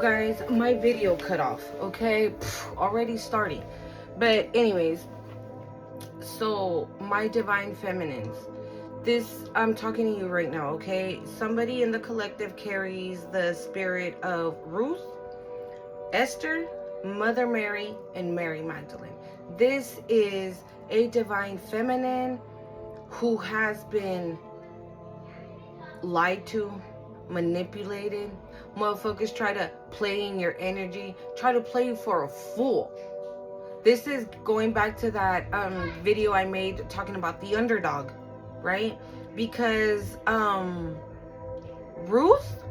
Guys, my video cut off. Okay, already starting. But anyways, so my divine feminines, this, I'm talking to you right now. Okay, somebody in the collective carries the spirit of Ruth, Esther, Mother Mary, and Mary Magdalene. This is a divine feminine who has been lied to, manipulated. Motherfuckers try to play in your energy, try to play you for a fool. This is going back to that video I made talking about the underdog, right? Because Ruth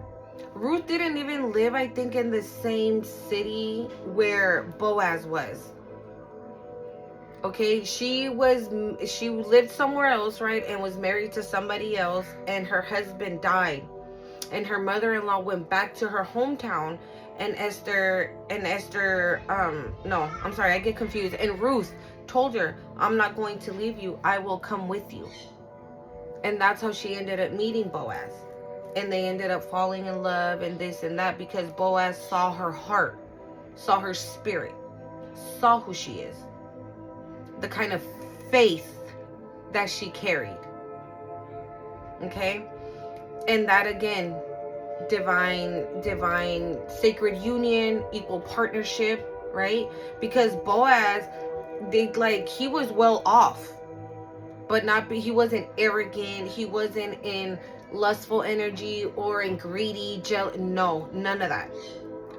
Ruth didn't even live, I think, in the same city where Boaz was. Okay, she lived somewhere else, right, and was married to somebody else, and her husband died, and her mother-in-law went back to her hometown, and no, I'm sorry, I get confused, and Ruth told her, I'm not going to leave you, I will come with you. And that's how she ended up meeting Boaz, and they ended up falling in love and this and that, because Boaz saw her heart, saw her spirit, saw who she is, the kind of faith that she carried. Okay, and that again, divine sacred union, equal partnership, right? Because Boaz, he was well off, but he wasn't arrogant, he wasn't in lustful energy or in greedy no, none of that.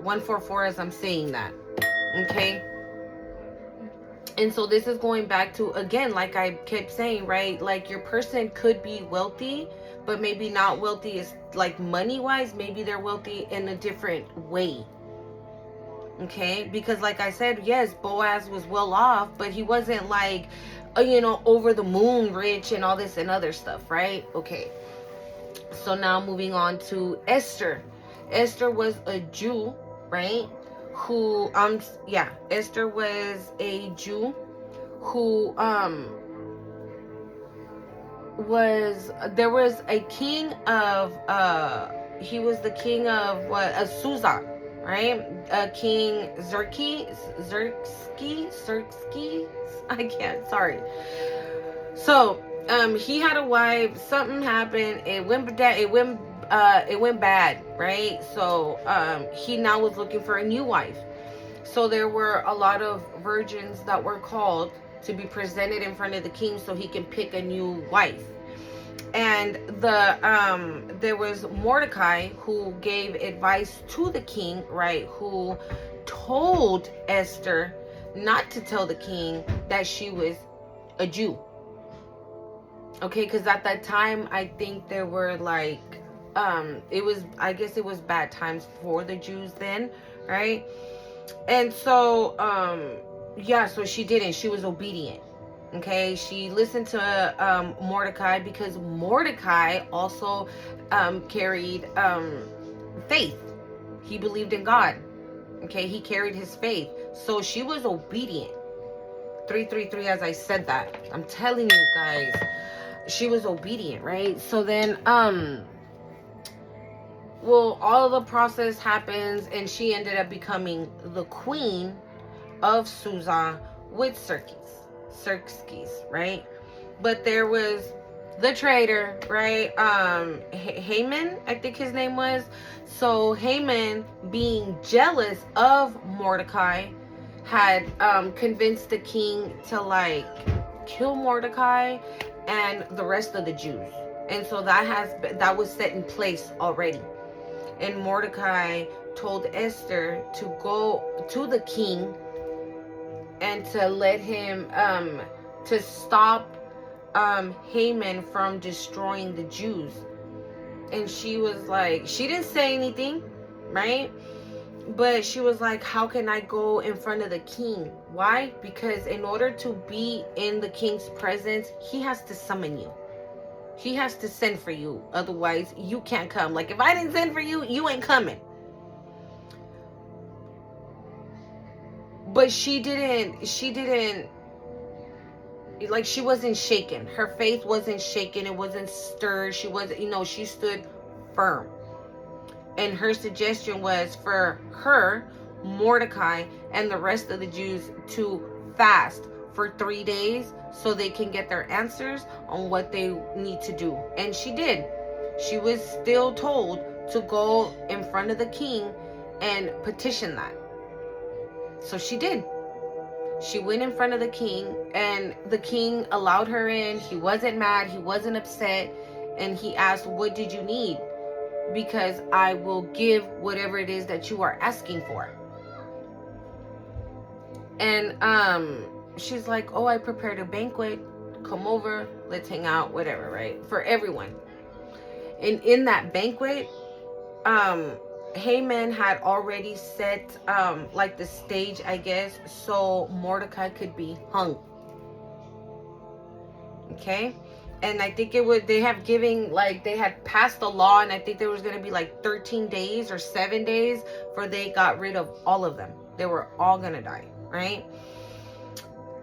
144 as I'm saying that. Okay, and so this is going back to, again, like I kept saying, right? Like, your person could be wealthy, but maybe not wealthy is like money wise. Maybe they're wealthy in a different way. Okay, because like I said, yes, Boaz was well off, but he wasn't like, over the moon rich and all this and other stuff, right? Okay, so now moving on to Esther. Esther was a Jew, right? Who Esther was a Jew who was a king of he was the king of Susa, right? King Xerxes, I can't, sorry. So he had a wife, something happened, it went bad, right? So he now was looking for a new wife. So there were a lot of virgins that were called to be presented in front of the king so he can pick a new wife. And there was Mordecai who gave advice to the king, right? Who told Esther not to tell the king that she was a Jew. Okay, because at that time, I think there were I guess it was bad times for the Jews then, right? And so, so she didn't. She was obedient. Okay, she listened to Mordecai, because Mordecai also carried faith. He believed in God. Okay, he carried his faith. So she was obedient. 333, as I said that. I'm telling you guys, she was obedient, right? So then, all of the process happens, and she ended up becoming the queen of Susa with Xerxes, right? But there was the traitor, right? Haman, I think his name was. So Haman, being jealous of Mordecai, had convinced the king to kill Mordecai and the rest of the Jews. And so that was set in place already. And Mordecai told Esther to go to the king and to let him to stop Haman from destroying the Jews. And she was like, she didn't say anything, right? But she was like, how can I go in front of the king? Why? Because in order to be in the king's presence, he has to summon you. He has to send for you. Otherwise, you can't come. Like, if I didn't send for you, you ain't coming. But she wasn't shaken. Her faith wasn't shaken. It wasn't stirred. She wasn't, she stood firm. And her suggestion was for her, Mordecai, and the rest of the Jews to fast for 3 days so they can get their answers on what they need to do. And she did. She was still told to go in front of the king and petition that. So she did. She went in front of the king, and the king allowed her in. He wasn't mad. He wasn't upset. And he asked, what did you need? Because I will give whatever it is that you are asking for. And she's like, oh, I prepared a banquet. Come over. Let's hang out. Whatever, right? For everyone. And in that banquet, Haman had already set like the stage, I guess, so Mordecai could be hung. Okay? And I think they had passed the law, and I think there was going to be like 13 days or 7 days for they got rid of all of them. They were all going to die, right?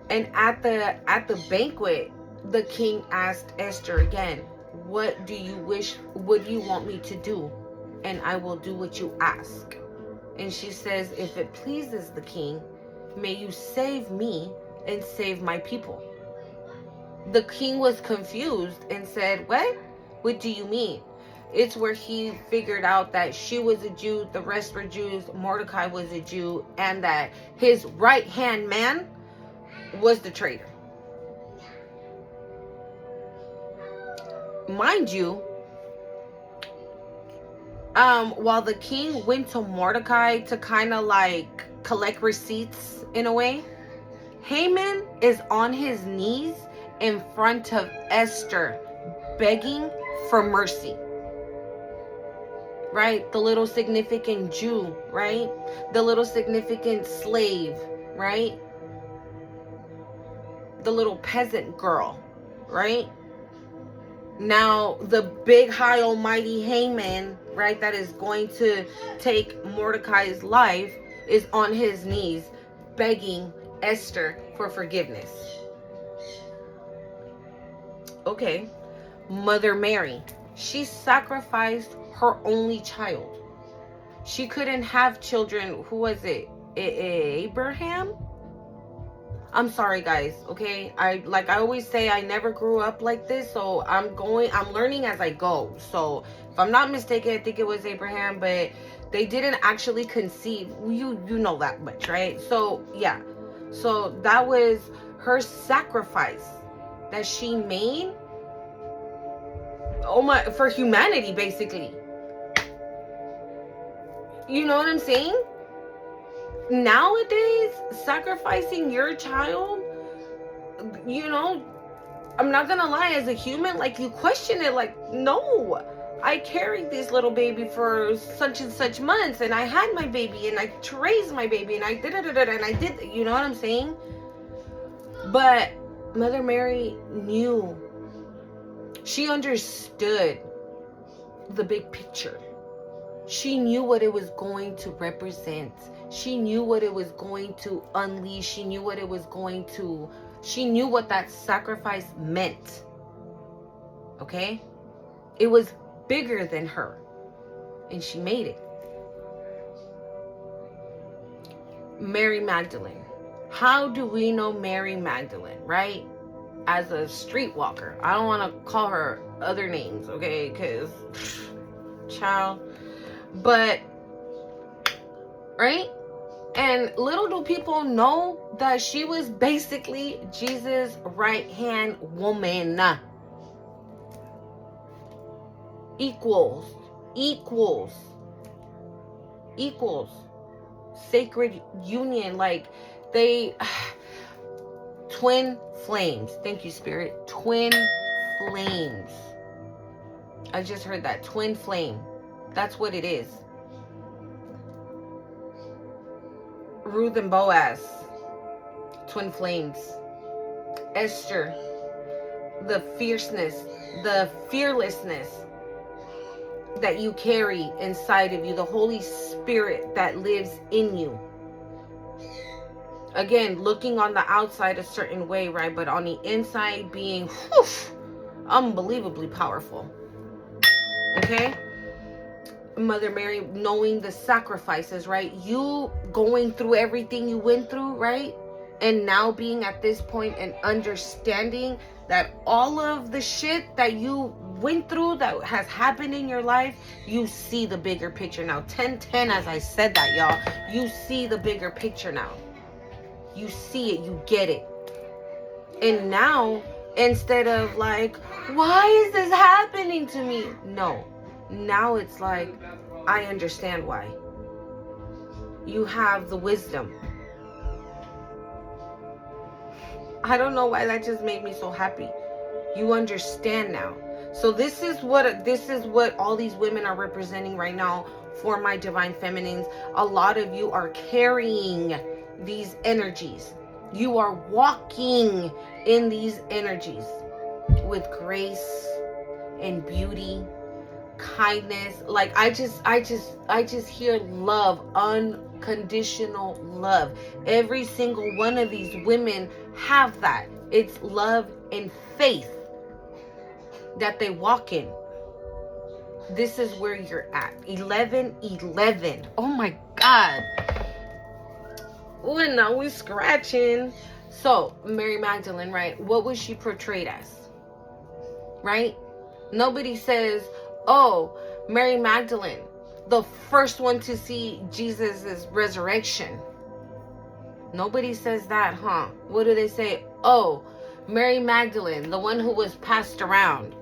And at the banquet, the king asked Esther again, what do you want me to do? And I will do what you ask. And she says, if it pleases the king, may you save me and save my people. The king was confused and said, what do you mean? It's where he figured out that she was a Jew, the rest were Jews, Mordecai was a Jew, and that his right-hand man was the traitor. Mind you, while the king went to Mordecai to kind of like collect receipts in a way, Haman is on his knees in front of Esther begging for mercy. Right? The little significant Jew, right? The little significant slave, right? The little peasant girl, right? Now, the big, high, almighty Haman, right, that is going to take Mordecai's life, is on his knees begging Esther for forgiveness. Okay. Mother Mary, she sacrificed her only child. She couldn't have children. Who was it? Abraham? I'm sorry, guys, okay? I always say, I never grew up like this, so I'm learning as I go. So if I'm not mistaken, I think it was Abraham, but they didn't actually conceive. You know that much, right? So yeah, so that was her sacrifice that she made, for humanity, basically. You know what I'm saying? Nowadays, sacrificing your child, you know, I'm not gonna lie, as a human, like, you question it, like, no, I carried this little baby for such and such months, and I had my baby, and I raised my baby, and I did it, and I did, you know what I'm saying? But Mother Mary knew. She understood the big picture. She knew what it was going to represent. She knew what it was going to unleash. She knew what that sacrifice meant. Okay? It was bigger than her. And she made it. Mary Magdalene. How do we know Mary Magdalene, right? As a streetwalker. I don't want to call her other names, okay? Because, child. But, right? And little do people know that she was basically Jesus' right-hand woman. Equals. Sacred union. Like, they... Twin flames. Thank you, Spirit. Twin flames. I just heard that. Twin flame. That's what it is. Ruth and Boaz. Twin flames. Esther. The fierceness. The fearlessness that you carry inside of you. The Holy Spirit that lives in you. Again, looking on the outside a certain way, right? But on the inside being unbelievably powerful. Okay? Mother Mary, knowing the sacrifices, right? You going through everything you went through, right? And now being at this point and understanding that all of the shit that you went through that has happened in your life, you see the bigger picture now. 10-10, as I said that, y'all. You see the bigger picture now. You see it, you get it. And now, instead of like, why is this happening to me? No. Now it's like, I understand why. You have the wisdom. I don't know why that just made me so happy. You understand now. So this is what all these women are representing right now for my divine feminines. A lot of you are carrying these energies. You are walking in these energies with grace and beauty, kindness. Like I just hear love, unconditional love. Every single one of these women have that. It's love and faith that they walk in. This is where you're at. 11-11. Oh my God. Oh, and now we're scratching. So, Mary Magdalene, right? What was she portrayed as? Right? Nobody says, oh, Mary Magdalene, the first one to see Jesus' resurrection. Nobody says that, huh? What do they say? Oh, Mary Magdalene, the one who was passed around.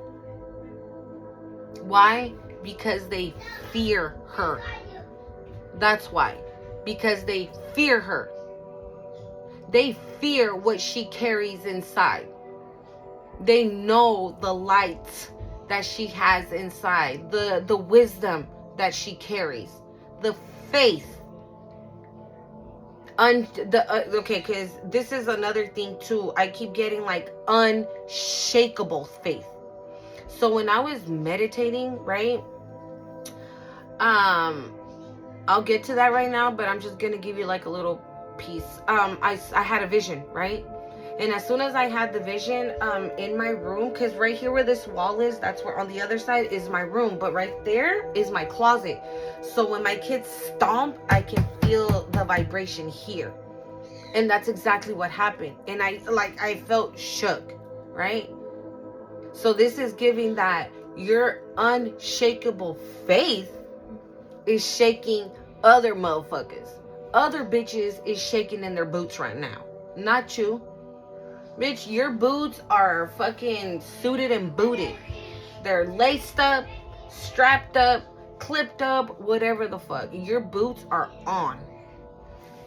Why? Because they fear her. That's why. Because they fear her. They fear what she carries inside. They know the light that she has inside, the wisdom that she carries, the faith. Okay, because this is another thing too. I keep getting like unshakable faith. So when I was meditating, right? I'll get to that right now, but I'm just gonna give you like a little piece. I had a vision, right? And as soon as I had the vision, in my room, because right here where this wall is, that's where on the other side is my room, but right there is my closet. So when my kids stomp, I can feel the vibration here. And that's exactly what happened. And I felt shook, right? So this is giving that your unshakable faith is shaking other motherfuckers. Other bitches is shaking in their boots right now. Not you. Bitch, your boots are fucking suited and booted. They're laced up, strapped up, clipped up, whatever the fuck. Your boots are on.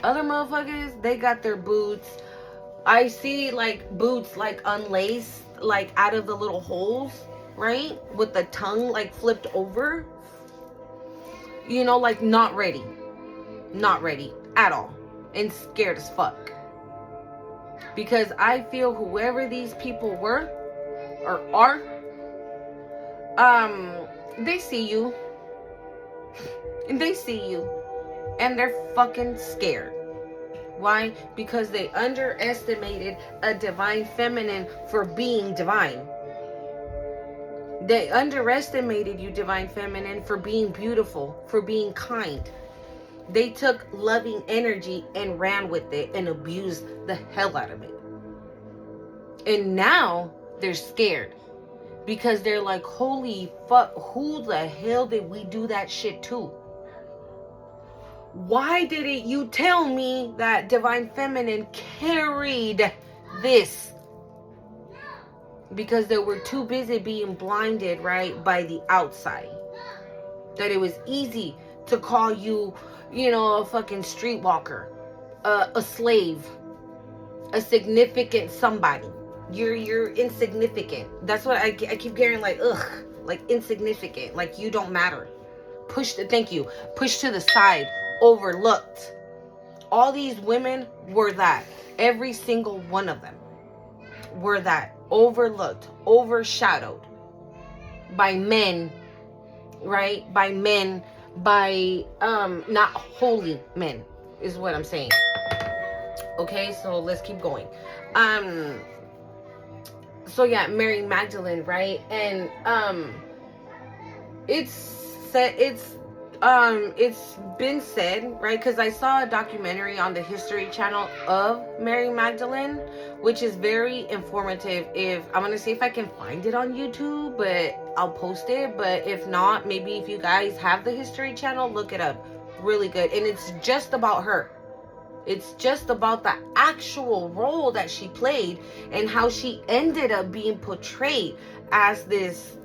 Other motherfuckers, they got their boots. I see like boots like unlaced, like out of the little holes, right? With the tongue like flipped over. You know, like not ready. Not ready at all. And scared as fuck. Because I feel whoever these people were or are, they see you. And they see you. And they're fucking scared. Why? Because they underestimated a divine feminine for being divine. They underestimated you, divine feminine, for being beautiful, for being kind. They took loving energy and ran with it and abused the hell out of it. And now they're scared because they're like, holy fuck, who the hell did we do that shit to? Why didn't you tell me that divine feminine carried this? Because they were too busy being blinded, right, by the outside. That it was easy to call you, you know, a fucking streetwalker, a slave, a significant somebody. You're insignificant. That's what I keep hearing, like, ugh, like insignificant, like you don't matter. Push to the side, overlooked. All these women were that. Every single one of them were that. Overlooked, overshadowed by men, right? By men, by not holy men is what I'm saying. Okay, so let's keep going. So yeah, Mary Magdalene, right? And it's it's been said, right, because I saw a documentary on the History Channel of Mary Magdalene, which is very informative. If I'm gonna see if I can find it on YouTube, but I'll post it. But if not, maybe if you guys have the History Channel, look it up. Really good. And it's just about her. It's just about the actual role that she played and how she ended up being portrayed as this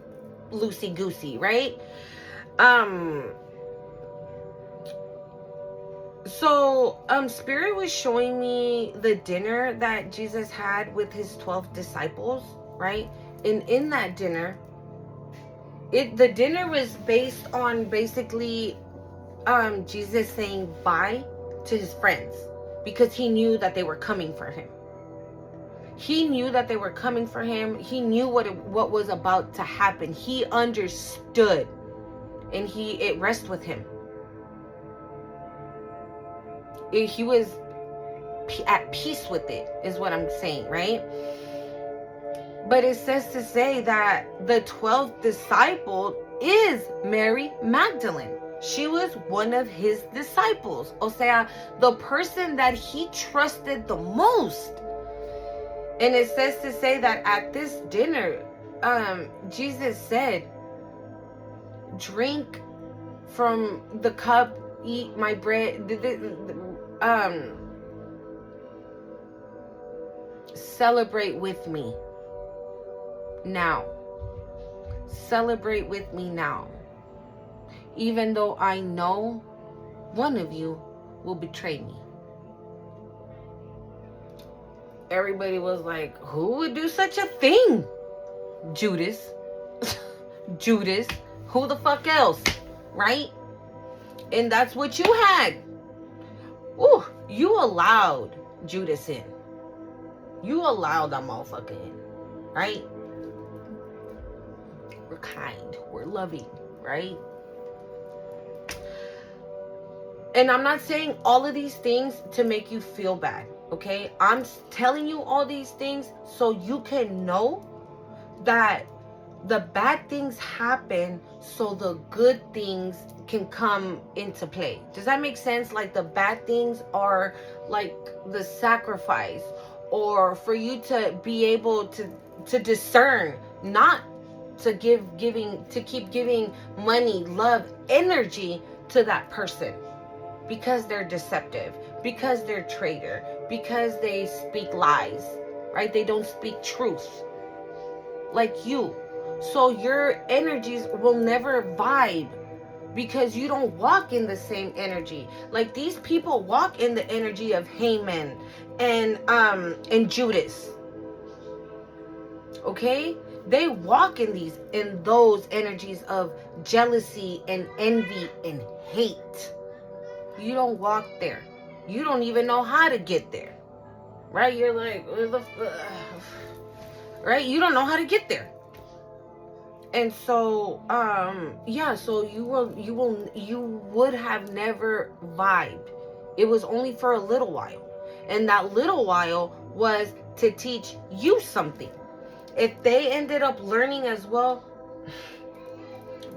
loosey-goosey, right? So, Spirit was showing me the dinner that Jesus had with his 12 disciples, right? And in that dinner, the dinner was based on basically Jesus saying bye to his friends because he knew that they were coming for him. He knew that they were coming for him. He knew what was about to happen. He understood, and it rested with him. He was at peace with it, is what I'm saying, right? But it says to say that the 12th disciple is Mary Magdalene. She was one of his disciples. O sea, the person that he trusted the most. And it says to say that at this dinner, Jesus said, drink from the cup, eat my bread, celebrate with me now. Celebrate with me now. Even though I know one of you will betray me. Everybody was like, who would do such a thing? Judas. Judas. Who the fuck else? Right? And that's what you had. Ooh, you allowed Judas in. You allowed that motherfucker in. Right? We're kind. We're loving. Right? And I'm not saying all of these things to make you feel bad. Okay? I'm telling you all these things so you can know that the bad things happen so the good things can come into play. Does that make sense? Like the bad things are like the sacrifice, or for you to be able to discern, not to keep giving money, love, energy to that person because they're deceptive, because they're traitor, because they speak lies, right? They don't speak truth like you. So your energies will never vibe because you don't walk in the same energy. Like these people walk in the energy of Haman and Judas. Okay? They walk in those energies of jealousy and envy and hate. You don't walk there. You don't even know how to get there. Right? You're like, right? You don't know how to get there. And so, so you would have never vibed. It was only for a little while. And that little while was to teach you something. If they ended up learning as well,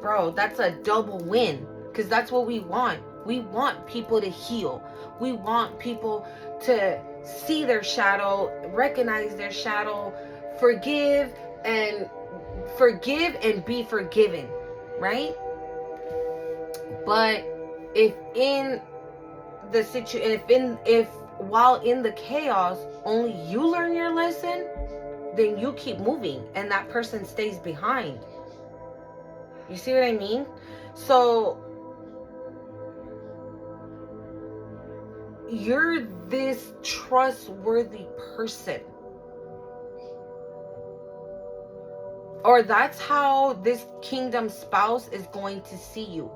bro, that's a double win. Because that's what we want. We want people to heal. We want people to see their shadow, recognize their shadow, forgive and be forgiven, right? But if in the situation, if while in the chaos only you learn your lesson, then you keep moving and that person stays behind. You see what I mean? So you're this trustworthy person. Or that's how this kingdom spouse is going to see you.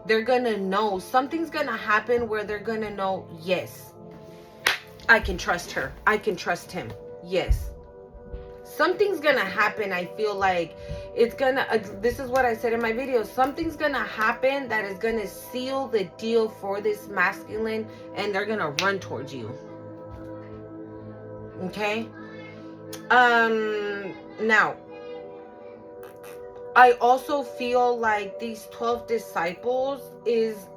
They're going to know. Something's going to happen where they're going to know, yes, I can trust her. I can trust him. Yes. Something's going to happen. I feel like it's going to, this is what I said in my video. Something's going to happen that is going to seal the deal for this masculine, and they're going to run towards you. Okay? Now, I also feel like these 12 disciples is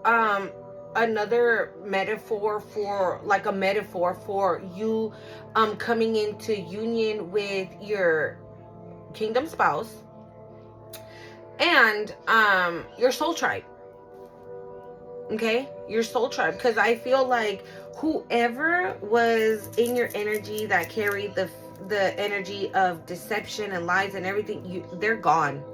another metaphor for, like a metaphor for you coming into union with your kingdom spouse and your soul tribe. Okay, your soul tribe, because I feel like whoever was in your energy that carried the energy of deception and lies and everything, they're gone.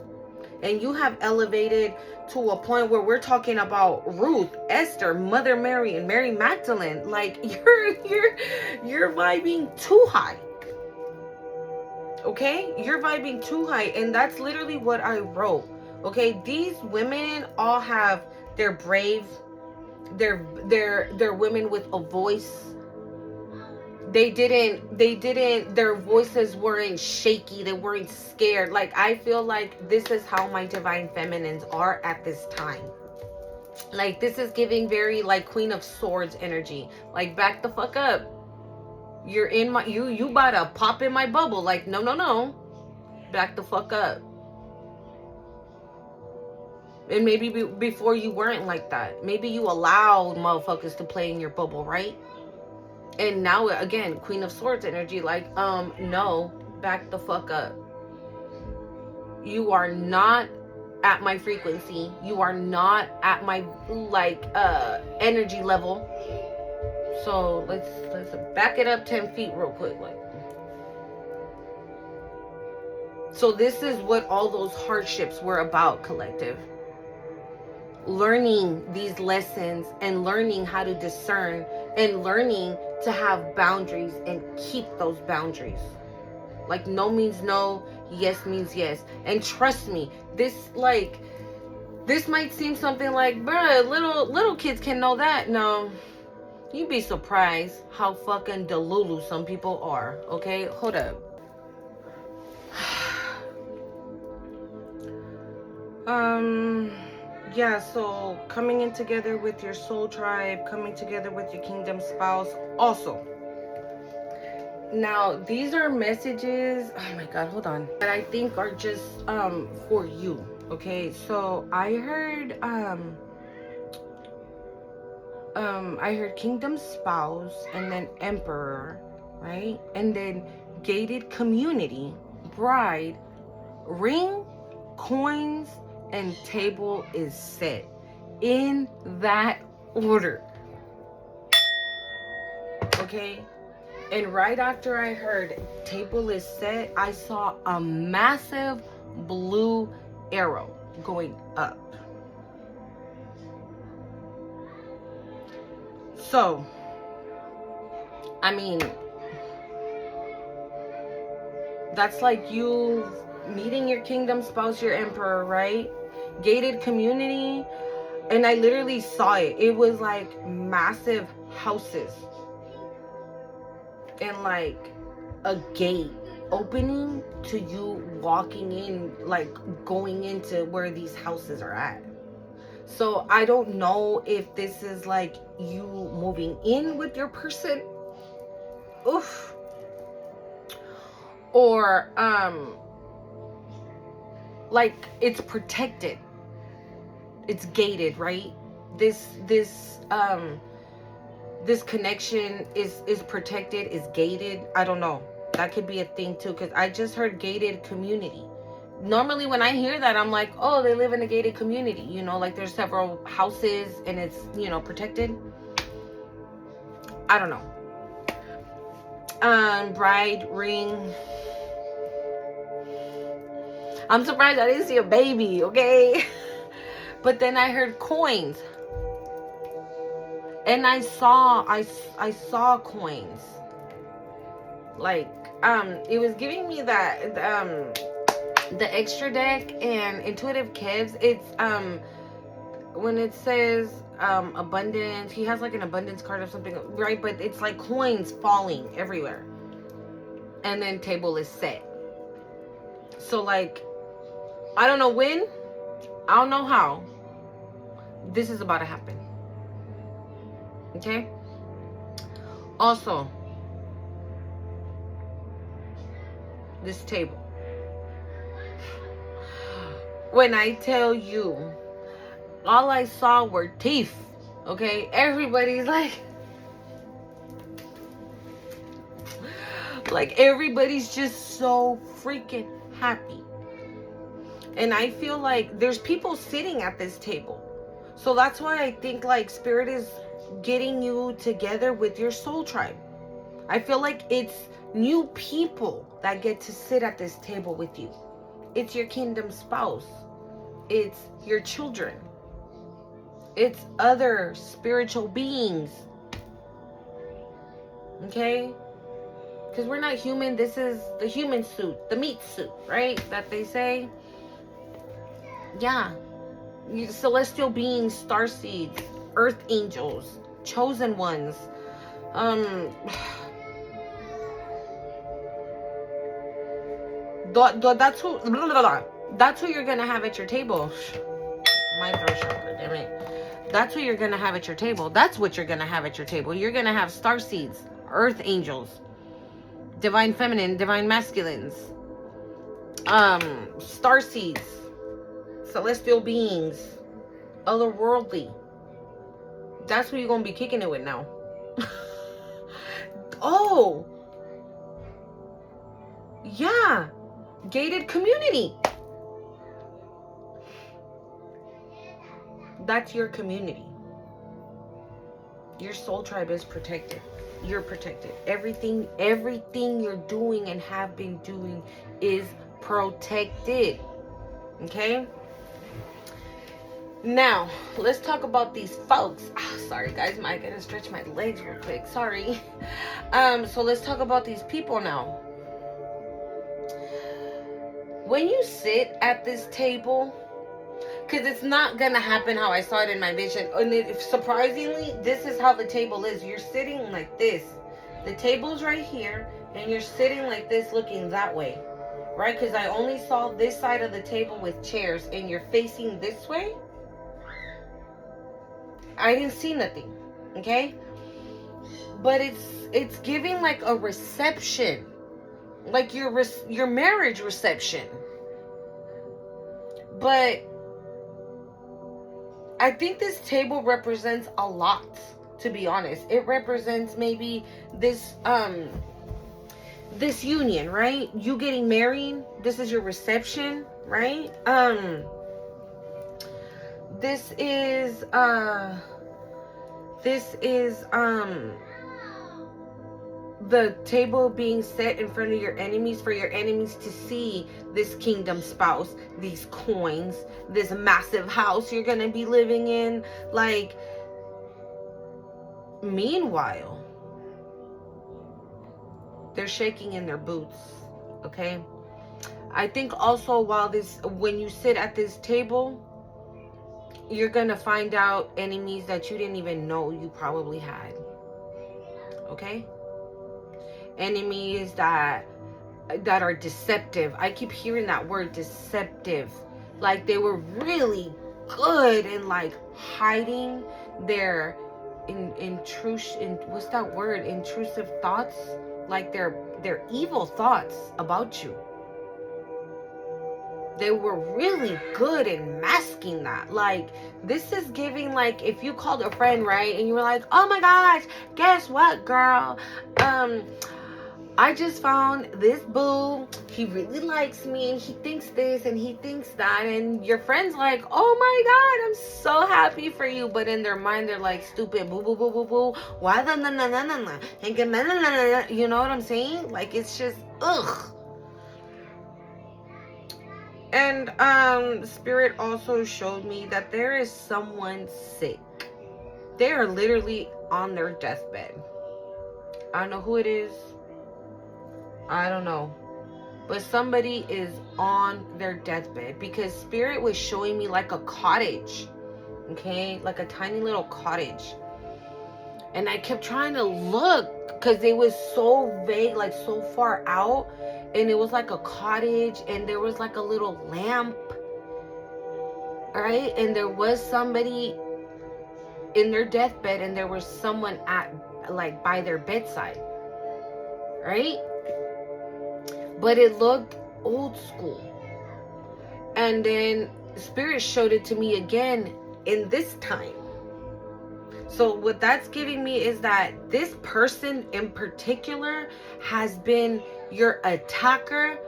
And you have elevated to a point where we're talking about Ruth, Esther, Mother Mary, and Mary Magdalene. Like you're vibing too high. Okay, you're vibing too high, and that's literally what I wrote. Okay, these women all have, they're brave, they're women with a voice. They didn't, their voices weren't shaky, they weren't scared. Like, I feel like this is how my divine feminines are at this time. Like, this is giving very like Queen of Swords energy. Like, back the fuck up. You're in my, you about to pop in my bubble. Like, no, back the fuck up. And maybe before you weren't like that. Maybe you allowed motherfuckers to play in your bubble, right? And now, again, Queen of Swords energy, like, no, back the fuck up. You are not at my frequency. You are not at my, like, energy level. So, let's back it up 10 feet real quick, like. So this is what all those hardships were about, collective. Learning these lessons and learning how to discern and learning to have boundaries and keep those boundaries. Like, no means no, yes means yes. And trust me, this might seem something like, bruh, little kids can know that. No, you'd be surprised how fucking delulu some people are. Okay, hold up. Yeah, so coming in together with your soul tribe, coming together with your kingdom spouse. Also, now these are messages, oh my god, hold on, that I think are just for you. Okay, so I heard kingdom spouse, and then emperor, right? And then gated community, bride, ring, coins, and table is set, in that order. Okay, and right after I heard table is set, I saw a massive blue arrow going up. So, I mean, that's like you meeting your kingdom spouse, your emperor, right? Gated community. And I literally saw it. It was like massive houses. And like a gate opening to you walking in, like going into where these houses are at. So I don't know if this is like you moving in with your person. Oof. Or like it's protected, it's gated, right? This connection is protected, is gated. I don't know, that could be a thing too, because I just heard gated community. Normally when I hear that, I'm like, oh, they live in a gated community, you know, like there's several houses and it's, you know, protected. I don't know. Bride, ring. I'm surprised I didn't see a baby, okay? But then I heard coins. And I saw coins. Like, it was giving me that, the extra deck and intuitive Kevs. It's, when it says, abundance, he has like an abundance card or something, right? But it's like coins falling everywhere. And then table is set. So like, I don't know when, I don't know how, this is about to happen. Okay? Also, this table. When I tell you, all I saw were teeth. Okay, everybody's like everybody's just so freaking happy. And I feel like there's people sitting at this table. So that's why I think like Spirit is getting you together with your soul tribe. I feel like it's new people that get to sit at this table with you. It's your kingdom spouse. It's your children. It's other spiritual beings. Okay? Because we're not human. This is the human suit, the meat suit, right? That they say. Yeah. Celestial beings, star seeds, earth angels, chosen ones. That's who you're gonna have at your table. My throat chakra, damn it. That's who you're gonna have at your table. That's what you're gonna have at your table. You're gonna have star seeds, earth angels, divine feminine, divine masculines, star seeds, celestial beings, otherworldly. That's who you're gonna be kicking it with now. Oh, yeah, gated community. That's your community. Your soul tribe is protected. You're protected. Everything you're doing and have been doing is protected. Okay? Now, let's talk about these folks. Sorry guys, I gotta stretch my legs real quick. Sorry. So let's talk about these people now. When you sit at this table, because it's not gonna happen how I saw it in my vision. And surprisingly, this is how the table is. You're sitting like this. The table's right here, and you're sitting like this, looking that way, right? Because I only saw this side of the table with chairs, and you're facing this way. I didn't see nothing, okay? But it's giving like a reception, like your marriage reception. But I think this table represents a lot, to be honest. It represents maybe this this union, right? You getting married, this is your reception, right? This is the table being set in front of your enemies, for your enemies to see this kingdom spouse, these coins, this massive house you're gonna be living in. Like, meanwhile, they're shaking in their boots. Okay? I think also when you sit at this table, you're gonna find out enemies that you didn't even know you probably had. Okay? Enemies that are deceptive. I keep hearing that word, deceptive. Like they were really good in like hiding their what's that word? Intrusive thoughts. Like their evil thoughts about you. They were really good in masking that. Like, this is giving, like, if you called a friend, right, and you were like, oh my gosh, guess what, girl? I just found this boo. He really likes me, and he thinks this, and he thinks that, and your friend's like, oh my God, I'm so happy for you. But in their mind, they're like, stupid, boo, boo, boo, boo, boo. Why the na-na-na-na-na? You know what I'm saying? Like, it's just, ugh. And Spirit also showed me that there is someone sick. They are literally on their deathbed. I don't know who it is. I don't know. But somebody is on their deathbed, because Spirit was showing me like a cottage. Okay? Like a tiny little cottage. And I kept trying to look, because it was so vague, like so far out. And it was like a cottage, and there was like a little lamp, right? And there was somebody in their deathbed, and there was someone like by their bedside, right? But it looked old school. And then Spirit showed it to me again in this time. So what that's giving me is that this person in particular has been your attacker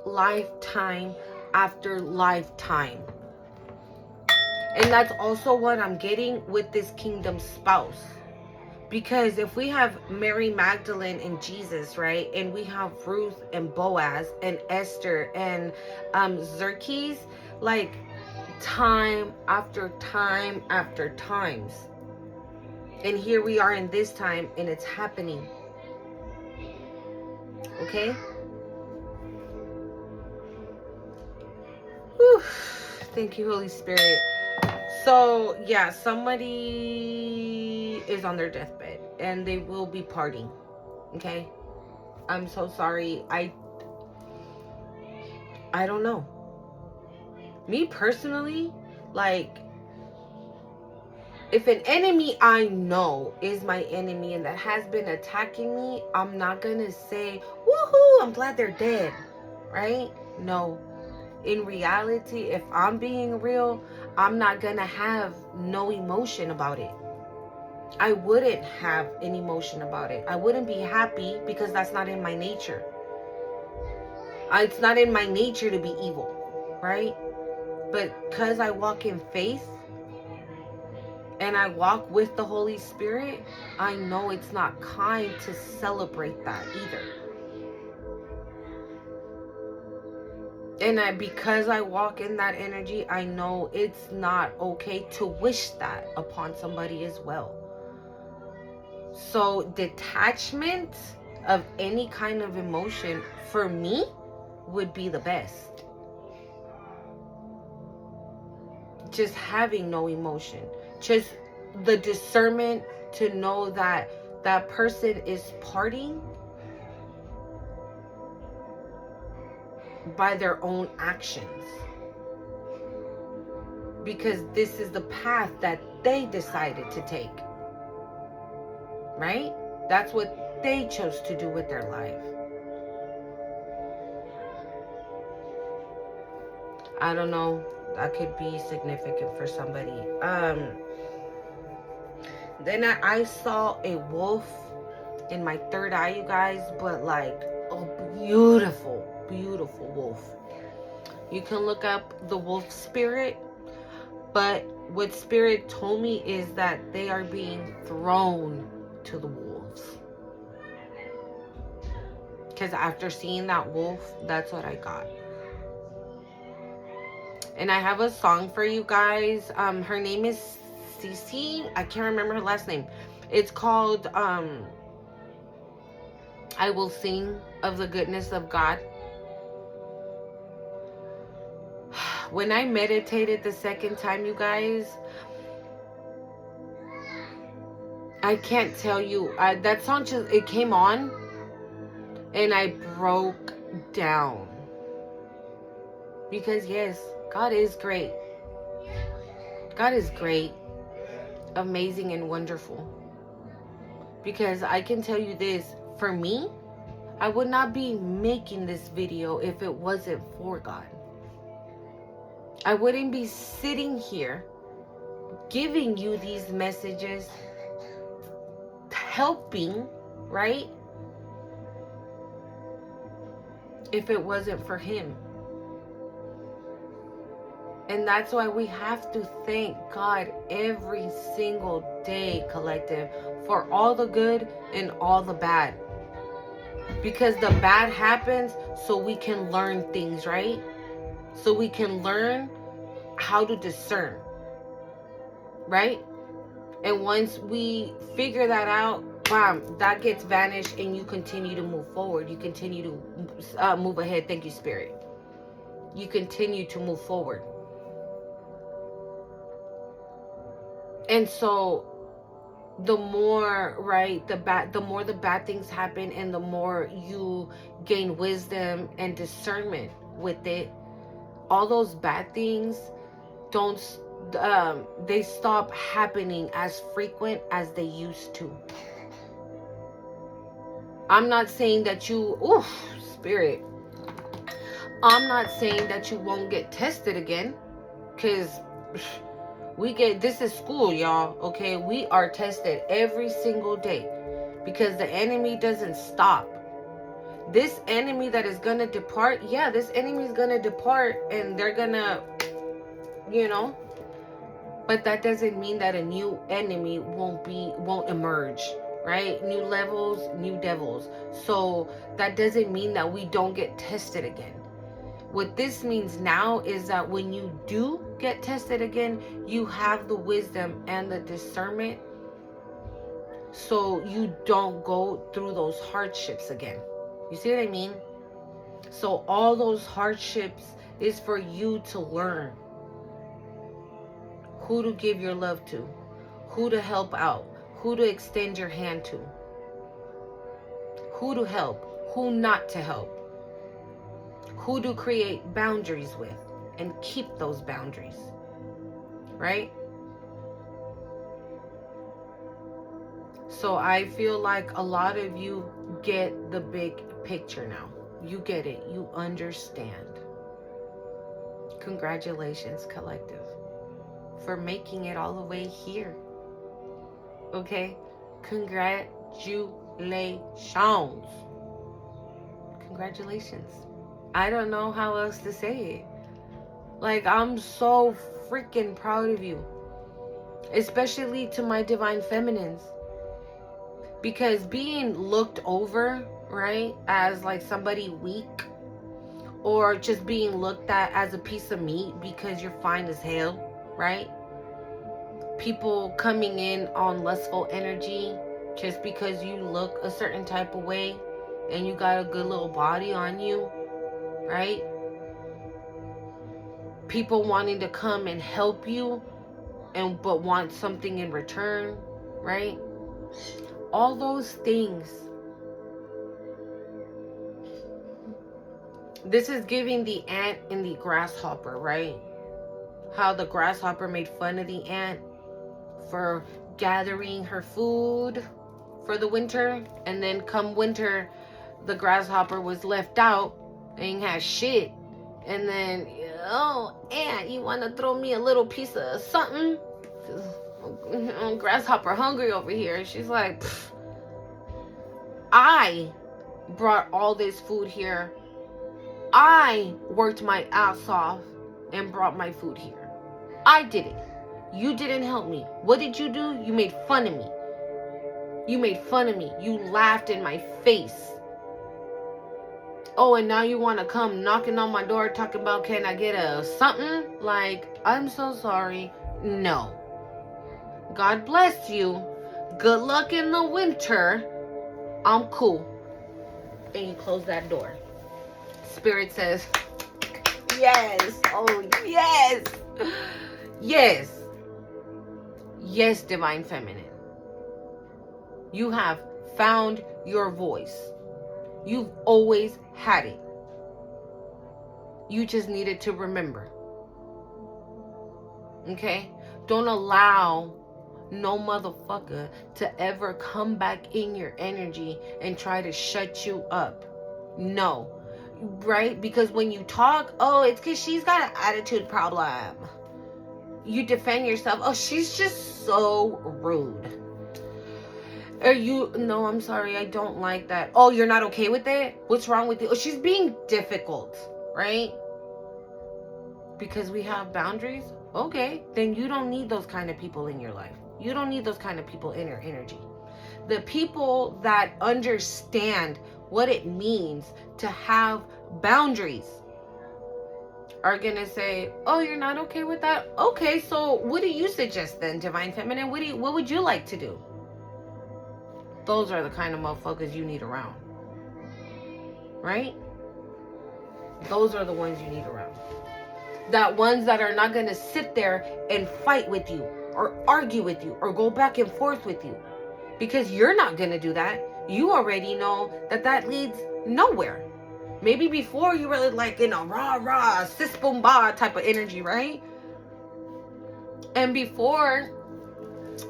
lifetime after lifetime. And that's also what I'm getting with this kingdom spouse. Because if we have Mary Magdalene and Jesus, right? And we have Ruth and Boaz and Esther and Xerxes, like time after time after times. And here we are in this time and it's happening. Okay? Whew. Thank you, Holy Spirit. So, yeah, somebody is on their deathbed and they will be parting. Okay? I'm so sorry. I don't know. Me personally, like, if an enemy I know is my enemy and that has been attacking me, I'm not gonna say, woohoo, I'm glad they're dead, right? No. In reality, if I'm being real, I'm not gonna have no emotion about it. I wouldn't have an emotion about it. I wouldn't be happy because that's not in my nature. It's not in my nature to be evil, right? But because I walk in faith, and I walk with the Holy Spirit, I know it's not kind to celebrate that either. And because I walk in that energy, I know it's not okay to wish that upon somebody as well. So detachment of any kind of emotion for me would be the best. Just having no emotion. Just the discernment to know that that person is parting by their own actions. Because this is the path that they decided to take. Right? That's what they chose to do with their life. I don't know. That could be significant for somebody. Then I saw a wolf in my third eye, you guys, but like a beautiful, beautiful wolf. You can look up the wolf spirit, but what spirit told me is that they are being thrown to the wolves. Because after seeing that wolf, that's what I got. And I have a song for you guys. Her name is Cece. I can't remember her last name. It's called I Will Sing of the Goodness of God. When I meditated the second time, you guys, I can't tell you. That song just, it came on and I broke down. Because yes, God is great. God is great, amazing, and wonderful. Because I can tell you this, for me, I would not be making this video if it wasn't for God. I wouldn't be sitting here giving you these messages, helping, right? If it wasn't for Him. And that's why we have to thank God every single day, collective, for all the good and all the bad. Because the bad happens so we can learn things, right? So we can learn how to discern, right? And once we figure that out, bam, that gets vanished and you continue to move forward. You continue to move ahead. Thank you, Spirit. You continue to move forward. And so the more, right, the more the bad things happen and the more you gain wisdom and discernment with it, all those bad things they stop happening as frequent as they used to. I'm not saying that Spirit, I'm not saying that you won't get tested again, Because this is school, y'all, okay? We are tested every single day because the enemy doesn't stop. This enemy that is gonna depart, yeah, this enemy is gonna depart and they're gonna, but that doesn't mean that a new enemy won't emerge, right? New levels, new devils. So that doesn't mean that we don't get tested again. What this means now is that when you do get tested again, you have the wisdom and the discernment so you don't go through those hardships again. You see what I mean? So all those hardships is for you to learn who to give your love to, who to help out, who to extend your hand to, who to help, who not to help, who to create boundaries with and keep those boundaries, right? So I feel like a lot of you get the big picture now. You get it. You understand. Congratulations, collective, for making it all the way here. Okay? Congratulations. Congratulations. I don't know how else to say it. Like, I'm so freaking proud of you. Especially to my divine feminines. Because being looked over, right, as like somebody weak, or just being looked at as a piece of meat because you're fine as hell, right? People coming in on lustful energy just because you look a certain type of way and you got a good little body on you, right? People wanting to come and help you but want something in return, right? All those things. This is giving the ant and the grasshopper, right? How the grasshopper made fun of the ant for gathering her food for the winter, and then come winter, the grasshopper was left out and had shit. And then, oh, ant, you want to throw me a little piece of something? Grasshopper hungry over here. She's like, I brought all this food here. I worked my ass off and brought my food here. I did it. You didn't help me. What did you do? You made fun of me. You made fun of me. You laughed in my face. Oh, and now you want to come knocking on my door talking about, can I get a something? Like, I'm so sorry. No. God bless you. Good luck in the winter. I'm cool. And you close that door. Spirit says, yes. Oh, yes. Yes. Yes, divine feminine. You have found your voice. You've always had it. You just needed to remember. Okay? Don't allow no motherfucker to ever come back in your energy and try to shut you up. No. Right? Because when you talk, oh, it's because she's got an attitude problem. You defend yourself. Oh, she's just so rude. Or no, I'm sorry, I don't like that. Oh, you're not okay with it? What's wrong with you? Oh, she's being difficult, right? Because we have boundaries? Okay, then you don't need those kind of people in your life. You don't need those kind of people in your energy. The people that understand what it means to have boundaries are gonna say, oh, you're not okay with that? Okay, so what do you suggest then, divine feminine? What would you like to do? Those are the kind of motherfuckers you need around. Right? Those are the ones you need around. That ones that are not going to sit there and fight with you or argue with you or go back and forth with you. Because you're not going to do that. You already know that leads nowhere. Maybe before you were like in a rah, sis boom ba type of energy, right? And before,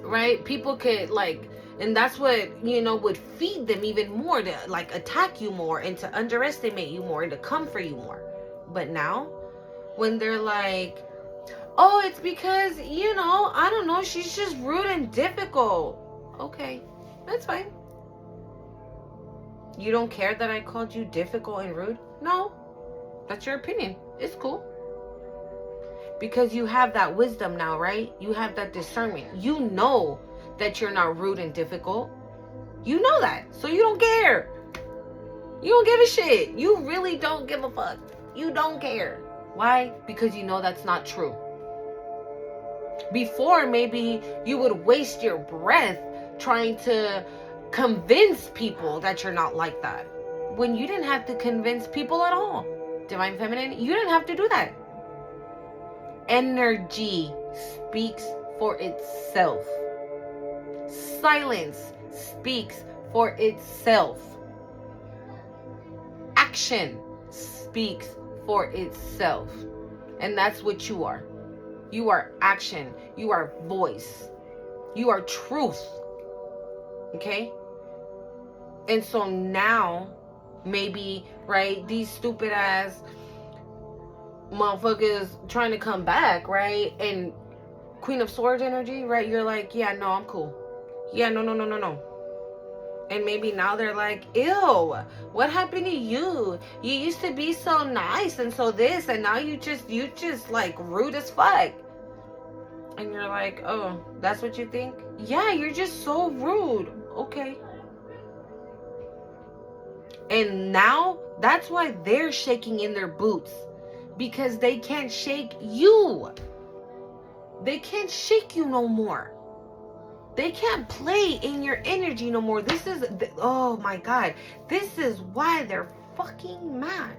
right, people could like, and that's what, would feed them even more to like attack you more and to underestimate you more and to come for you more. But now, when they're like, Oh, it's because, I don't know, she's just rude and difficult. Okay, that's fine. You don't care that I called you difficult and rude? No, that's your opinion. It's cool. Because you have that wisdom now, right? You have that discernment. You know that you're not rude and difficult. You know that. So you don't care. You don't give a shit. You really don't give a fuck. You don't care. Why? Because you know that's not true. Before, maybe you would waste your breath trying to convince people that you're not like that. When you didn't have to convince people at all. Divine Feminine, you didn't have to do that. Energy speaks for itself. Silence speaks for itself. Action speaks for itself. And that's what you are. You are action. You are voice. You are truth. Okay? And so now, maybe, right, these stupid ass motherfuckers trying to come back, right? And Queen of Swords energy, right? You're like, yeah, no, I'm cool. Yeah, no. And maybe now they're like, ew, what happened to you? You used to be so nice and so this, and now you just like rude as fuck. And you're like, oh, that's what you think? Yeah, you're just so rude. Okay. And now that's why they're shaking in their boots. Because they can't shake you. They can't shake you no more. They can't play in your energy no more. This is, oh my God. This is why they're fucking mad.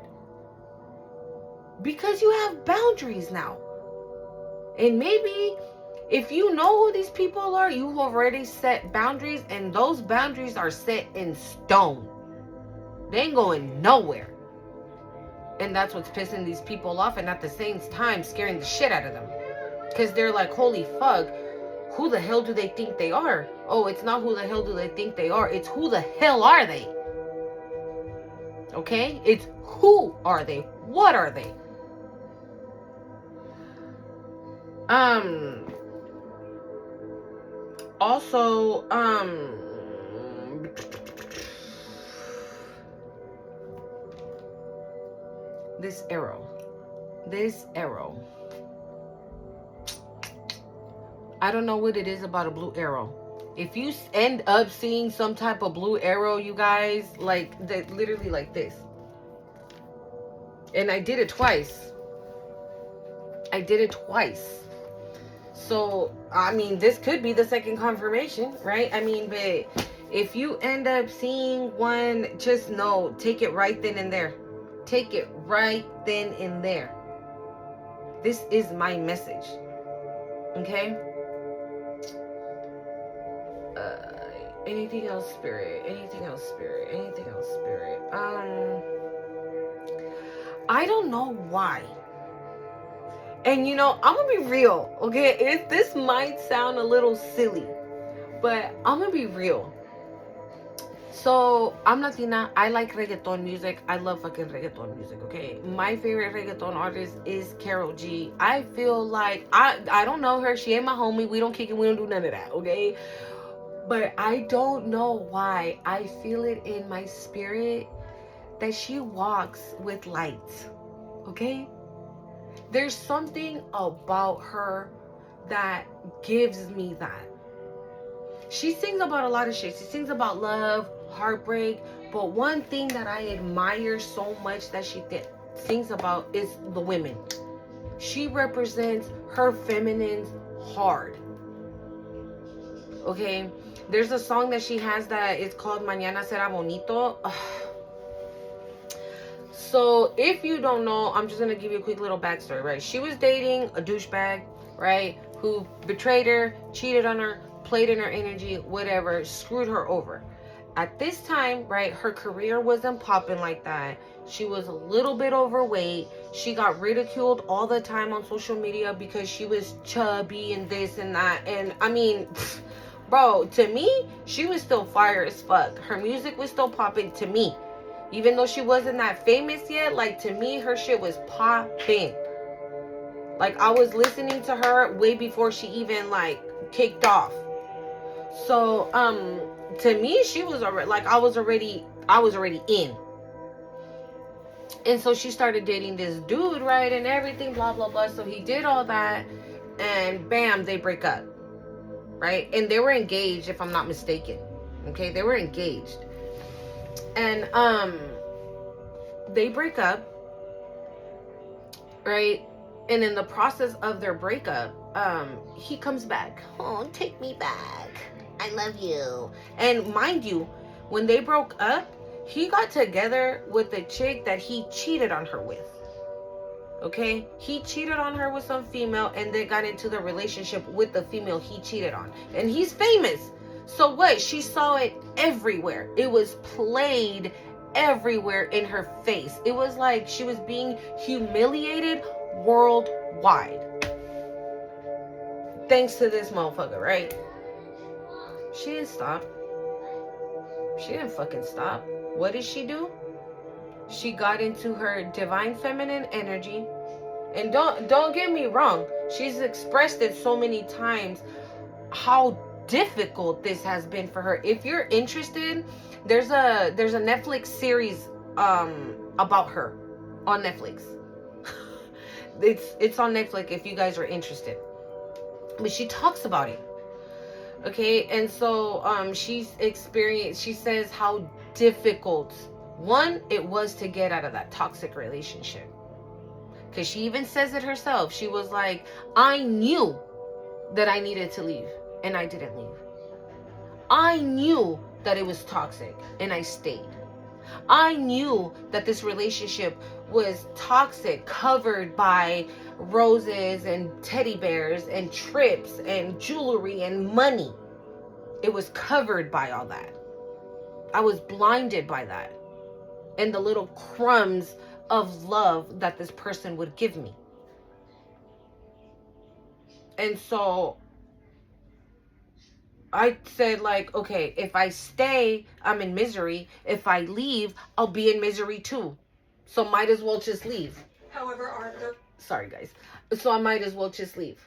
Because you have boundaries now. And maybe if you know who these people are, you've already set boundaries, and those boundaries are set in stone. They ain't going nowhere. And that's what's pissing these people off, and at the same time scaring the shit out of them. Because they're like, holy fuck, who the hell do they think they are? Oh, it's not who the hell do they think they are. It's who the hell are they? Okay? It's who are they? What are they? Also, this arrow. I don't know what it is about a blue arrow. If you end up seeing some type of blue arrow, you guys, like, that, literally like this. And I did it twice. So, I mean, this could be the second confirmation, right? I mean, but if you end up seeing one, just know, take it right then and there. Take it right then and there. This is my message. Okay? Anything else, Spirit? I don't know why. And I'm gonna be real, okay? This might sound a little silly, but I'm gonna be real. So, I'm Latina. I like reggaeton music. I love fucking reggaeton music, okay? My favorite reggaeton artist is Karol G. I feel like, I don't know her. She ain't my homie. We don't kick it. We don't do none of that, okay? But I don't know why. I feel it in my spirit that she walks with light, okay? There's something about her that gives me that. She sings about a lot of shit. She sings about love, heartbreak. But one thing that I admire so much that she sings about is the women. She represents her feminines hard. Okay? There's a song that she has that is called Mañana Será Bonito. So, if you don't know, I'm just going to give you a quick little backstory, right? She was dating a douchebag, right? Who betrayed her, cheated on her, played in her energy, whatever, screwed her over. At this time, right, her career wasn't popping like that. She was a little bit overweight. She got ridiculed all the time on social media because she was chubby and this and that. And, I mean, bro, to me, she was still fire as fuck. Her music was still popping to me. Even though she wasn't that famous yet, like, to me, her shit was popping. Like, I was listening to her way before she even like kicked off. So to me, she was already like, I was already in. And so she started dating this dude, right, and everything, blah blah blah. So he did all that, and bam, they break up, right? And they were engaged, if I'm not mistaken. Okay, they were engaged. And they break up, right? And in the process of their breakup, he comes back. Oh, take me back. I love you. And mind you, when they broke up, he got together with the chick that he cheated on her with. Okay? He cheated on her with some female, and they got into the relationship with the female he cheated on. And he's famous. So what? She saw it everywhere. It was played everywhere in her face. It was like she was being humiliated worldwide. Thanks to this motherfucker, right? She didn't stop. She didn't fucking stop. What did she do? She got into her divine feminine energy. And don't get me wrong, she's expressed it so many times how difficult this has been for her. If you're interested, there's a Netflix series about her on Netflix. It's on Netflix if you guys are interested. But she talks about it. Okay, and so she's experienced, she says how difficult, one, it was to get out of that toxic relationship. Because she even says it herself. She was like, I knew that I needed to leave, and I didn't leave. I knew that it was toxic, and I stayed. I knew that this relationship was toxic, covered by roses and teddy bears and trips and jewelry and money. It was covered by all that. I was blinded by that. And the little crumbs of love that this person would give me. And so I said, like, okay, if I stay, I'm in misery. If I leave, I'll be in misery too. So might as well just leave. However, Arthur... Sorry, guys. So I might as well just leave.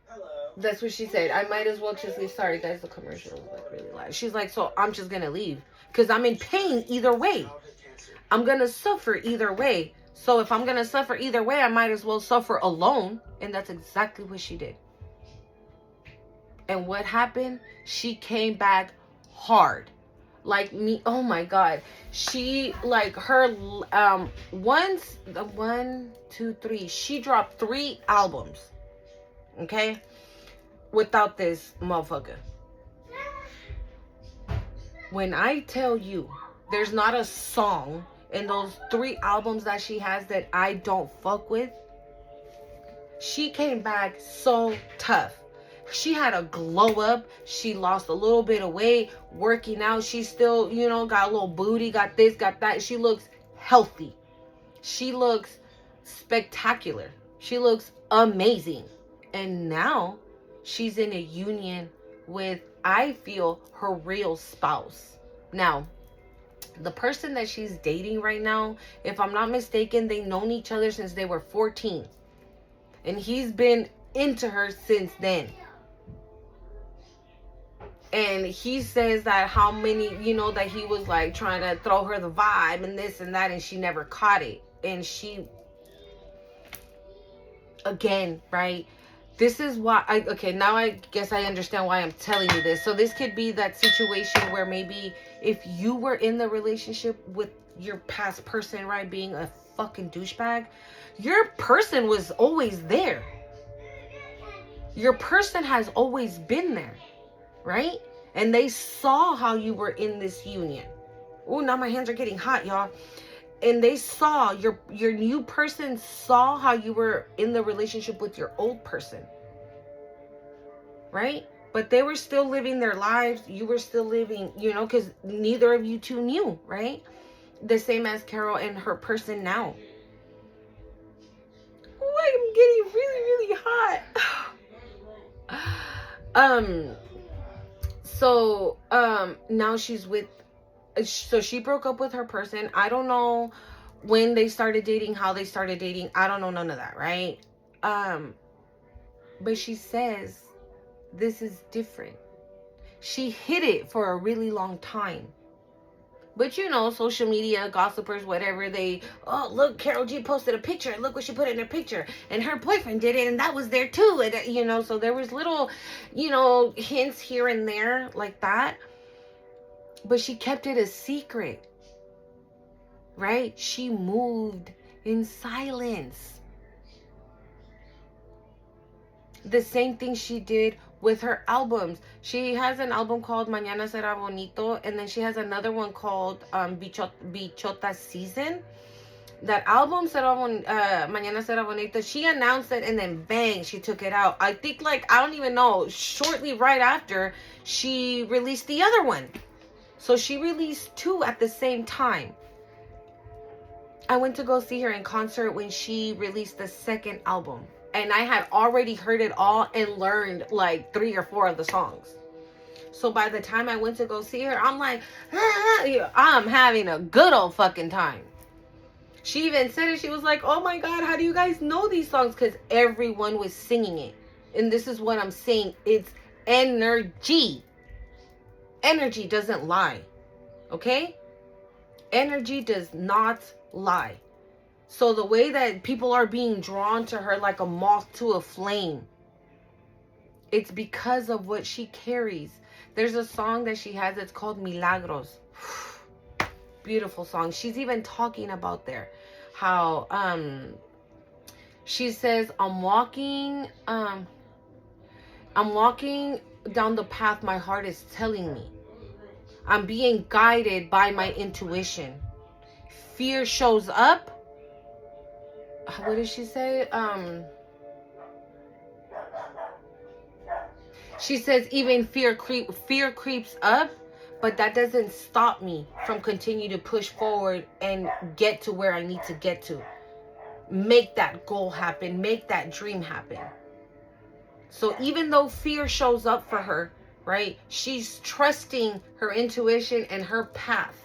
Hello. That's what she said. I might as well just leave. Sorry, guys, the commercial was like really loud. She's like, so I'm just going to leave. Because I'm in pain either way. I'm going to suffer either way. So if I'm going to suffer either way, I might as well suffer alone. And that's exactly what she did. And what happened? She came back hard. Like me, oh my God. She, like her, she dropped 3 albums. Okay? Without this motherfucker. When I tell you, there's not a song in those 3 albums that she has that I don't fuck with. She came back so tough. She had a glow up. She lost a little bit of weight, working out. She still, got a little booty, got this, got that. She looks healthy. She looks spectacular. She looks amazing. And now she's in a union with, I feel, her real spouse. Now, the person that she's dating right now, if I'm not mistaken, they've known each other since they were 14. And he's been into her since then. And he says that how many, that he was like trying to throw her the vibe and this and that, and she never caught it. And she, again, right? This is why now I guess I understand why I'm telling you this. So this could be that situation where maybe if you were in the relationship with your past person, right, being a fucking douchebag, your person was always there. Your person has always been there, right? And they saw how you were in this union. Oh, now my hands are getting hot, y'all. And they saw, your new person saw how you were in the relationship with your old person. Right? But they were still living their lives. You were still living, because neither of you two knew, right? The same as Carol and her person now. Oh, I'm getting really, really hot. So now she's with, so she broke up with her person. I don't know when they started dating, how they started dating. I don't know none of that, right? But she says this is different. She hid it for a really long time. But you know, social media, gossipers, whatever, they, oh, look, Karol G posted a picture. Look what she put in her picture. And her boyfriend did it, and that was there too. And, you know, so there was little, you know, hints here and there like that. But she kept it a secret, right? She moved in silence. The same thing she did with her albums. She has an album called Mañana Será Bonito, and then she has another one called Bichota Season. That album, Mañana Será Bonito, she announced it, and then bang, she took it out. I think, like, I don't even know, shortly right after, she released the other one. So she released two at the same time. I went to go see her in concert when she released the second album. And I had already heard it all and learned like 3 or 4 of the songs. So by the time I went to go see her, I'm like, I'm having a good old fucking time. She even said it. She was like, oh my God, how do you guys know these songs? Because everyone was singing it. And this is what I'm saying. It's energy. Energy doesn't lie. Okay? Energy does not lie. So the way that people are being drawn to her like a moth to a flame, it's because of what she carries. There's a song that she has that's called Milagros. Beautiful song. She's even talking about there how she says, I'm walking down the path my heart is telling me. I'm being guided by my intuition. Fear shows up. What did she say? She says even fear creeps up, but that doesn't stop me from continue to push forward and get to where I need to get to. Make that goal happen. Make that dream happen. So even though fear shows up for her, right? She's trusting her intuition and her path.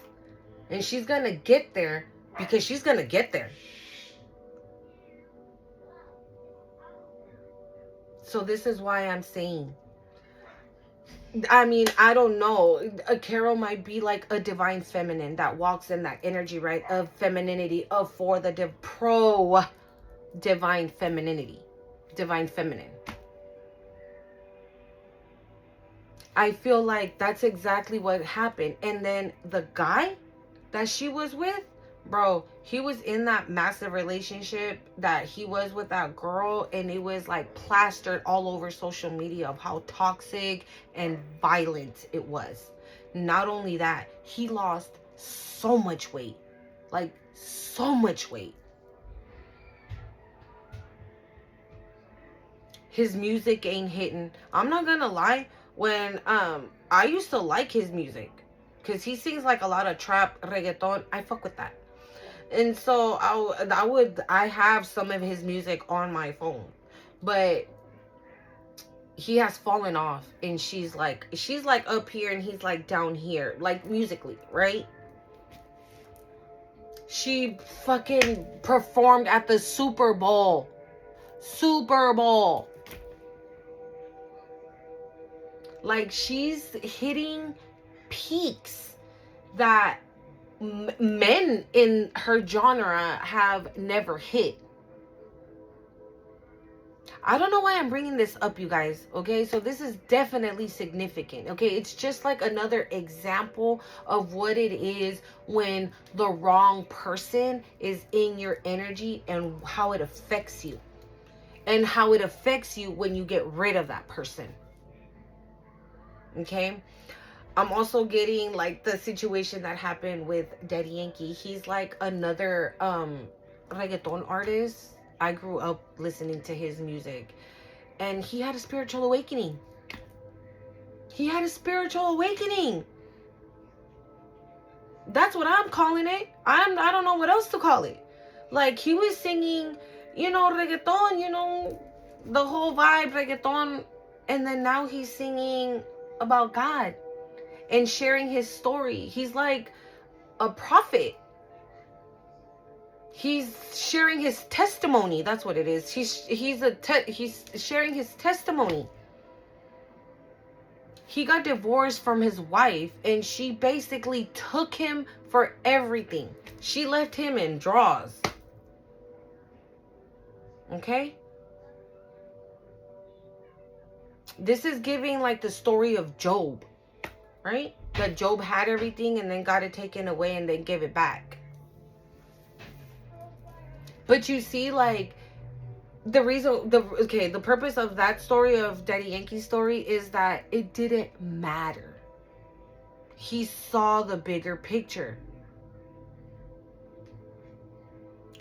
And she's going to get there because she's going to get there. So this is why I'm saying, I mean, I don't know. Karol might be like a divine feminine that walks in that energy, right? Of femininity, of for the pro divine femininity, divine feminine. I feel like that's exactly what happened. And then the guy that she was with, bro, he was in that massive relationship that he was with that girl, and it was like plastered all over social media of how toxic and violent it was. Not only that, he lost so much weight. Like, so much weight. His music ain't hitting. I'm not gonna lie, when I used to like his music, because he sings like a lot of trap, reggaeton. I fuck with that. And so I have some of his music on my phone, but he has fallen off, and she's like up here and he's like down here, like musically, right? She fucking performed at the Super Bowl. Like, she's hitting peaks that men in her genre have never hit. I don't know why I'm bringing this up, you guys, okay? So this is definitely significant, okay? It's just like another example of what it is when the wrong person is in your energy and how it affects you. And how it affects you when you get rid of that person. Okay? I'm also getting like the situation that happened with Daddy Yankee. He's like another reggaeton artist. I grew up listening to his music, and he had a spiritual awakening. That's what I'm calling it. I don't know what else to call it. Like, he was singing, you know, reggaeton, you know, the whole vibe, reggaeton, and then now he's singing about God and sharing his story. He's like a prophet. He's sharing his testimony. That's what it is. He's sharing his testimony. He got divorced from his wife, and she basically took him for everything. She left him in drawers. Okay? This is giving like the story of Job, right? That Job had everything and then got it taken away and then gave it back. But you see, like, the purpose of that story, of Daddy Yankee's story, is that it didn't matter. He saw the bigger picture.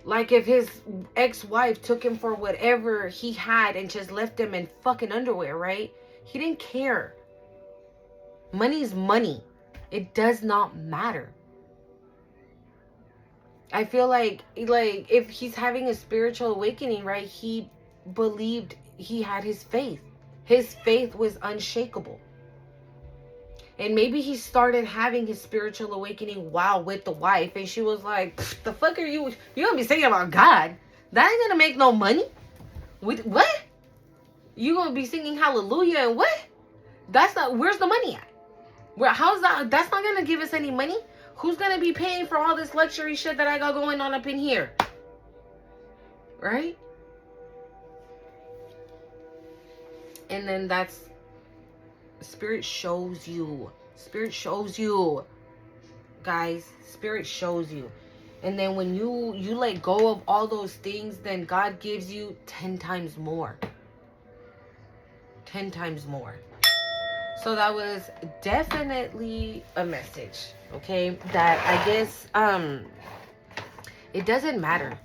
Like, if his ex-wife took him for whatever he had and just left him in fucking underwear, right? He didn't care. Money's money. It does not matter. I feel like if he's having a spiritual awakening, right? He believed, he had his faith. His faith was unshakable. And maybe he started having his spiritual awakening while with the wife. And she was like, the fuck are you gonna be singing about God? That ain't gonna make no money. What? You gonna be singing hallelujah and what? That's not, where's the money at? How's that? That's not gonna give us any money. Who's gonna be paying for all this luxury shit that I got going on up in here? Right? And then that's, Spirit shows you. Spirit shows you. Guys, Spirit shows you. And then when you let go of all those things, then God gives you 10 times more. 10 times more. So that was definitely a message, okay? That I guess it doesn't matter.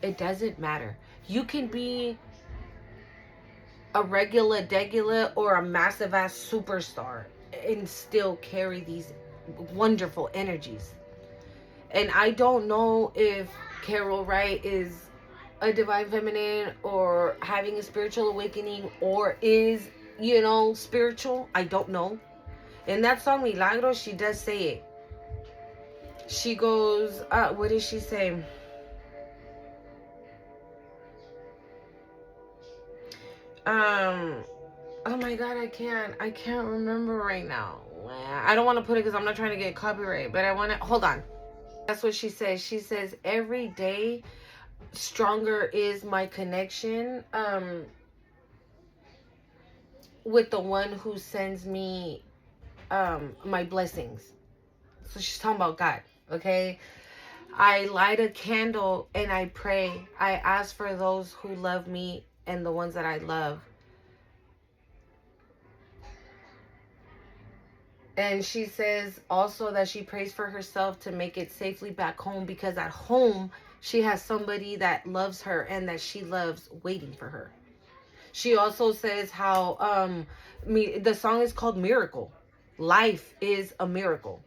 It doesn't matter. You can be a regular degular or a massive ass superstar and still carry these wonderful energies. And I don't know if Carol Wright is a divine feminine or having a spiritual awakening or is, you know, spiritual. I don't know. In that song Milagros, she does say it. She goes, what does she say? Oh my god, I can't remember right now. I don't want to put it because I'm not trying to get copyright, but I want to, hold on. That's what she says. She says, every day stronger is my connection with the one who sends me my blessings. So she's talking about God, okay? I light a candle and I pray. I ask for those who love me and the ones that I love. And she says also that she prays for herself to make it safely back home, because at home she has somebody that loves her and that she loves waiting for her. She also says how the song is called Miracle. Life is a miracle.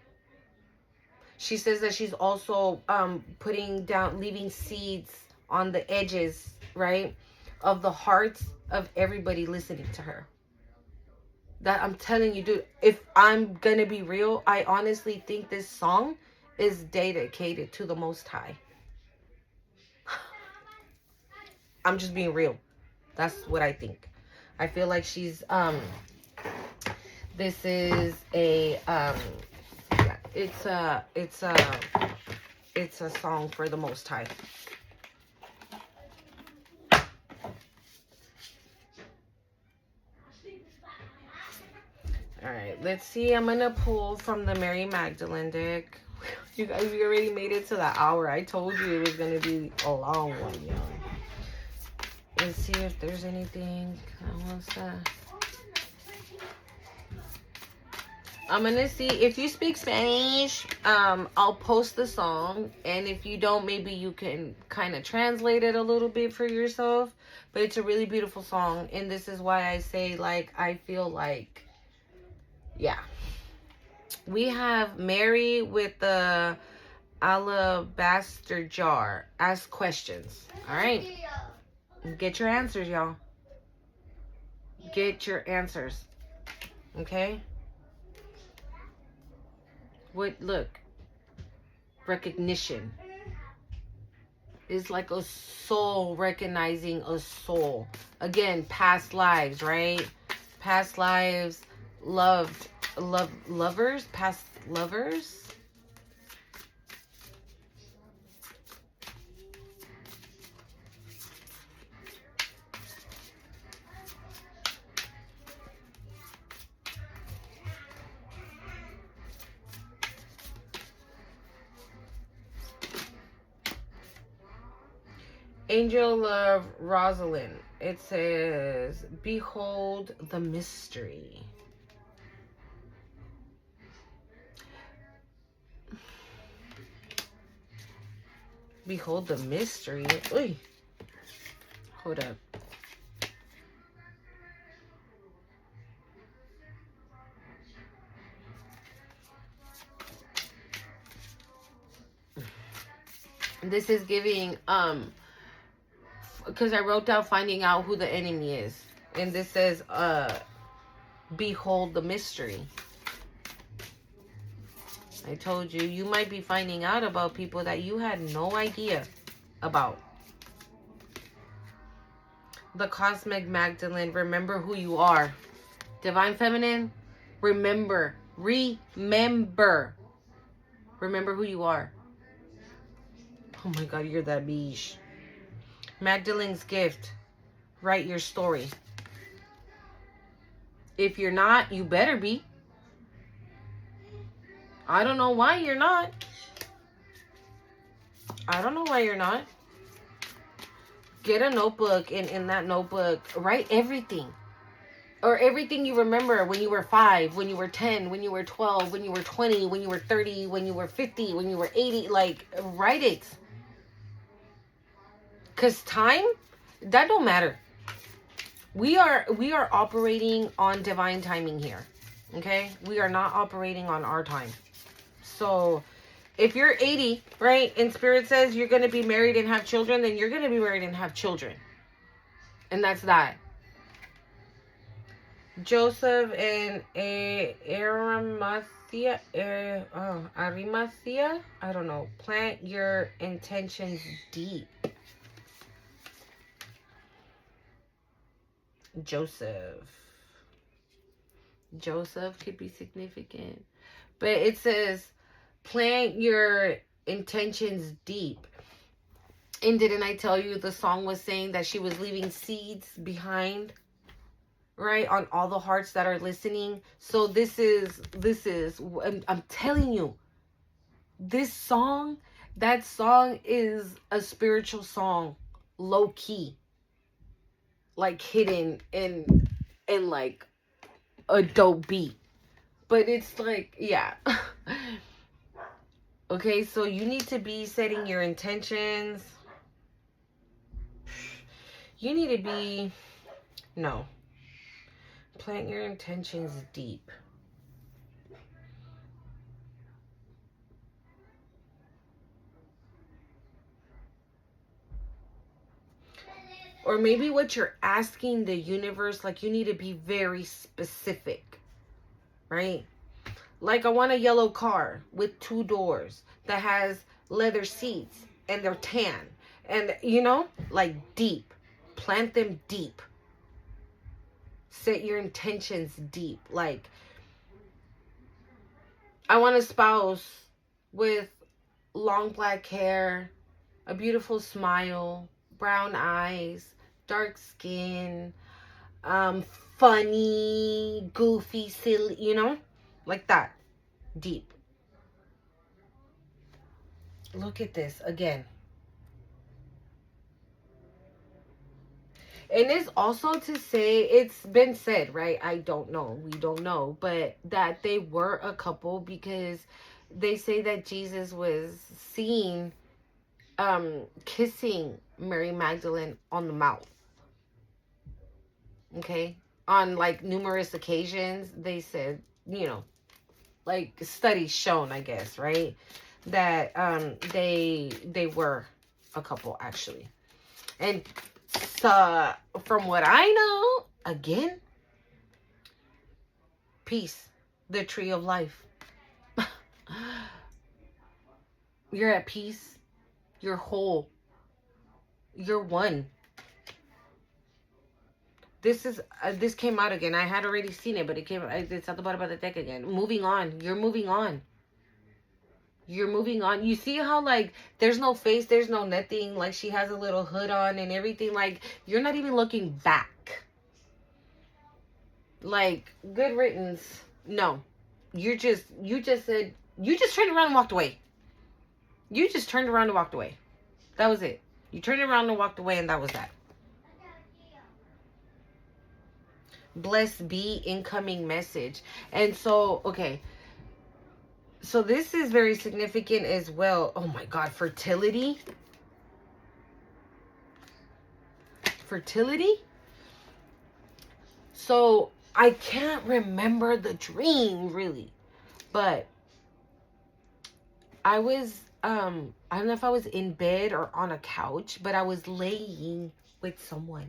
She says that she's also leaving seeds on the edges, right, of the hearts of everybody listening to her. That, I'm telling you, dude, if I'm gonna be real, I honestly think this song is dedicated to the Most High. I'm just being real. That's what I think. I feel like she's this is a it's a song for the Most High. All right, let's see. I'm gonna pull from the Mary Magdalene deck. You guys, we already made it to the hour. I told you it was gonna be a long one, y'all. Let's see if there's anything that wants to. I'm gonna see if you speak Spanish. I'll post the song, and if you don't, maybe you can kind of translate it a little bit for yourself. But it's a really beautiful song, and this is why I say, like, I feel like, yeah. We have Mary with the alabaster jar. Ask questions. All right. Get your answers, y'all. Get your answers. Okay? What? Look. Recognition. It's like a soul recognizing a soul. Again, past lives, right? Past lives, lovers, past lovers. Angel of Rosalind. It says, behold the mystery. Behold the mystery. Oy. Hold up. This is giving, because I wrote down finding out who the enemy is. And this says, behold the mystery. I told you, you might be finding out about people that you had no idea about. The Cosmic Magdalene, remember who you are. Divine Feminine, remember. Remember who you are. Oh my God, you're that beige. Magdalene's gift, write your story. If you're not, you better be. I don't know why you're not. I don't know why you're not. Get a notebook, and in that notebook, write everything. Or everything you remember when you were 5, when you were 10, when you were 12, when you were 20, when you were 30, when you were 50, when you were 80. Like, write it. Because time, that don't matter. We are operating on divine timing here. Okay? We are not operating on our time. So, if you're 80, right, and Spirit says you're going to be married and have children, then you're going to be married and have children. And that's that. Joseph and Arimathea, Arimathea, I don't know. Plant your intentions deep. Joseph could be significant. But it says, plant your intentions deep. And didn't I tell you the song was saying that she was leaving seeds behind, right, on all the hearts that are listening? So this is I'm telling you, this song, that song is a spiritual song, low key, like hidden in like a dope beat. But it's like, yeah. Okay, so you need to be setting your intentions. You need to be, no. Plant your intentions deep. Or maybe what you're asking the universe, like you need to be very specific, right? Like, I want a yellow car with 2 doors that has leather seats and they're tan. And, you know, like deep. Plant them deep. Set your intentions deep. Like, I want a spouse with long black hair, a beautiful smile, brown eyes, dark skin, funny, goofy, silly, you know, like that. Deep. Look at this again. And it's also to say, it's been said, right? I don't know. We don't know. But that they were a couple, because they say that Jesus was seen kissing Mary Magdalene on the mouth. Okay? On like numerous occasions, they said, you know, like studies shown, I guess, right? That they were a couple, actually. And so, from what I know, again, peace, the tree of life. You're at peace. You're whole. You're one. This came out again. I had already seen it, but it's at the bottom of the deck again. Moving on. You're moving on. You're moving on. You see how, like, there's no face, there's no nothing. Like, she has a little hood on and everything. Like, you're not even looking back. Like, good riddance. No. You just turned around and walked away. You just turned around and walked away. That was it. You turned around and walked away, and that was that. Blessed be incoming message. And so, okay. So this is very significant as well. Oh my God, fertility. Fertility. So I can't remember the dream really, but I was, I don't know if I was in bed or on a couch, but I was laying with someone,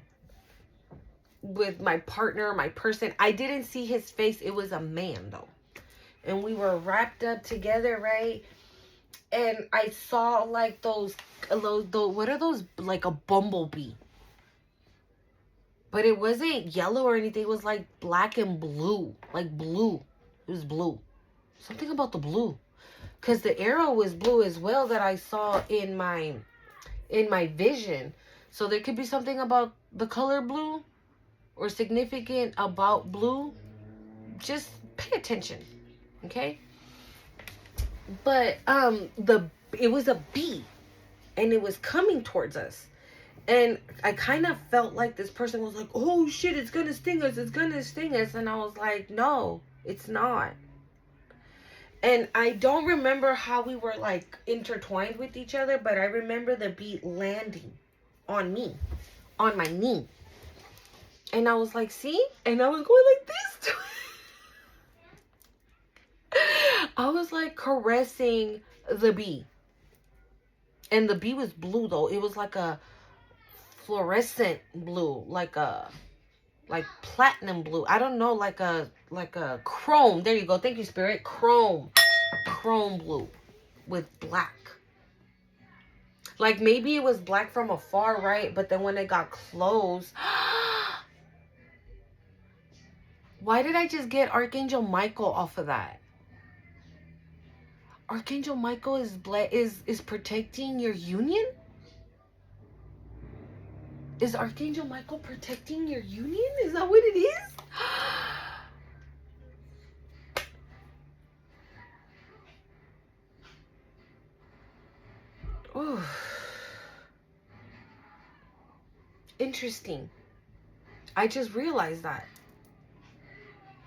with my partner, my person. I didn't see his face. It was a man though. And we were wrapped up together, right? And I saw like those, what are those? Like a bumblebee. But it wasn't yellow or anything. It was like black and blue. Like blue. It was blue. Something about the blue. Because the arrow was blue as well that I saw in my vision. So there could be something about the color blue or significant about blue. Just pay attention. Okay? But it was a bee. And it was coming towards us. And I kind of felt like this person was like, oh shit, it's gonna sting us, it's gonna sting us. And I was like, no, it's not. And I don't remember how we were like intertwined with each other, but I remember the bee landing on me, on my knee. And I was like, see? And I was going like this. I was like caressing the bee. And the bee was blue though. It was like a fluorescent blue, like platinum blue. I don't know, like a chrome. There you go. Thank you, Spirit. Chrome blue with black. Like maybe it was black from afar, right? But then when it got close, why did I just get Archangel Michael off of that? Archangel Michael is protecting your union? Is Archangel Michael protecting your union? Is that what it is? Ooh. Interesting. I just realized that.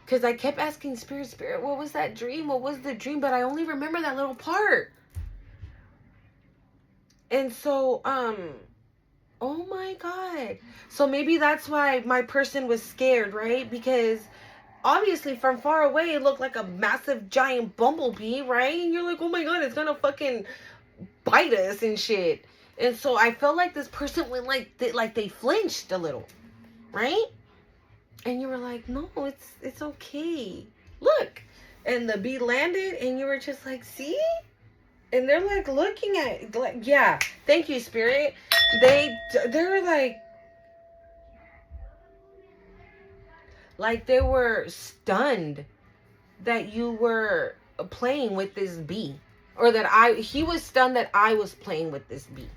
Because I kept asking Spirit, what was that dream? What was the dream? But I only remember that little part. And so, oh my God. So maybe that's why my person was scared, right? Because obviously from far away, it looked like a massive giant bumblebee, right? And you're like, oh my God, it's gonna fucking bite us and shit. And so I felt like this person went like they flinched a little, right? And you were like, no, it's okay. Look. And the bee landed and you were just like, see? And they're like looking at it, like, yeah, thank you, Spirit. They're like they were stunned that you were playing with this bee, or that he was stunned that I was playing with this bee.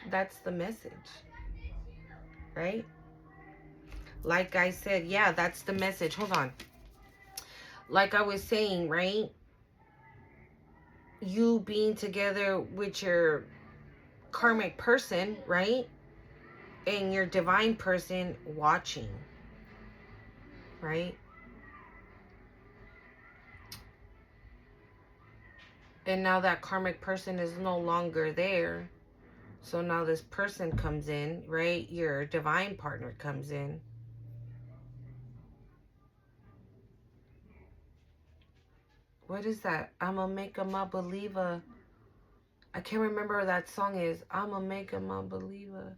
That's the message, right? Like I said, yeah, that's the message. Hold on. Like I was saying, right? You being together with your karmic person, right? And your divine person watching, right? And now that karmic person is no longer there. So now this person comes in, right? Your divine partner comes in. What is that? I'ma make 'em a believer. I can't remember what that song is. I'ma make 'em a believer.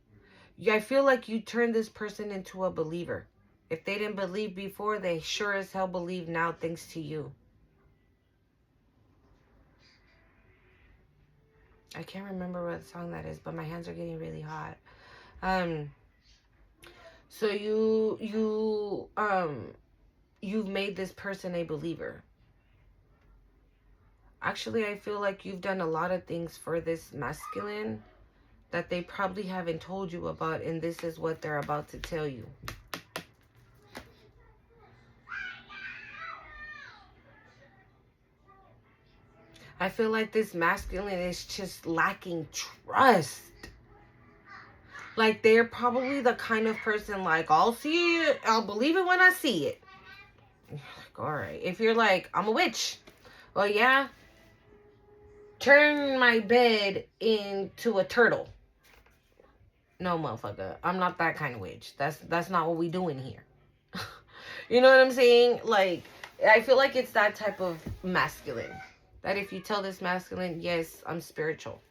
Yeah, I feel like you turn this person into a believer. If they didn't believe before, they sure as hell believe now thanks to you. I can't remember what song that is, but my hands are getting really hot. So you've made this person a believer. Actually, I feel like you've done a lot of things for this masculine that they probably haven't told you about, and this is what they're about to tell you. I feel like this masculine is just lacking trust. Like, they're probably the kind of person like, I'll see it, I'll believe it when I see it. Like, all right. If you're like, I'm a witch. Well, yeah. Turn my bed into a turtle. No, motherfucker. I'm not that kind of witch. That's not what we doing here. You know what I'm saying? Like, I feel like it's that type of masculine. That if you tell this masculine, yes, I'm spiritual.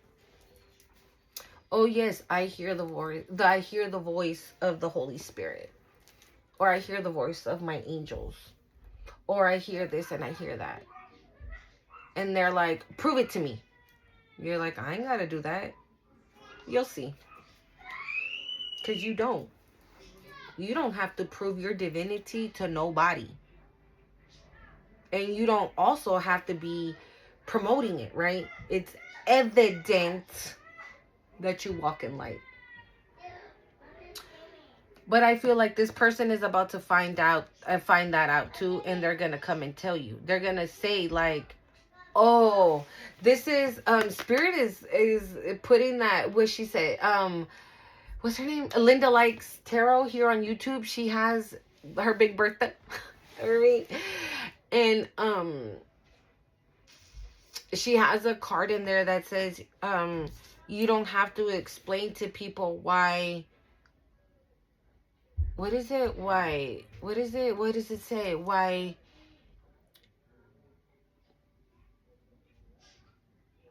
Oh yes, I hear the voice. I hear the voice of the Holy Spirit, or I hear the voice of my angels, or I hear this and I hear that. And they're like, prove it to me. You're like, I ain't gotta do that. You'll see. Because you don't. You don't have to prove your divinity to nobody. And you don't also have to be promoting it, right? It's evident that you walk in light. But I feel like this person is about to find that out too, and they're gonna come and tell you. They're gonna say like, "Oh, this is Spirit is putting that." What she said? What's her name? Linda Likes Tarot here on YouTube. She has her big birthday, right? And she has a card in there that says you don't have to explain to people why. What is it? Why? What is it? What does it say? Why?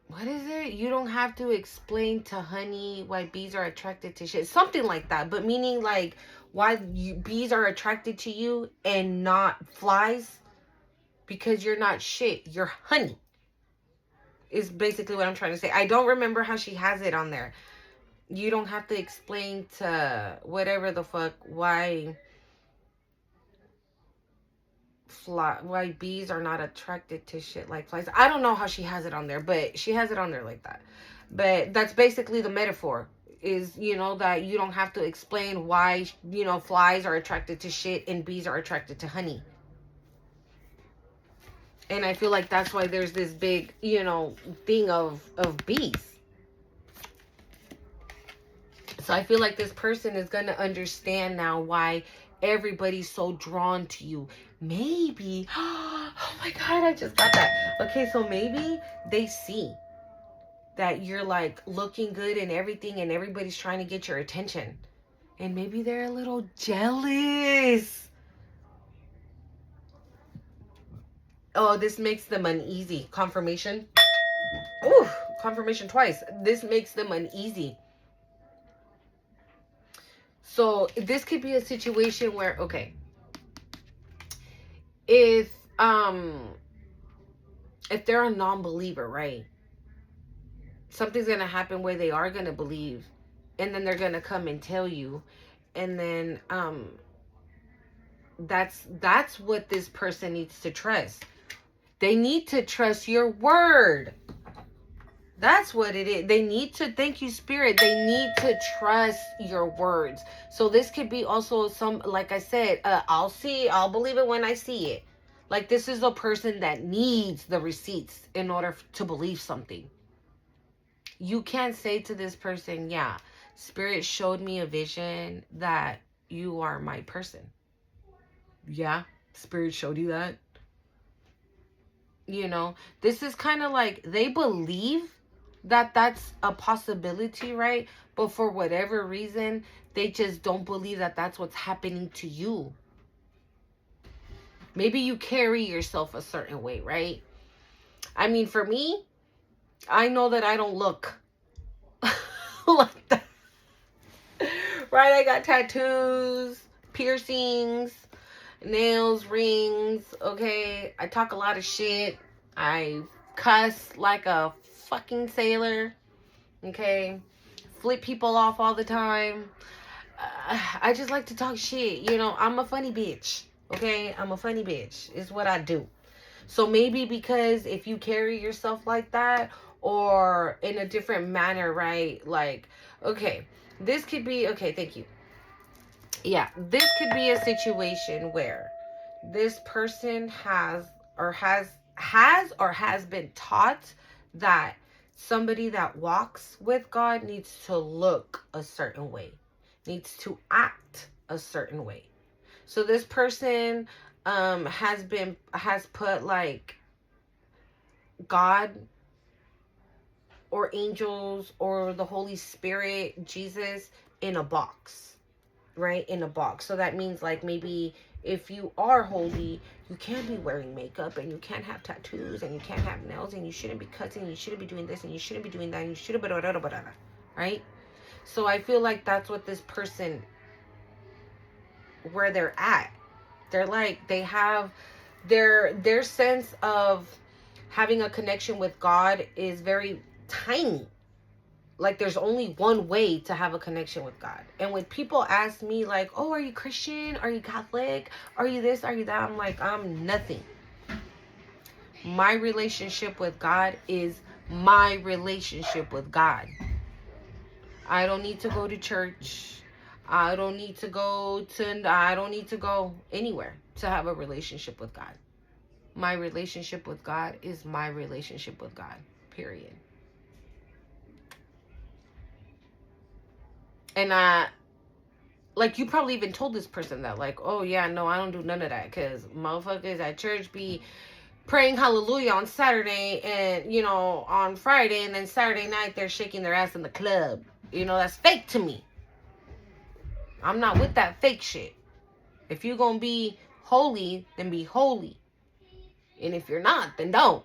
What is it? You don't have to explain to honey why bees are attracted to shit. Something like that. But meaning like why bees are attracted to you and not flies. Because you're not shit. You're honey. Is basically what I'm trying to say. I don't remember how she has it on there. You don't have to explain to whatever the fuck why bees are not attracted to shit like flies. I don't know how she has it on there, but she has it on there like that. But that's basically the metaphor is, you know, that you don't have to explain why, you know, flies are attracted to shit and bees are attracted to honey. And I feel like that's why there's this big, you know, thing of bees. So I feel like this person is going to understand now why everybody's so drawn to you. Maybe, oh my God, I just got that. Okay, so maybe they see that you're like looking good and everything and everybody's trying to get your attention. And maybe they're a little jealous. Oh, this makes them uneasy. Confirmation. Ooh, confirmation twice. This makes them uneasy. So this could be a situation where, okay, if they're a non-believer, right? Something's gonna happen where they are gonna believe, and then they're gonna come and tell you, and then that's what this person needs to trust. They need to trust your word. That's what it is. They need to, thank you, Spirit. They need to trust your words. So this could be also some, like I said, I'll believe it when I see it. Like this is a person that needs the receipts in order to believe something. You can't say to this person, yeah, Spirit showed me a vision that you are my person. Yeah, Spirit showed you that. You know, this is kind of like they believe that that's a possibility, right? But for whatever reason, they just don't believe that that's what's happening to you. Maybe you carry yourself a certain way, right? I mean, for me, I know that I don't look like that. Right? I got tattoos, piercings, nails, rings, okay? I talk a lot of shit. I cuss like a fucking sailor, okay? Flip people off all the time. I just like to talk shit, you know? I'm a funny bitch, okay? I'm a funny bitch. It's what I do. So maybe because if you carry yourself like that or in a different manner, right? Like, okay, this could be, okay, thank you. Yeah, this could be a situation where this person has been taught that somebody that walks with God needs to look a certain way, needs to act a certain way. So this person has put like God or angels or the Holy Spirit, Jesus, in a box, right? In a box. So that means like maybe if you are holy, you can't be wearing makeup and you can't have tattoos and you can't have nails and you shouldn't be cutting and you shouldn't be doing this and you shouldn't be doing that and you shouldn't be right? So I feel like that's what this person, where they're at. They're like, they have their sense of having a connection with God is very tiny. Like there's only one way to have a connection with God. And when people ask me like, oh, are you Christian? Are you Catholic? Are you this? Are you that? I'm like, I'm nothing. My relationship with God is my relationship with God. I don't need to go to church. I don't need to go anywhere to have a relationship with God. My relationship with God is my relationship with God. Period. And like you probably even told this person that like, oh yeah, no, I don't do none of that because motherfuckers at church be praying hallelujah on Saturday and, you know, on Friday, and then Saturday night they're shaking their ass in the club. You know, that's fake to me. I'm not with that fake shit. If you're gonna be holy, then be holy. And if you're not, then don't.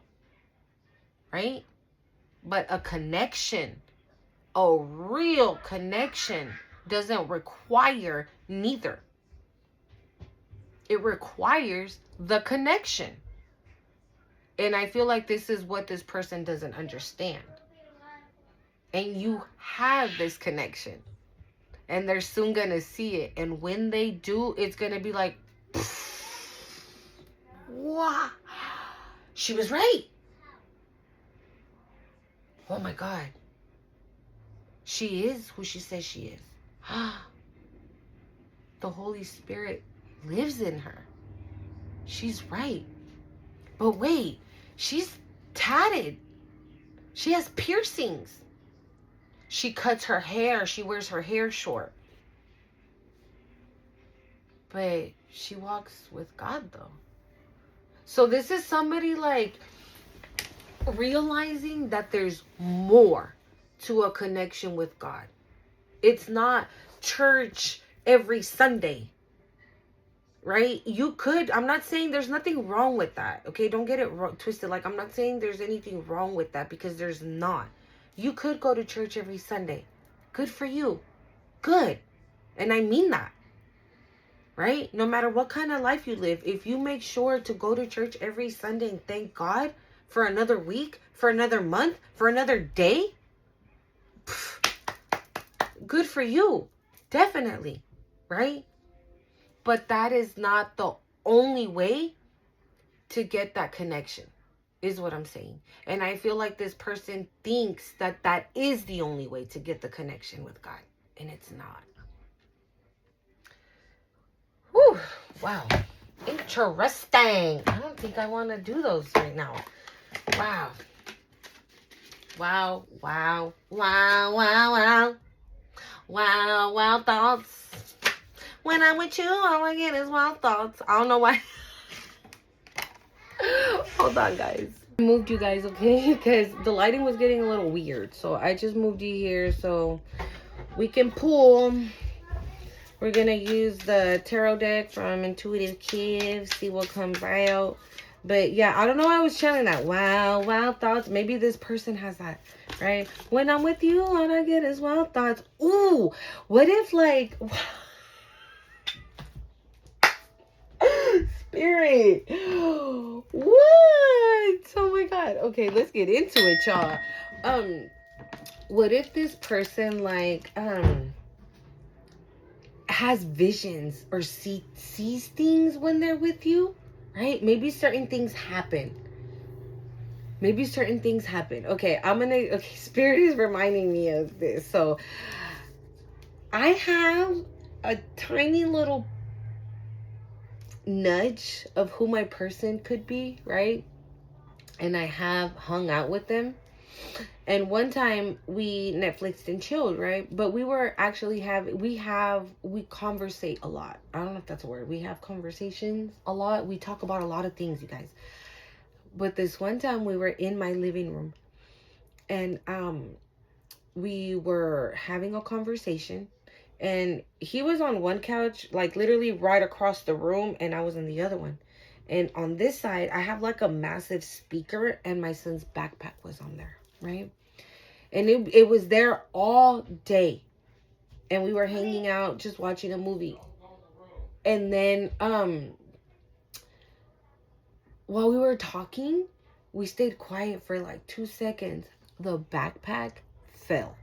Right? But a connection, a real connection, doesn't require neither. It requires the connection. And I feel like this is what this person doesn't understand. And you have this connection. And they're soon going to see it. And when they do, it's going to be like, wow, she was right. Oh my God. She is who she says she is. The Holy Spirit lives in her. She's right. But wait, she's tatted. She has piercings. She cuts her hair. She wears her hair short. But she walks with God though. So this is somebody like realizing that there's more to a connection with God. It's not church every Sunday. Right? You could, I'm not saying there's nothing wrong with that. Okay, don't get it twisted. Like, I'm not saying there's anything wrong with that, because there's not. You could go to church every Sunday. Good for you. Good. And I mean that. Right? No matter what kind of life you live, if you make sure to go to church every Sunday and thank God for another week, for another month, for another day, good for you. Definitely. Right? But that is not the only way to get that connection, is what I'm saying. And I feel like this person thinks that that is the only way to get the connection with God. And it's not. Whew. Wow. Interesting. I don't think I want to do those right now. Wow. Wow. Wow. Wow. Wow. Wow. Wow. Wow thoughts. When I'm with you, all I get is wild thoughts. I don't know why. Hold on, guys. I moved you guys, okay? Because the lighting was getting a little weird. So I just moved you here so we can pull. We're going to use the tarot deck from Intuitive Kiv. See what comes out. But yeah, I don't know. I was channeling that. Wild thoughts. Maybe this person has that, right? When I'm with you, all I get is wild thoughts. Ooh, what if like... Spirit. What? Oh my God. Okay, let's get into it, y'all. What if this person like has visions or sees things when they're with you, right? Maybe certain things happen. Okay, Spirit is reminding me of this. So I have a tiny little nudge of who my person could be, right? And I have hung out with them. And one time we Netflixed and chilled, right? But we were actually we conversate a lot. I don't know if that's a word. We have conversations a lot. We talk about a lot of things, you guys. But this one time we were in my living room and we were having a conversation. And he was on one couch, like literally right across the room, and I was in the other one. And on this side, I have like a massive speaker, and my son's backpack was on there, right? And it was there all day. And we were hanging out, just watching a movie. And then while we were talking, we stayed quiet for like 2 seconds. The backpack fell.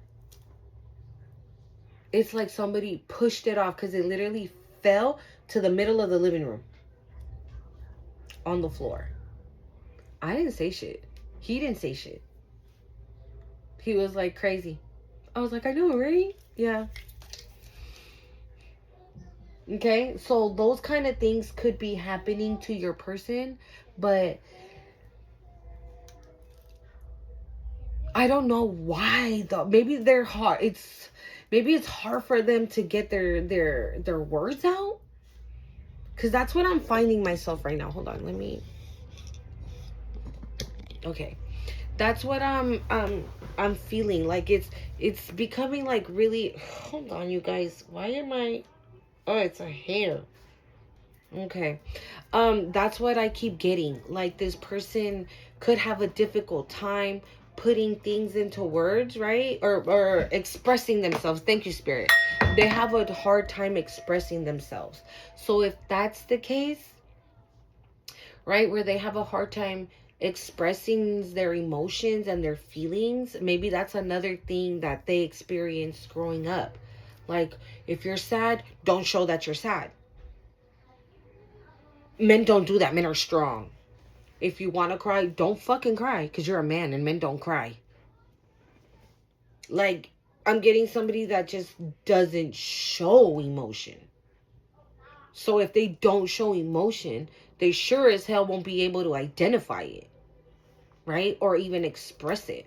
It's like somebody pushed it off because it literally fell to the middle of the living room on the floor. I didn't say shit. He didn't say shit. He was like crazy. I was like, I know, right? Yeah. Okay, so those kind of things could be happening to your person, but I don't know why though. Maybe they're hard. Maybe it's hard for them to get their words out. Cause that's what I'm finding myself right now. Hold on, let me. Okay, that's what I'm feeling. Like it's becoming like really. Hold on, you guys. Why am I? Oh, it's a hair. Okay, that's what I keep getting. Like this person could have a difficult time putting things into words, right? Or expressing themselves. Thank you, Spirit. They have a hard time expressing themselves. So if that's the case, right, where they have a hard time expressing their emotions and their feelings, maybe that's another thing that they experienced growing up. Like, if you're sad, don't show that you're sad. Men don't do that. Men are strong. If you want to cry, don't fucking cry because you're a man and men don't cry. Like, I'm getting somebody that just doesn't show emotion. So if they don't show emotion, they sure as hell won't be able to identify it, right? Or even express it.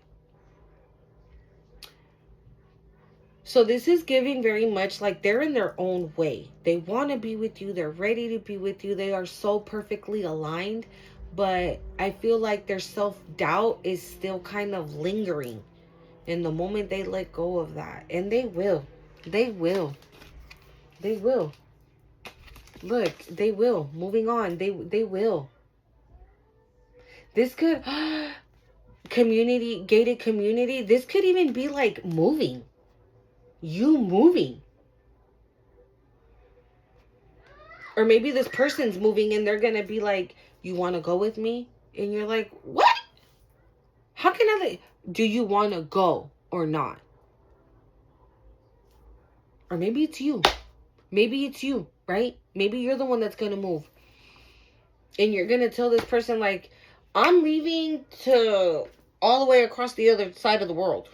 So this is giving very much like they're in their own way. They want to be with you. They're ready to be with you. They are so perfectly aligned. But I feel like their self-doubt is still kind of lingering. And the moment they let go of that, and they will. They will. They will. Look, they will. Moving on. They will. This could... gated community. This could even be like moving. You moving. Or maybe this person's moving and they're going to be like, you want to go with me? And you're like, what? How can I... Do you want to go or not? Or maybe it's you. Maybe it's you, right? Maybe you're the one that's going to move. And you're going to tell this person like, I'm leaving to all the way across the other side of the world.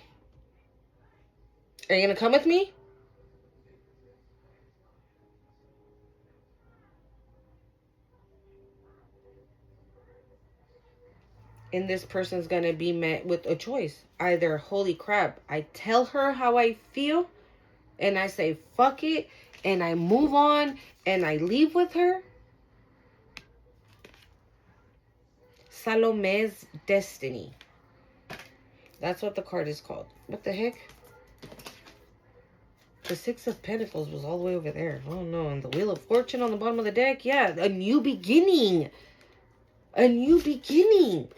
Are you going to come with me? And this person's going to be met with a choice. Either, holy crap, I tell her how I feel and I say, fuck it, and I move on and I leave with her. Salome's destiny. That's what the card is called. What the heck? The Six of Pentacles was all the way over there. Oh no, and the Wheel of Fortune on the bottom of the deck. Yeah, a new beginning. A new beginning.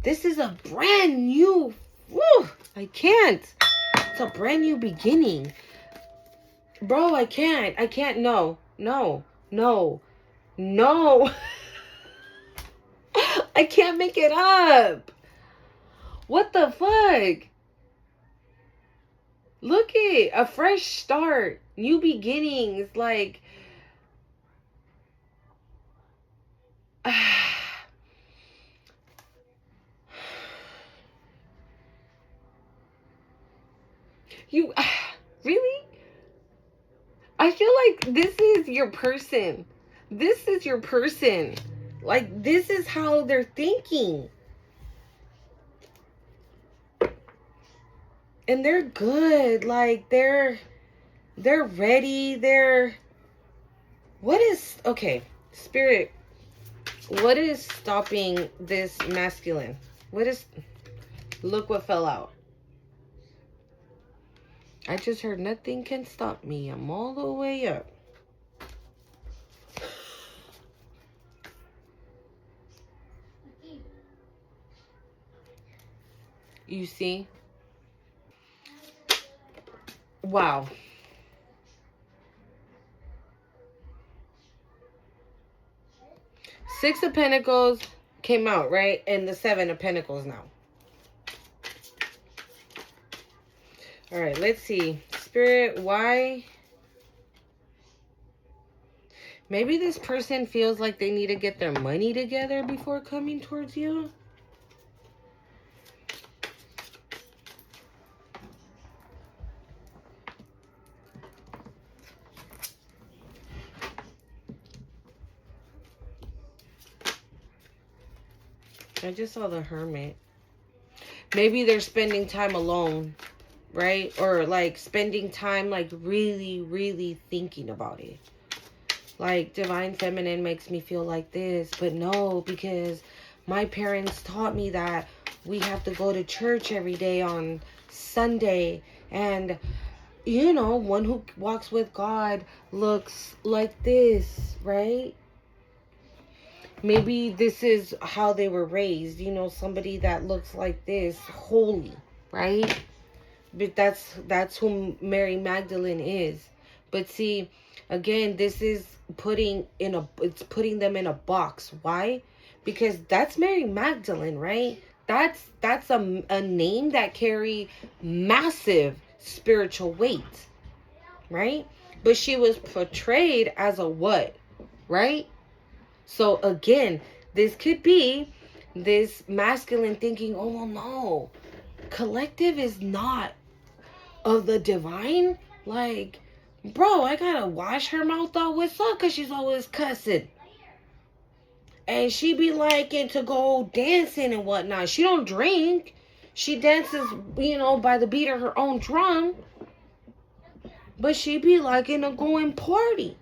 This is a brand new... Woo, I can't. It's a brand new beginning. Bro, I can't. I can't. No. No. No. No. I can't make it up. What the fuck? Look it. A fresh start. New beginnings. Like... You... Really? I feel like this is your person. This is your person. Like, this is how they're thinking. And they're good. Like, they're ready. What is... Okay, Spirit. What is stopping this masculine? What is... Look what fell out. I just heard nothing can stop me. I'm all the way up. You see? Wow. Six of Pentacles came out, right? And the Seven of Pentacles now. All right, let's see. Spirit, why? Maybe this person feels like they need to get their money together before coming towards you. I just saw the Hermit. Maybe they're spending time alone, right? Or like spending time like really, really thinking about it. Like Divine Feminine makes me feel like this, but no, because my parents taught me that we have to go to church every day on Sunday. And, you know, one who walks with God looks like this, right? Maybe this is how they were raised, you know, somebody that looks like this, holy, right? But that's who Mary Magdalene is. But see, again, this is putting them in a box. Why? Because that's Mary Magdalene, right? That's a name that carry massive spiritual weight, right? But she was portrayed as a what, right? So again, this could be this masculine thinking, oh, well, no, collective is not of the divine. Like, bro, I gotta wash her mouth out with salt because she's always cussing. And she be liking to go dancing and whatnot. She don't drink. She dances, you know, by the beat of her own drum. But she be liking to go and party.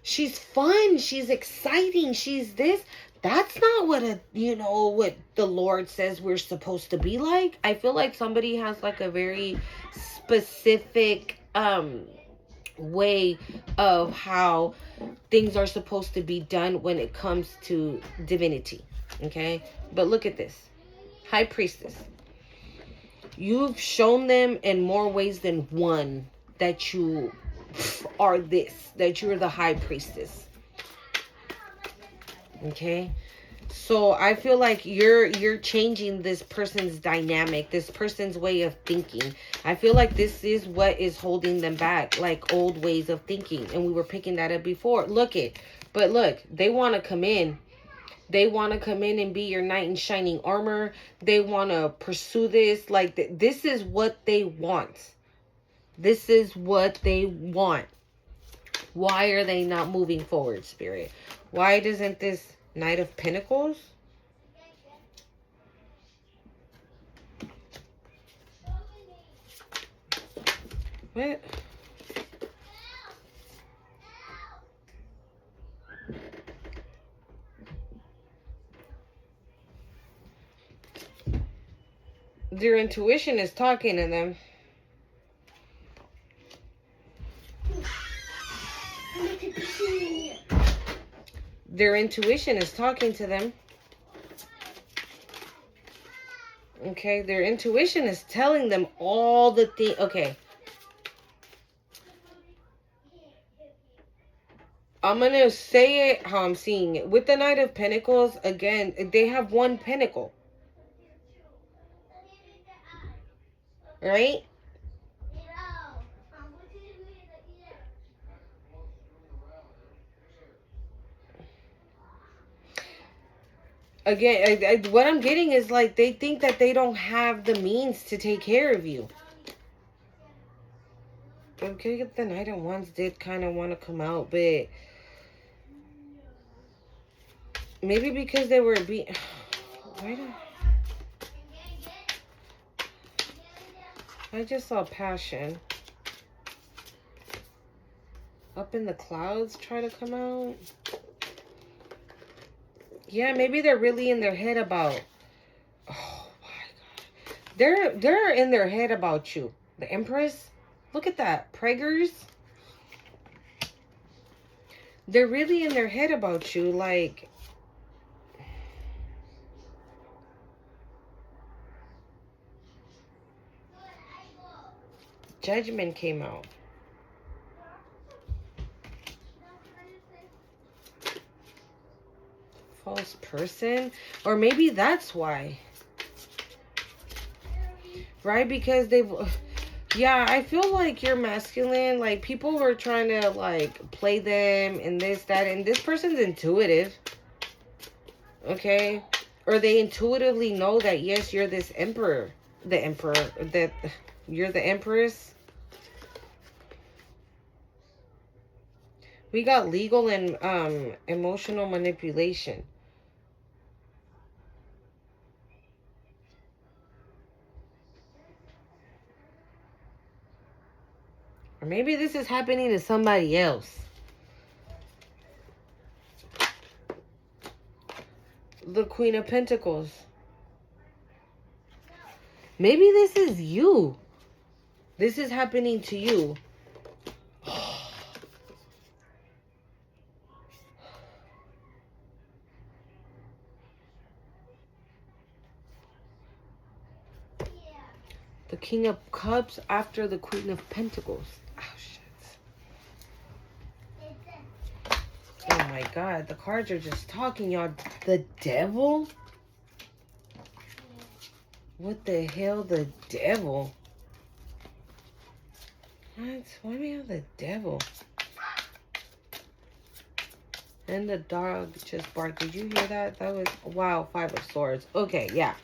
She's fun. She's exciting. She's this. That's not what what the Lord says we're supposed to be like. I feel like somebody has like a very specific way of how things are supposed to be done when it comes to divinity. Okay? But look at this. High Priestess. You've shown them in more ways than one that you are this, that you're the High Priestess. Okay, so I feel like you're changing this person's dynamic, this person's way of thinking. I feel like this is what is holding them back, like old ways of thinking, and we were picking that up before. Look, they want to come in. They want to come in and be your knight in shining armor. They want to pursue this. Like, this is what they want. This is what they want. Why are they not moving forward, Spirit? Why doesn't this Knight of Pentacles? What? Their intuition is talking to them. Their intuition is talking to them. Okay, their intuition is telling them all the things. Okay. I'm going to say it how I'm seeing it. With the Knight of Pentacles, again, they have one pentacle. Right? Again, what I'm getting is like they think that they don't have the means to take care of you. Okay, the Knight of Wands did kind of want to come out, but maybe because they were being... I just saw passion. Up in the clouds try to come out. Yeah, maybe they're really in their head about... Oh my God. They're in their head about you. The Empress. Look at that. Preggers. They're really in their head about you. Like... Judgment came out. False person. Or maybe that's why. Right? Because they've... Yeah, I feel like you're masculine. Like, people were trying to, like, play them and this, that. And this person's intuitive. Okay? Or they intuitively know that, yes, you're this emperor. The emperor. That you're the empress. We got legal and emotional manipulation. Or maybe this is happening to somebody else. The Queen of Pentacles. Maybe this is you. This is happening to you. The King of Cups after the Queen of Pentacles. Oh, shit. Oh, my God. The cards are just talking, y'all. The Devil? What the hell? The Devil? What? Why do we have the Devil? And the dog just barked. Did you hear that? That was... Wow, Five of Swords. Okay, yeah.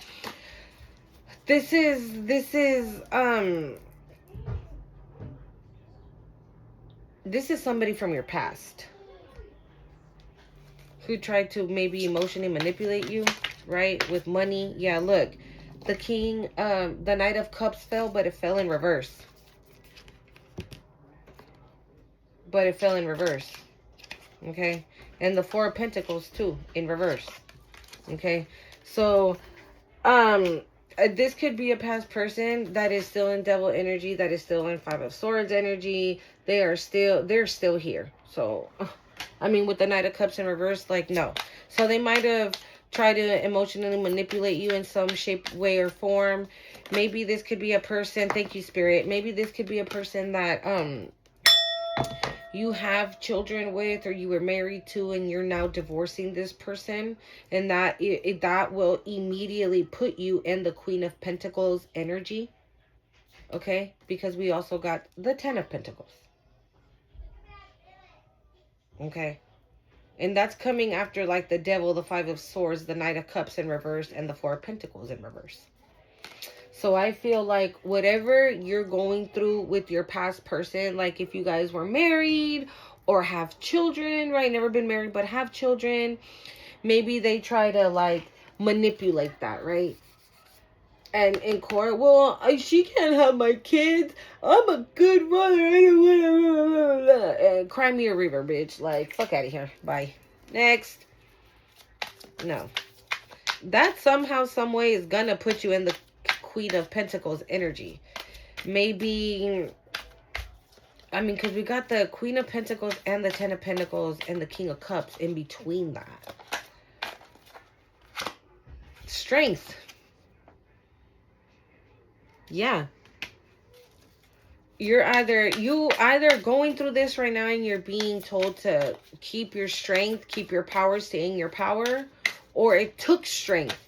This is somebody from your past who tried to maybe emotionally manipulate you, right? With money. Yeah, look. The King, the Knight of Cups fell, but it fell in reverse. But it fell in reverse. Okay? And the Four of Pentacles, too, in reverse. Okay? So, this could be a past person that is still in Devil energy, that is still in Five of Swords energy. They're still here. So, I mean, with the Knight of Cups in reverse, like, no. So they might have tried to emotionally manipulate you in some shape, way, or form. Maybe this could be a person, thank you, Spirit. Maybe this could be a person that, you have children with, or you were married to, and you're now divorcing this person, and that that will immediately put you in the Queen of Pentacles energy. Okay? Because we also got the Ten of Pentacles. Okay? And that's coming after, like, the Devil, the Five of Swords, the Knight of Cups in reverse, and the Four of Pentacles in reverse. So I feel like whatever you're going through with your past person, like if you guys were married or have children, right? Never been married, but have children. Maybe they try to, like, manipulate that, right? And in court, well, she can't have my kids. I'm a good mother. And cry me a river, bitch. Like, fuck out of here. Bye. Next. No. That somehow, some way is gonna put you in the Queen of Pentacles energy. Maybe, I mean, because we got the Queen of Pentacles and the Ten of Pentacles and the King of Cups in between that. Strength. Yeah. You either going through this right now and you're being told to keep your strength, keep your power, stay in your power, or it took strength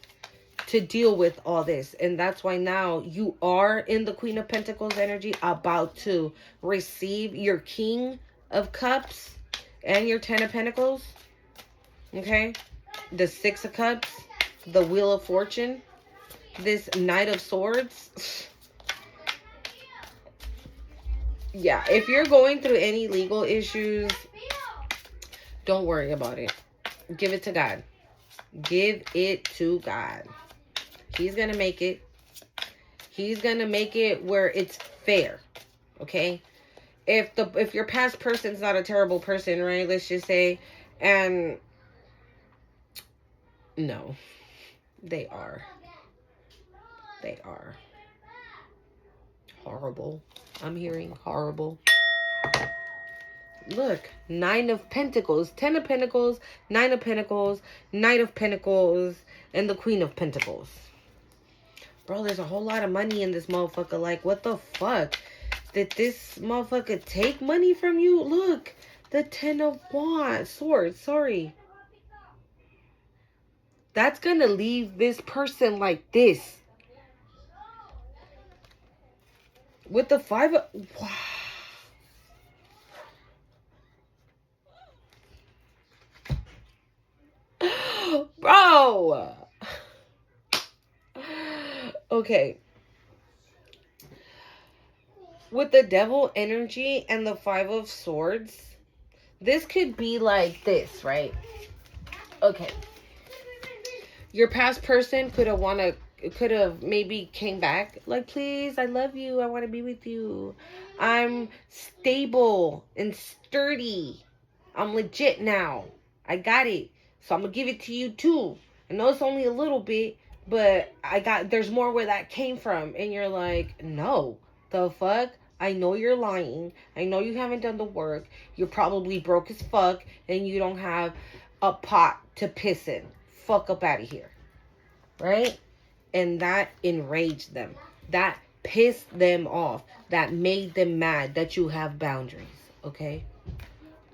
to deal with all this. And that's why now you are in the Queen of Pentacles energy, about to receive your King of Cups and your Ten of Pentacles. Okay? The Six of Cups, the Wheel of Fortune, this Knight of Swords. Yeah, if you're going through any legal issues, don't worry about it. Give it to God. Give it to God. He's going to make it. He's going to make it where it's fair. Okay? If your past person's not a terrible person, right? Let's just say, and no, they are. They are. Horrible. I'm hearing horrible. Look, Nine of Pentacles, Ten of Pentacles, Nine of Pentacles, Knight of Pentacles, and the Queen of Pentacles. Bro, there's a whole lot of money in this motherfucker. Like, what the fuck? Did this motherfucker take money from you? Look, the Ten of Swords, sorry. That's gonna leave this person like this. With the Five of... Wow. Bro. Okay. With the Devil energy and the Five of Swords, this could be like this, right? Okay. Your past person could have maybe came back like, please, I love you, I want to be with you, I'm stable and sturdy, I'm legit now, I got it, so I'm gonna give it to you too. I know it's only a little bit, but there's more where that came from. And you're like, no, the fuck, I know you're lying, I know you haven't done the work, you're probably broke as fuck, and you don't have a pot to piss in. Fuck up out of here. Right? And that enraged them. That pissed them off. That made them mad that you have boundaries. Okay?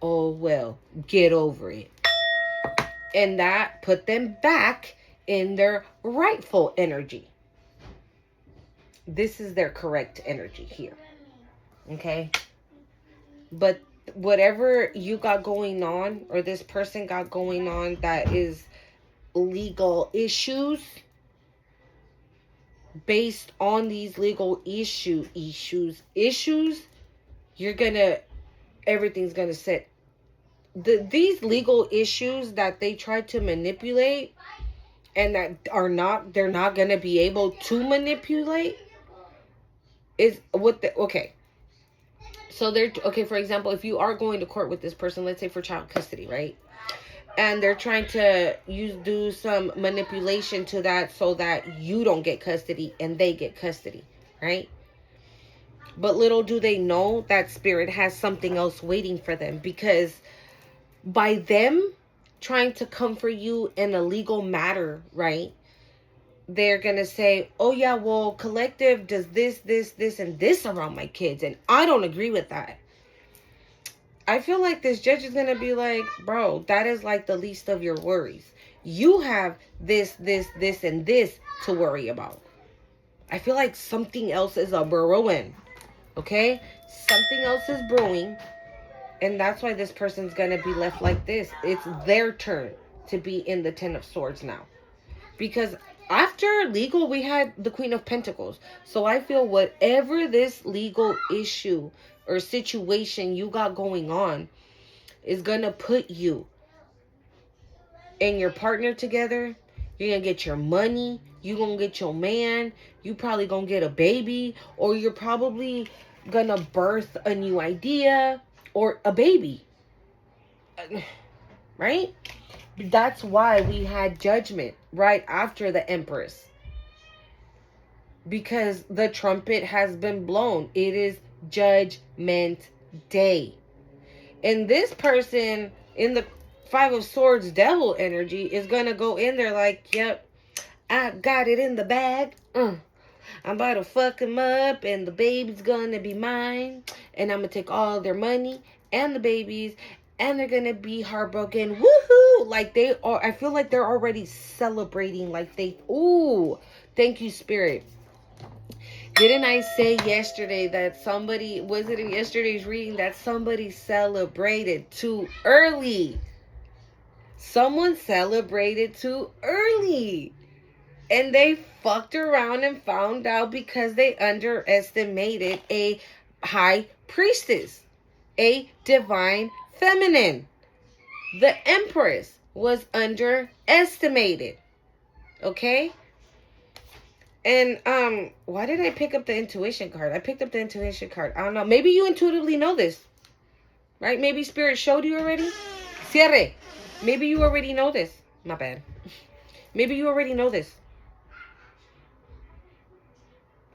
Oh, well, get over it. And that put them back in their rightful energy. This is their correct energy here. Okay? But whatever you got going on, or this person got going on that is legal issues, based on these legal issues, everything's gonna set. These legal issues that they try to manipulate and that they're not gonna be able to manipulate is what okay. So for example, if you are going to court with this person, let's say for child custody, right? And they're trying to do some manipulation to that so that you don't get custody and they get custody, right? But little do they know that spirit has something else waiting for them, because by them trying to come for you in a legal matter, right? They're going to say, oh yeah, well, collective does this, and this around my kids, and I don't agree with that. I feel like this judge is going to be like, bro, that is like the least of your worries. You have this, and this to worry about. I feel like something else is brewing. Okay? Something else is brewing. And that's why this person's going to be left like this. It's their turn to be in the Ten of Swords now. Because after legal, we had the Queen of Pentacles. So I feel whatever this legal issue or situation you got going on is going to put you and your partner together. You're going to get your money. You're going to get your man. You probably going to get a baby. Or you're probably going to birth a new idea or a baby. Right? That's why we had Judgment right after the Empress. because the trumpet has been blown. It is Judgment Day. And this person in the Five of Swords devil energy is going to go in there like, yep, I got it in the bag. I'm about to fuck him up, and the baby's going to be mine. And I'm going to take all their money and the babies, and they're going to be heartbroken. Woohoo! Like they are, I feel like they're already celebrating. Like ooh, thank you, Spirit. Didn't I say yesterday that somebody, was it in yesterday's reading, that somebody celebrated too early? Someone celebrated too early. And they fucked around and found out because they underestimated a high priestess, a divine feminine. The Empress was underestimated. Okay? And why did I pick up the intuition card? I picked up the intuition card. I don't know. Maybe you intuitively know this. Right? Maybe Spirit showed you already. Cierre. Maybe you already know this. My bad. Maybe you already know this.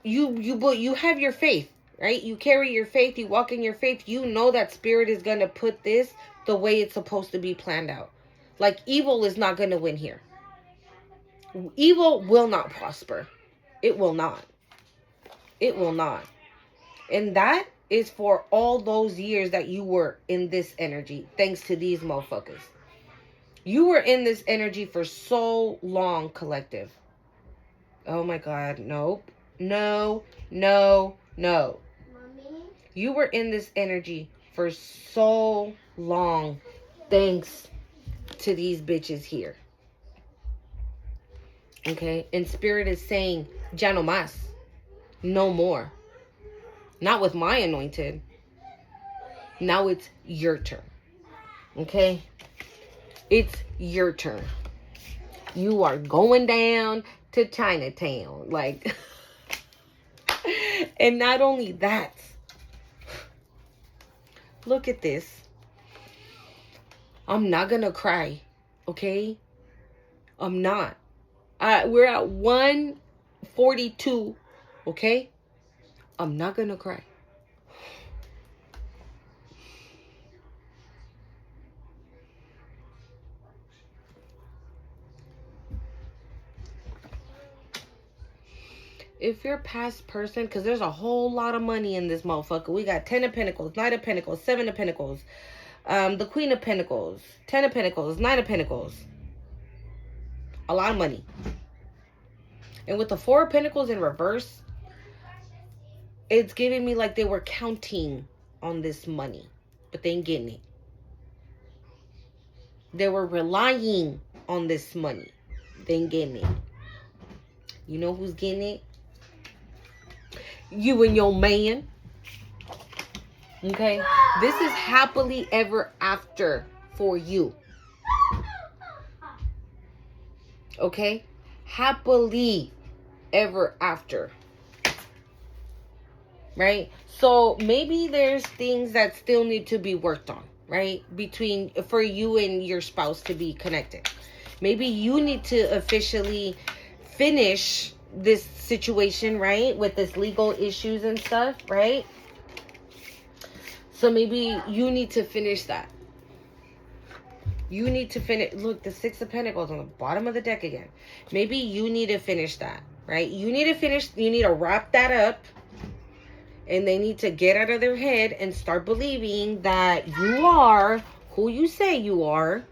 You have your faith, right? You carry your faith, you walk in your faith. You know that Spirit is going to put this the way it's supposed to be planned out. Like evil is not going to win here. Evil will not prosper. It will not. It will not. And that is for all those years that you were in this energy, thanks to these motherfuckers. You were in this energy for so long, collective. Oh my God. Nope. No. No. No. Mommy? You were in this energy for so long, thanks to these bitches here. Okay? And Spirit is saying, ya no más. No more. Not with my anointed. Now it's your turn. Okay? It's your turn. You are going down to Chinatown. Like, and not only that, look at this. I'm not gonna cry. Okay? I'm not. We're at 142. Okay? I'm not gonna cry. If you're past person, because there's a whole lot of money in this motherfucker. We got 10 of Pentacles, 9 of Pentacles, 7 of Pentacles, the Queen of Pentacles, 10 of Pentacles, 9 of Pentacles. A lot of money. And with the 4 of Pentacles in reverse, it's giving me like they were counting on this money, but they ain't getting it. They were relying on this money. They ain't getting it. You know who's getting it? You and your man. Okay? This is happily ever after for you. Okay? Happily ever after. Right? So maybe there's things that still need to be worked on, right? For you and your spouse to be connected. Maybe you need to officially finish this situation, right? With this legal issues and stuff, right? So maybe you need to finish that. You need to finish. Look, the 6 of Pentacles on the bottom of the deck again. Maybe you need to finish that, right? You need to wrap that up. And they need to get out of their head and start believing that you are who you say you are.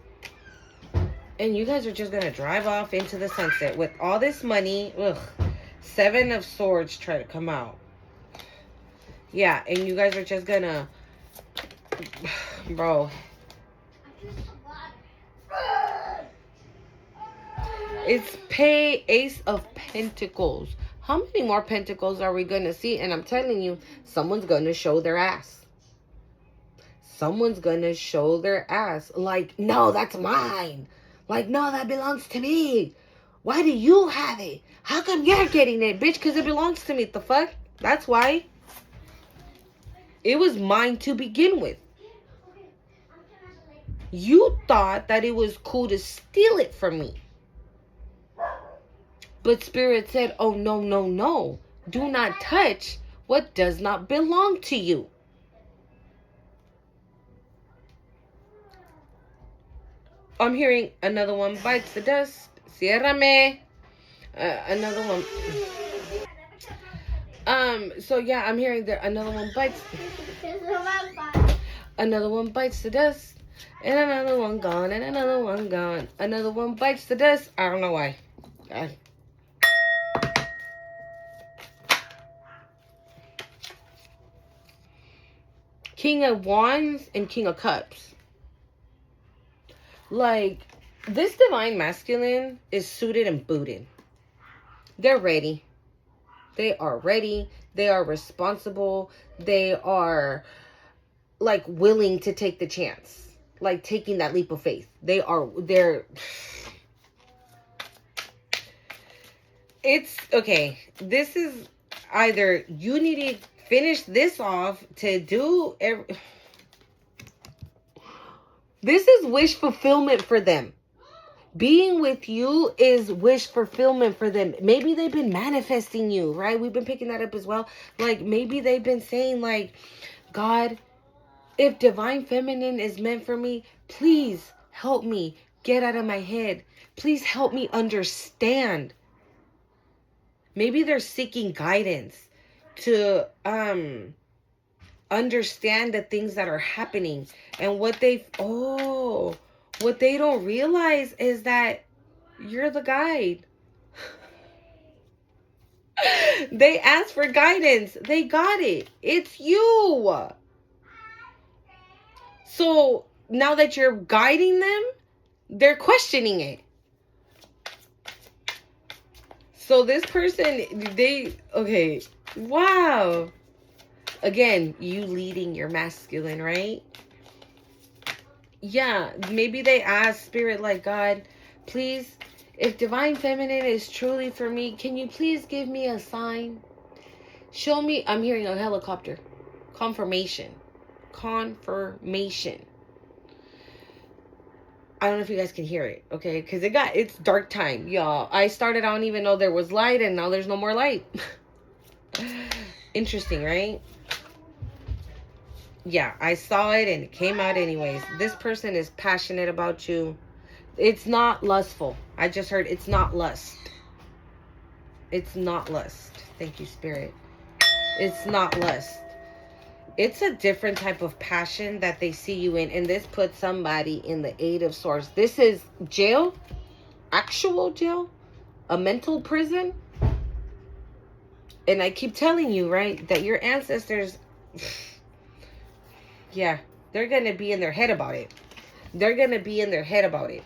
And you guys are just going to drive off into the sunset with all this money. Ugh. 7 of Swords try to come out. Yeah, and you guys are just going to... Bro. It's Ace of Pentacles. How many more pentacles are we going to see? And I'm telling you, someone's going to show their ass. Someone's going to show their ass. Like, no, that's mine. Like, no, that belongs to me. Why do you have it? How come you're getting it, bitch? Because it belongs to me. The fuck? That's why. It was mine to begin with. You thought that it was cool to steal it from me. But Spirit said, oh, no, no, no. Do not touch what does not belong to you. I'm hearing another one bites the dust. Ciérrame. Another one. So yeah, I'm hearing that another one bites. Another one bites the dust. And another one gone. And another one gone. Another one bites the dust. I don't know why. King of Wands and King of Cups. Like, this divine masculine is suited and booted. They're ready. They are ready. They are responsible. They are, like, willing to take the chance. Like, taking that leap of faith. They're... It's, okay. This is either you need to finish this off to do... This is wish fulfillment for them. Being with you is wish fulfillment for them. Maybe they've been manifesting you, right? We've been picking that up as well. Like, maybe they've been saying, like, God, if divine feminine is meant for me, please help me get out of my head. Please help me understand. Maybe they're seeking guidance to understand the things that are happening. And what they don't realize is that you're the guide. They asked for guidance. They got it. It's you. So now that you're guiding them, they're questioning it. So this person, okay, wow. Again, you leading your masculine, right? Yeah, maybe they ask Spirit, like, God, please, if divine feminine is truly for me, can you please give me a sign? Show me. I'm hearing a helicopter. Confirmation. Confirmation. I don't know if you guys can hear it, okay? Because it's dark time, y'all. I don't even know there was light, and now there's no more light. Interesting, right? Yeah, I saw it and it came out anyways. This person is passionate about you. It's not lustful. I just heard it's not lust. It's not lust. Thank you, Spirit. It's not lust. It's a different type of passion that they see you in. And this puts somebody in the 8 of Swords. This is jail. Actual jail. A mental prison. And I keep telling you, right, that your ancestors... Yeah, they're going to be in their head about it. They're going to be in their head about it.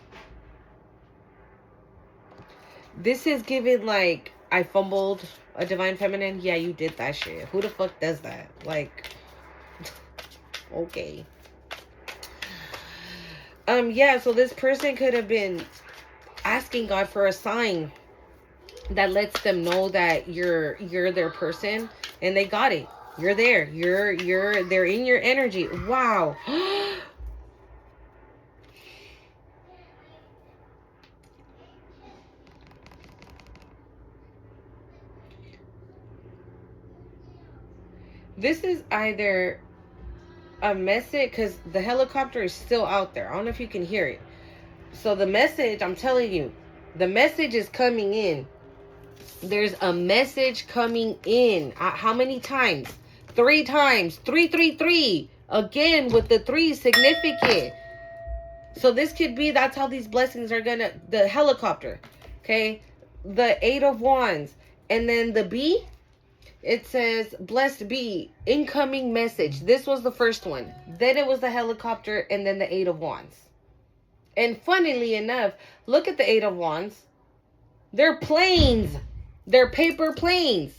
This is given like, I fumbled a divine feminine. Yeah, you did that shit. Who the fuck does that? Like, okay. Yeah, so this person could have been asking God for a sign that lets them know that you're their person, and they got it. You're there. They're in your energy. Wow. This is either a message, because the helicopter is still out there. I don't know if you can hear it. So the message, I'm telling you, the message is coming in. There's a message coming in. How many times? 3 times. 333. Again, with the 3 significant. So this could be, that's how these blessings are gonna, the helicopter. Okay. The 8 of Wands. And then the B, it says, blessed be, incoming message. This was the first one. Then it was the helicopter, and then the 8 of Wands. And funnily enough, look at the 8 of Wands. They're planes. They're paper planes.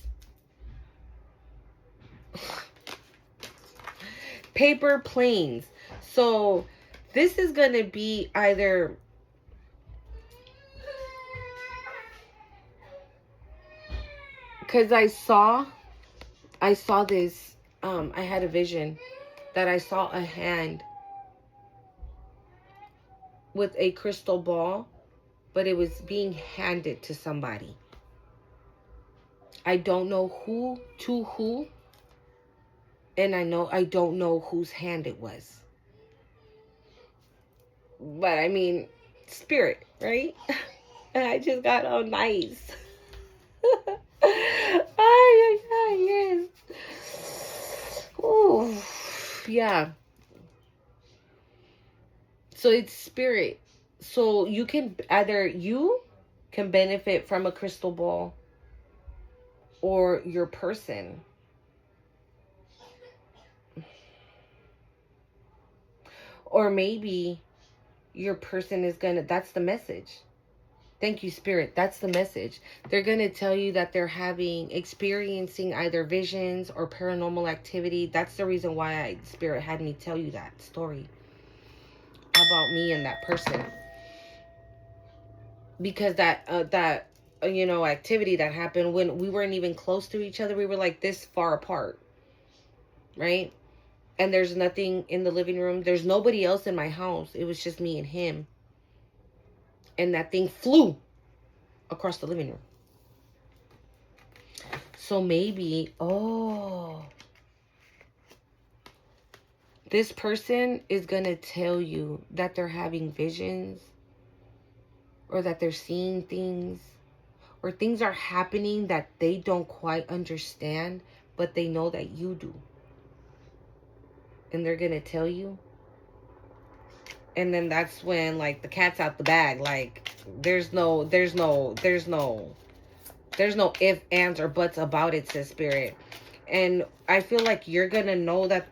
Paper planes. So this is going to be either... Because I saw this, I had a vision that I saw a hand with a crystal ball, but it was being handed to somebody. I don't know who to who, and I don't know whose hand it was. But I mean, spirit, right? And I just got all nice. Yes. Ooh, yeah. So it's spirit. So you can benefit from a crystal ball, or your person. Or maybe your person is gonna, that's the message. Thank you, Spirit. That's the message. They're going to tell you that they're experiencing either visions or paranormal activity. That's the reason why Spirit had me tell you that story about me and that person. Because that activity that happened when we weren't even close to each other. We were like this far apart. Right? And there's nothing in the living room. There's nobody else in my house. It was just me and him. And that thing flew across the living room. So maybe, this person is going to tell you that they're having visions, or that they're seeing things, or things are happening that they don't quite understand, but they know that you do. And they're going to tell you. And then that's when, like, the cat's out the bag. Like, there's no if, ands, or buts about it, says Spirit. And I feel like you're going to know that.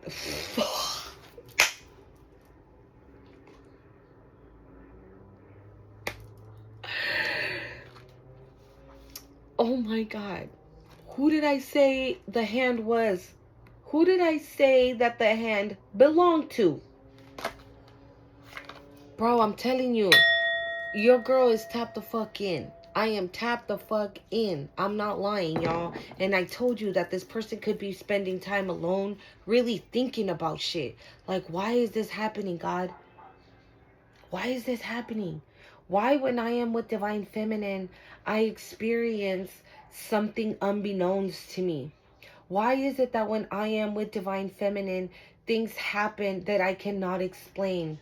Oh my God. Who did I say the hand was? Who did I say that the hand belonged to? Bro, I'm telling you, your girl is tapped the fuck in. I am tapped the fuck in. I'm not lying, y'all. And I told you that this person could be spending time alone, really thinking about shit. Like, why is this happening, God? Why is this happening? Why, when I am with Divine Feminine, I experience something unbeknownst to me? Why is it that when I am with Divine Feminine, things happen that I cannot explain?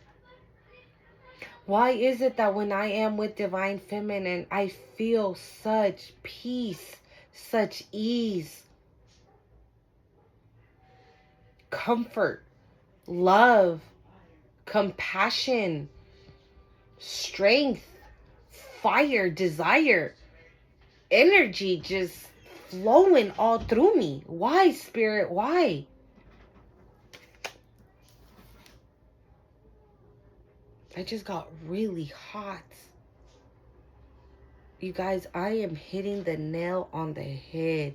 Why is it that when I am with Divine Feminine, I feel such peace, such ease, comfort, love, compassion, strength, fire, desire, energy just flowing all through me? Why, Spirit? Why? I just got really hot. You guys, I am hitting the nail on the head.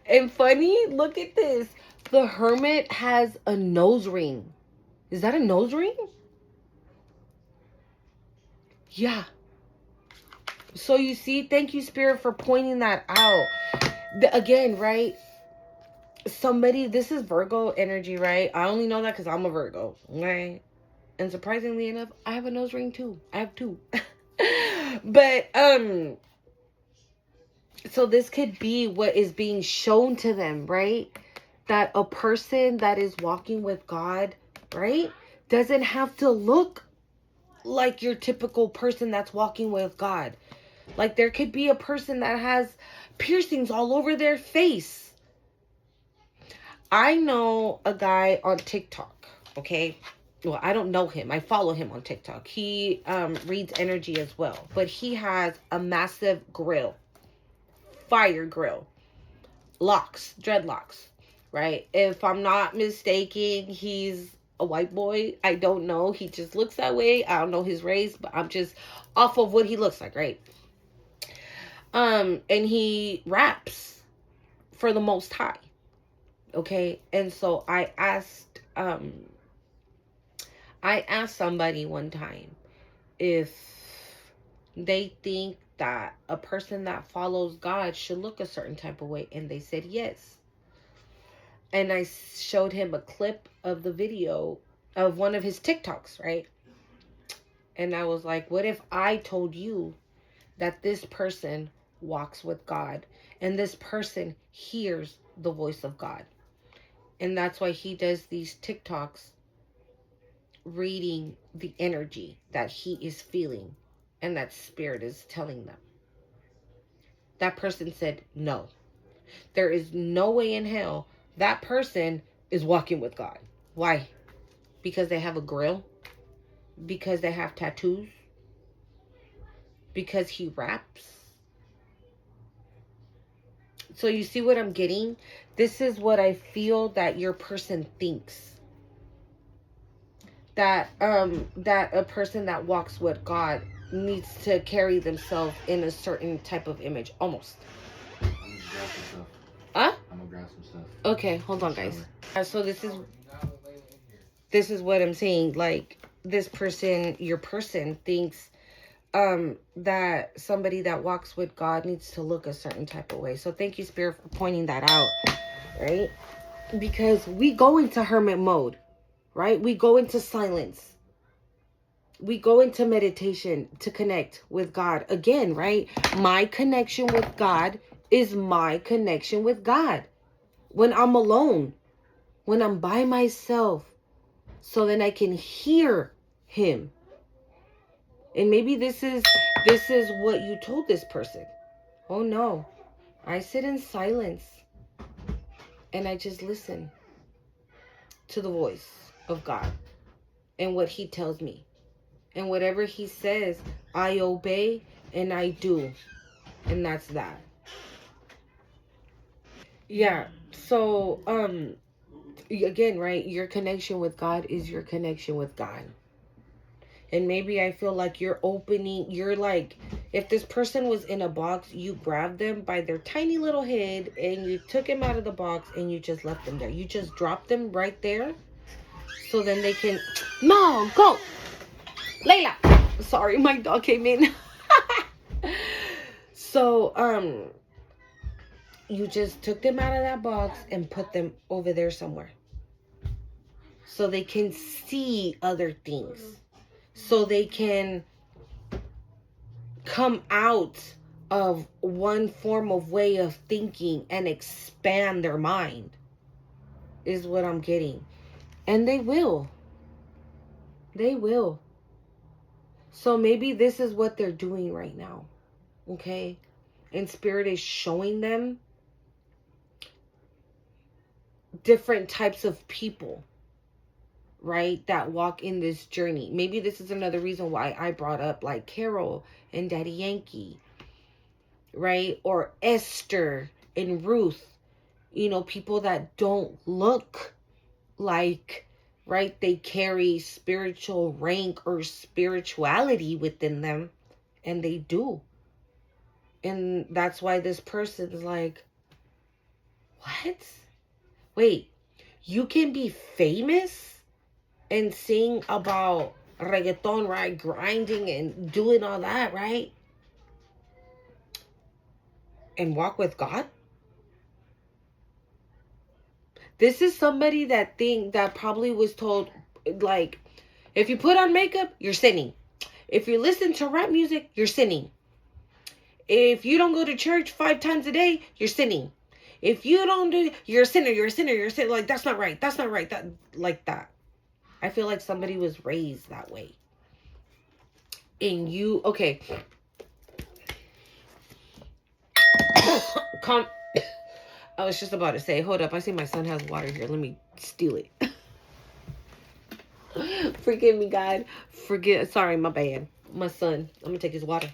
And funny, look at this. The Hermit has a nose ring. Is that a nose ring? Yeah. So you see, thank you, Spirit, for pointing that out. Again, right? Somebody, this is Virgo energy, right? I only know that because I'm a Virgo, right? And surprisingly enough, I have a nose ring too. I have two. But, so this could be what is being shown to them, right? That a person that is walking with God, right, doesn't have to look like your typical person that's walking with God. Like, there could be a person that has piercings all over their face. I know a guy on TikTok, okay? Well, I don't know him. I follow him on TikTok. He reads energy as well. But he has a massive grill. Fire grill. Locks. Dreadlocks. Right? If I'm not mistaken, he's a white boy. I don't know. He just looks that way. I don't know his race, but I'm just off of what he looks like, right? And he raps for the Most High. Okay? And so I asked somebody one time if they think that a person that follows God should look a certain type of way, and they said yes. And I showed him a clip of the video of one of his TikToks, right? And I was like, what if I told you that this person walks with God and this person hears the voice of God? And that's why he does these TikToks reading the energy that he is feeling and that spirit is telling them. That person said, no, there is no way in hell that person is walking with God. Why? Because they have a grill? Because they have tattoos? Because he raps? So you see what I'm getting? This is what I feel that your person thinks. That a person that walks with God needs to carry themselves in a certain type of image. Almost. I'm gonna grab some stuff. Huh? I'm gonna grab some stuff. Okay, hold on, guys. So this is what I'm saying. Like, this person, your person thinks that somebody that walks with God needs to look a certain type of way. So thank you, Spirit, for pointing that out, right? Because we go into hermit mode, right? We go into silence. We go into meditation to connect with God. Again, right? My connection with God is my connection with God. When I'm alone, when I'm by myself, so then I can hear him. And maybe this is what you told this person. Oh no, I sit in silence and I just listen to the voice of God and what he tells me. And whatever he says, I obey and I do. And that's that. Yeah. So, again, right? Your connection with God is your connection with God. And maybe I feel like you're like, if this person was in a box, you grabbed them by their tiny little head and you took him out of the box and you just left them there. You just dropped them right there. So then they can, no, go. Layla. Sorry, my dog came in. So, you just took them out of that box and put them over there somewhere. So they can see other things. So they can come out of one form of way of thinking and expand their mind, is what I'm getting. And they will. They will. So maybe this is what they're doing right now. Okay? And Spirit is showing them different types of people, right, that walk in this journey. Maybe this is another reason why I brought up like Carol and Daddy Yankee, right? Or Esther and Ruth, you know, people that don't look like, right, they carry spiritual rank or spirituality within them, and they do. And that's why this person's like, what? Wait, you can be famous and sing about reggaeton, right? Grinding and doing all that, right? And walk with God? This is somebody that probably was told, like, if you put on makeup, you're sinning. If you listen to rap music, you're sinning. If you don't go to church 5 times a day, you're sinning. If you don't do, you're a sinner, you're a sinner, you're a sinner. Like, that's not right. That's not right. That, like that. I feel like somebody was raised that way. And you, okay. I was just about to say, hold up. I see my son has water here. Let me steal it. Forgive me, God. Sorry, my bad. My son. I'm going to take his water.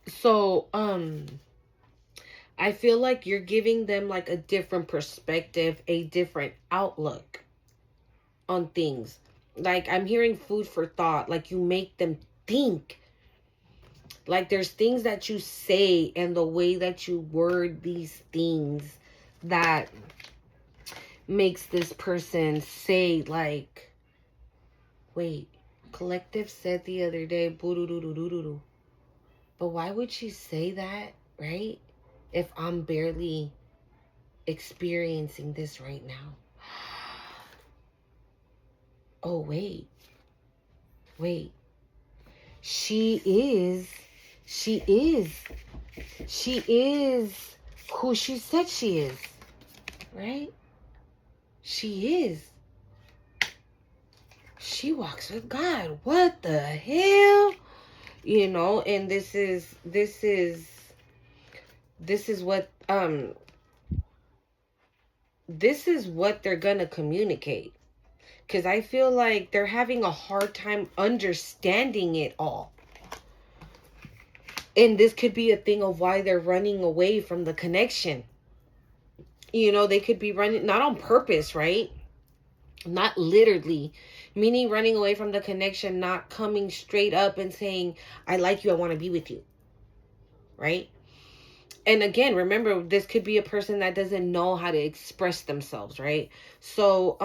So, I feel like you're giving them like a different perspective, a different outlook on things. Like, I'm hearing food for thought. Like, you make them think. Like, there's things that you say and the way that you word these things that makes this person say, like, Wait. Collective said the other day, boo-doo-doo-doo-doo-doo. But why would she say that, right? If I'm barely experiencing this right now. Oh, wait. Wait. She is who she said she is, right? She is. She walks with God. What the hell? You know, and this is what this is what they're gonna communicate. Because I feel like they're having a hard time understanding it all. And this could be a thing of why they're running away from the connection. You know, they could be running, not on purpose, right? Not literally. Meaning running away from the connection, not coming straight up and saying, I like you, I want to be with you. Right? And again, remember, this could be a person that doesn't know how to express themselves, right? So,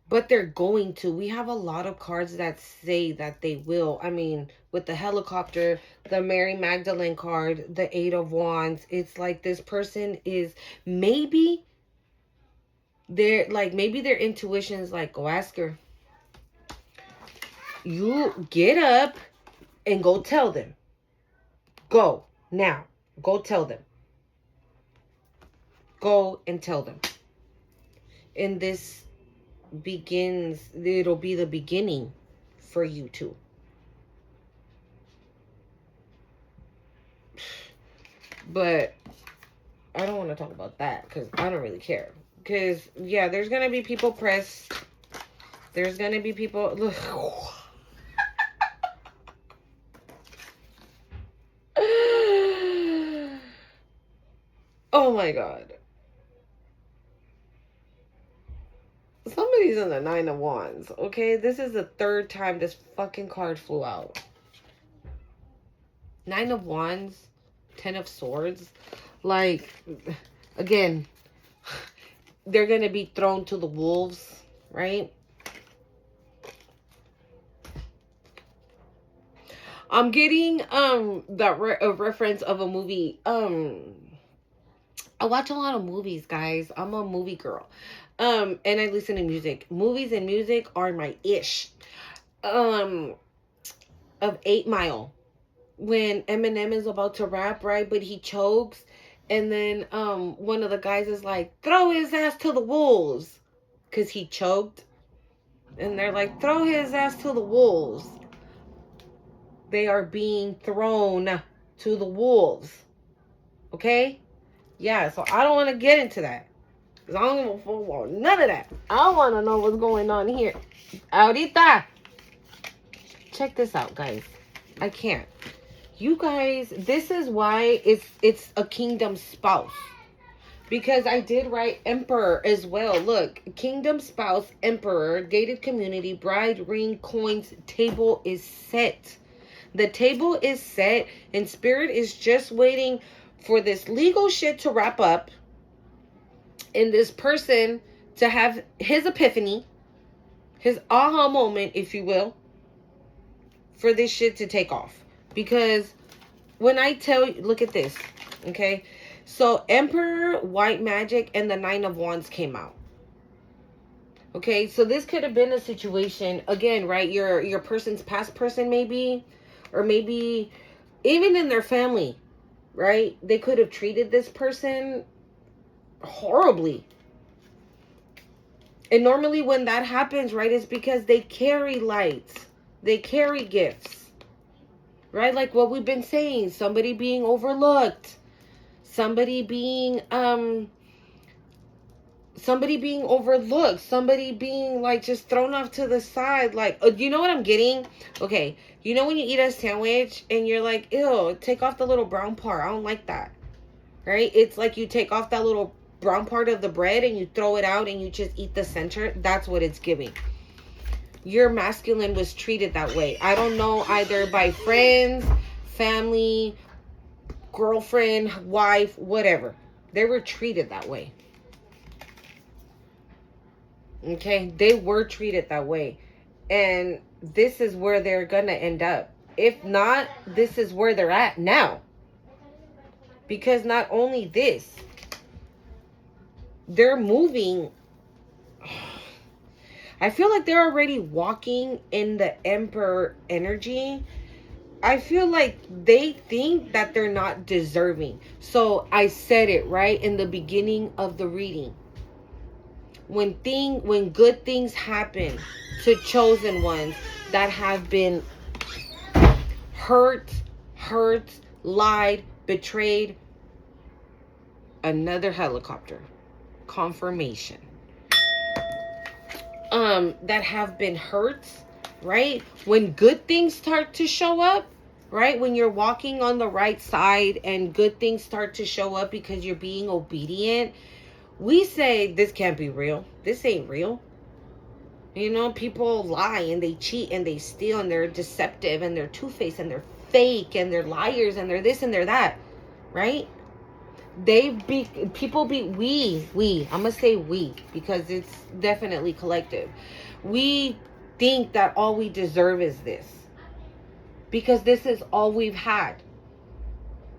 but they're going to. We have a lot of cards that say that they will. I mean, with the helicopter, the Mary Magdalene card, the Eight of Wands, it's like this person is maybe maybe their intuition is like, go ask her. You get up and go tell them. Go now. Go tell them. Go and tell them. And this it'll be the beginning for you two. But I don't want to talk about that because I don't really care. Because, yeah, there's going to be people pressed. There's going to be people... Oh my God. Somebody's in the Nine of Wands, okay? This is the third time this fucking card flew out. Nine of Wands, Ten of Swords. Like, again, they're going to be thrown to the wolves, right? I'm getting a reference of a movie. I watch a lot of movies, guys. I'm a movie girl. And I listen to music. Movies and music are my ish. Of 8 Mile. When Eminem is about to rap, right? But he chokes. And then one of the guys is like, throw his ass to the wolves. Because he choked. And they're like, throw his ass to the wolves. They are being thrown to the wolves. Okay? Yeah, so I don't want to get into that. Because I don't want none of that. I want to know what's going on here. Ahorita. Check this out, guys. I can't. You guys, this is why it's a kingdom spouse. Because I did write Emperor as well. Look, kingdom spouse, Emperor, gated community, bride, ring, coins, table is set. The table is set and Spirit is just waiting for this legal shit to wrap up and this person to have his epiphany, his aha moment, if you will, for this shit to take off. Because when I tell you, look at this, okay? So Emperor, White Magic, and the Nine of Wands came out. Okay, so this could have been a situation, again, right? Your person's past person maybe, or maybe even in their family, right? They could have treated this person horribly. And normally when that happens, right, it's because they carry lights. They carry gifts. Right? Like what we've been saying. Somebody being overlooked. Somebody being overlooked. Somebody being like just thrown off to the side. Like, you know what I'm getting? Okay. You know when you eat a sandwich and you're like, ew, take off the little brown part. I don't like that. Right? It's like you take off that little brown part of the bread and you throw it out and you just eat the center. That's what it's giving. Your masculine was treated that way. I don't know, either by friends, family, girlfriend, wife, whatever. They were treated that way. Okay, they were treated that way. And this is where they're gonna end up. If not, this is where they're at now. Because not only this, they're moving. I feel like they're already walking in the Emperor energy. I feel like they think that they're not deserving. So I said it right in the beginning of the reading. When good things happen to chosen ones that have been hurt, lied, betrayed, another helicopter, confirmation, that have been hurt, right? When good things start to show up, right? When you're walking on the right side and good things start to show up because you're being obedient, we say, this can't be real. This ain't real. You know, people lie and they cheat and they steal and they're deceptive and they're two-faced and they're fake and they're liars and they're this and they're that, right? I'm gonna say we because it's definitely collective. We think that all we deserve is this because this is all we've had,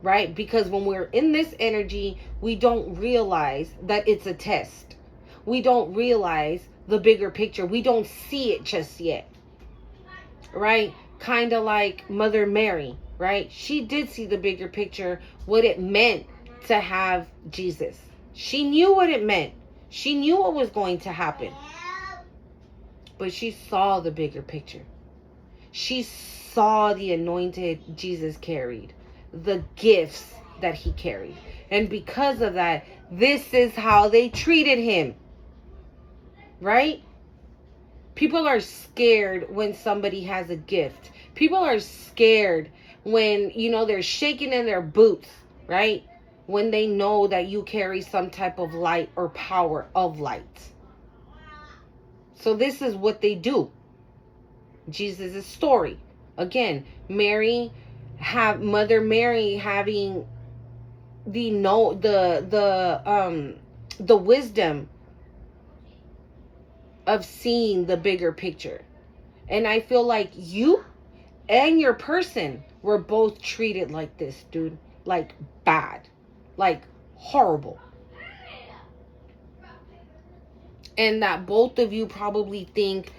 right? Because when we're in this energy, we don't realize that it's a test. We don't realize the bigger picture. We don't see it just yet, right? Kind of like Mother Mary, right? She did see the bigger picture, what it meant to have Jesus. She knew what it meant. She knew what was going to happen. But she saw the bigger picture. She saw the anointed Jesus carried, the gifts that he carried. And because of that, this is how they treated him. Right? People are scared when somebody has a gift. People are scared when, they're shaking in their boots, right? When they know that you carry some type of light or power of light. So this is what they do. Jesus' story. Again, Mother Mary having the wisdom of seeing the bigger picture. And I feel like you and your person were both treated like this, dude. Like bad. Like horrible. And that both of you probably think,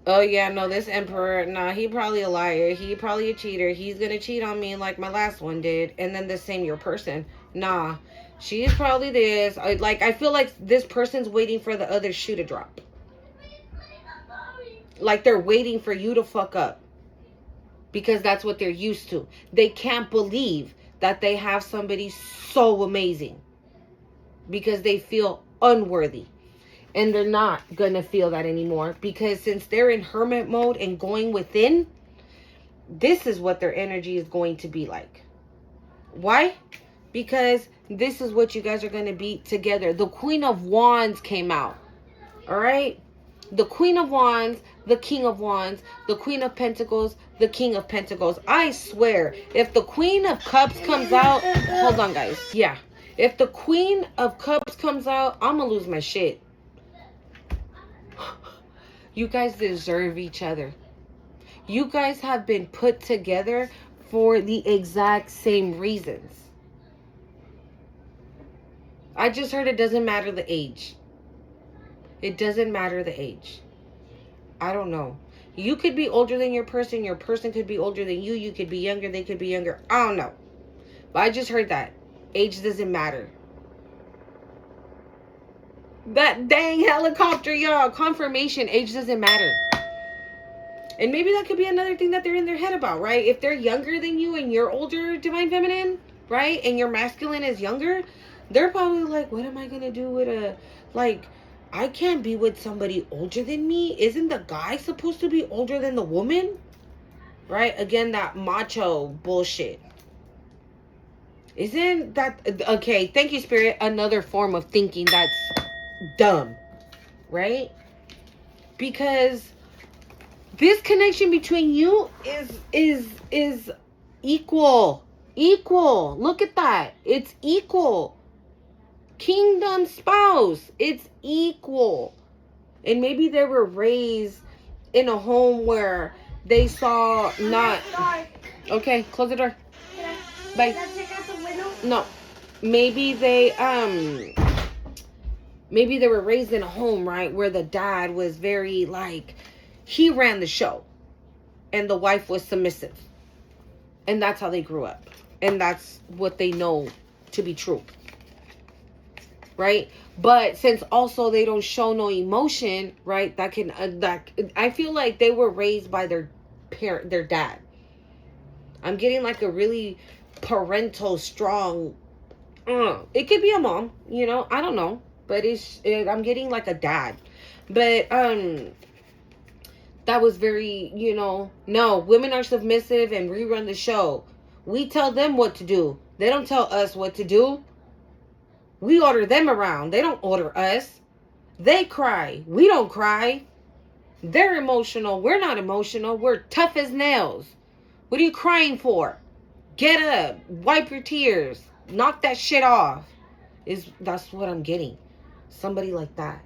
oh yeah, no, this emperor, nah, he probably a liar. He probably a cheater. He's gonna cheat on me like my last one did. And then the same your person. Nah, she is probably this. I feel like this person's waiting for the other shoe to drop. Like they're waiting for you to fuck up. Because that's what they're used to. They can't believe that they have somebody so amazing. Because they feel unworthy. And they're not going to feel that anymore. Because since they're in hermit mode and going within, this is what their energy is going to be like. Why? Because this is what you guys are going to be together. The Queen of Wands came out. All right? The Queen of Wands, the King of Wands, the Queen of Pentacles, the King of Pentacles. I swear, if the Queen of Cups comes out... Hold on, guys. Yeah. If the Queen of Cups comes out, I'm going to lose my shit. You guys deserve each other. You guys have been put together for the exact same reasons. I just heard it doesn't matter the age. It doesn't matter the age. I don't know. You could be older than your person could be older than you. You could be younger, they could be younger. I don't know. But I just heard that. Age doesn't matter. That dang helicopter, y'all. Confirmation, age doesn't matter. And maybe that could be another thing that they're in their head about, right? If they're younger than you and you're older, Divine Feminine, right? And your masculine is younger, they're probably like, what am I going to do with I can't be with somebody older than me. Isn't the guy supposed to be older than the woman? Right? Again, that macho bullshit. Isn't that... Okay, thank you, Spirit. Another form of thinking that's dumb. Right? Because this connection between you is equal. Equal. Look at that. It's equal. Kingdom spouse. It's equal. And maybe they were raised in a home where they saw not. Okay, close the door. Bye. No. Maybe they were raised in a home, right, where the dad was very like, he ran the show and the wife was submissive. And that's how they grew up. And that's what they know to be true. Right? But since also they don't show no emotion, right? That can I feel like they were raised by their dad. I'm getting like a really parental strong. It could be a mom, you know. I don't know, but I'm getting like a dad. But that was very, you know. No, women are submissive and we run the show. We tell them what to do. They don't tell us what to do. We order them around. They don't order us. They cry. We don't cry. They're emotional. We're not emotional. We're tough as nails. What are you crying for? Get up. Wipe your tears. Knock that shit off. That's what I'm getting. Somebody like that.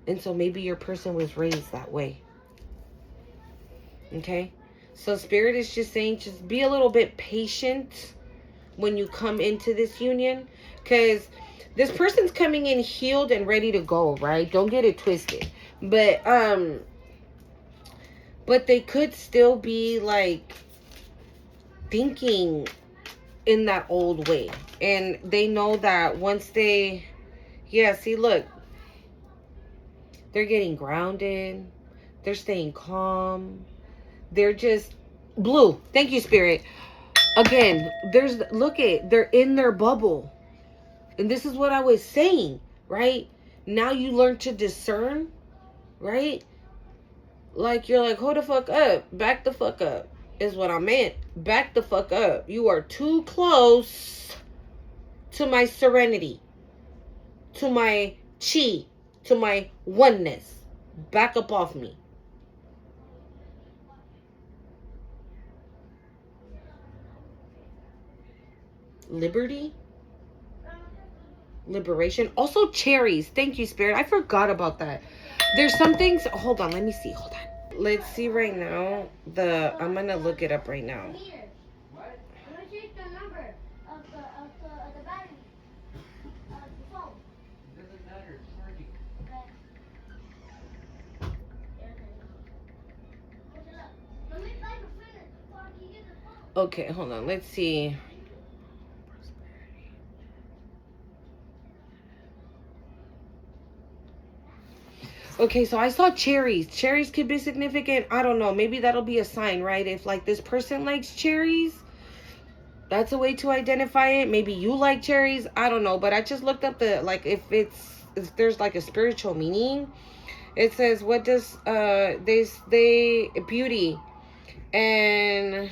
And so maybe your person was raised that way. Okay? So Spirit is just saying, just be a little bit patient when you come into this union, because this person's coming in healed and ready to go, right? Don't get it twisted. But they could still be like thinking in that old way, and they know that once they, yeah, see, look, they're getting grounded, they're staying calm, they're just blue. Thank you, Spirit. Again, they're in their bubble. And this is what I was saying, right? Now you learn to discern, right? Like, you're like, hold the fuck up. Back the fuck up is what I meant. Back the fuck up. You are too close to my serenity, to my chi, to my oneness. Back up off me. Liberty, liberation, also cherries. Thank you, Spirit. I forgot about that. There's some things. Hold on, let me see. Hold on. Let's see right now. I'm gonna look it up right now. Okay, hold on. Let's see. Okay, so I saw cherries. Cherries could be significant. I don't know. Maybe that'll be a sign, right? If like this person likes cherries, that's a way to identify it. Maybe you like cherries. I don't know. But I just looked up the, like, if there's like a spiritual meaning. It says, what does they beauty and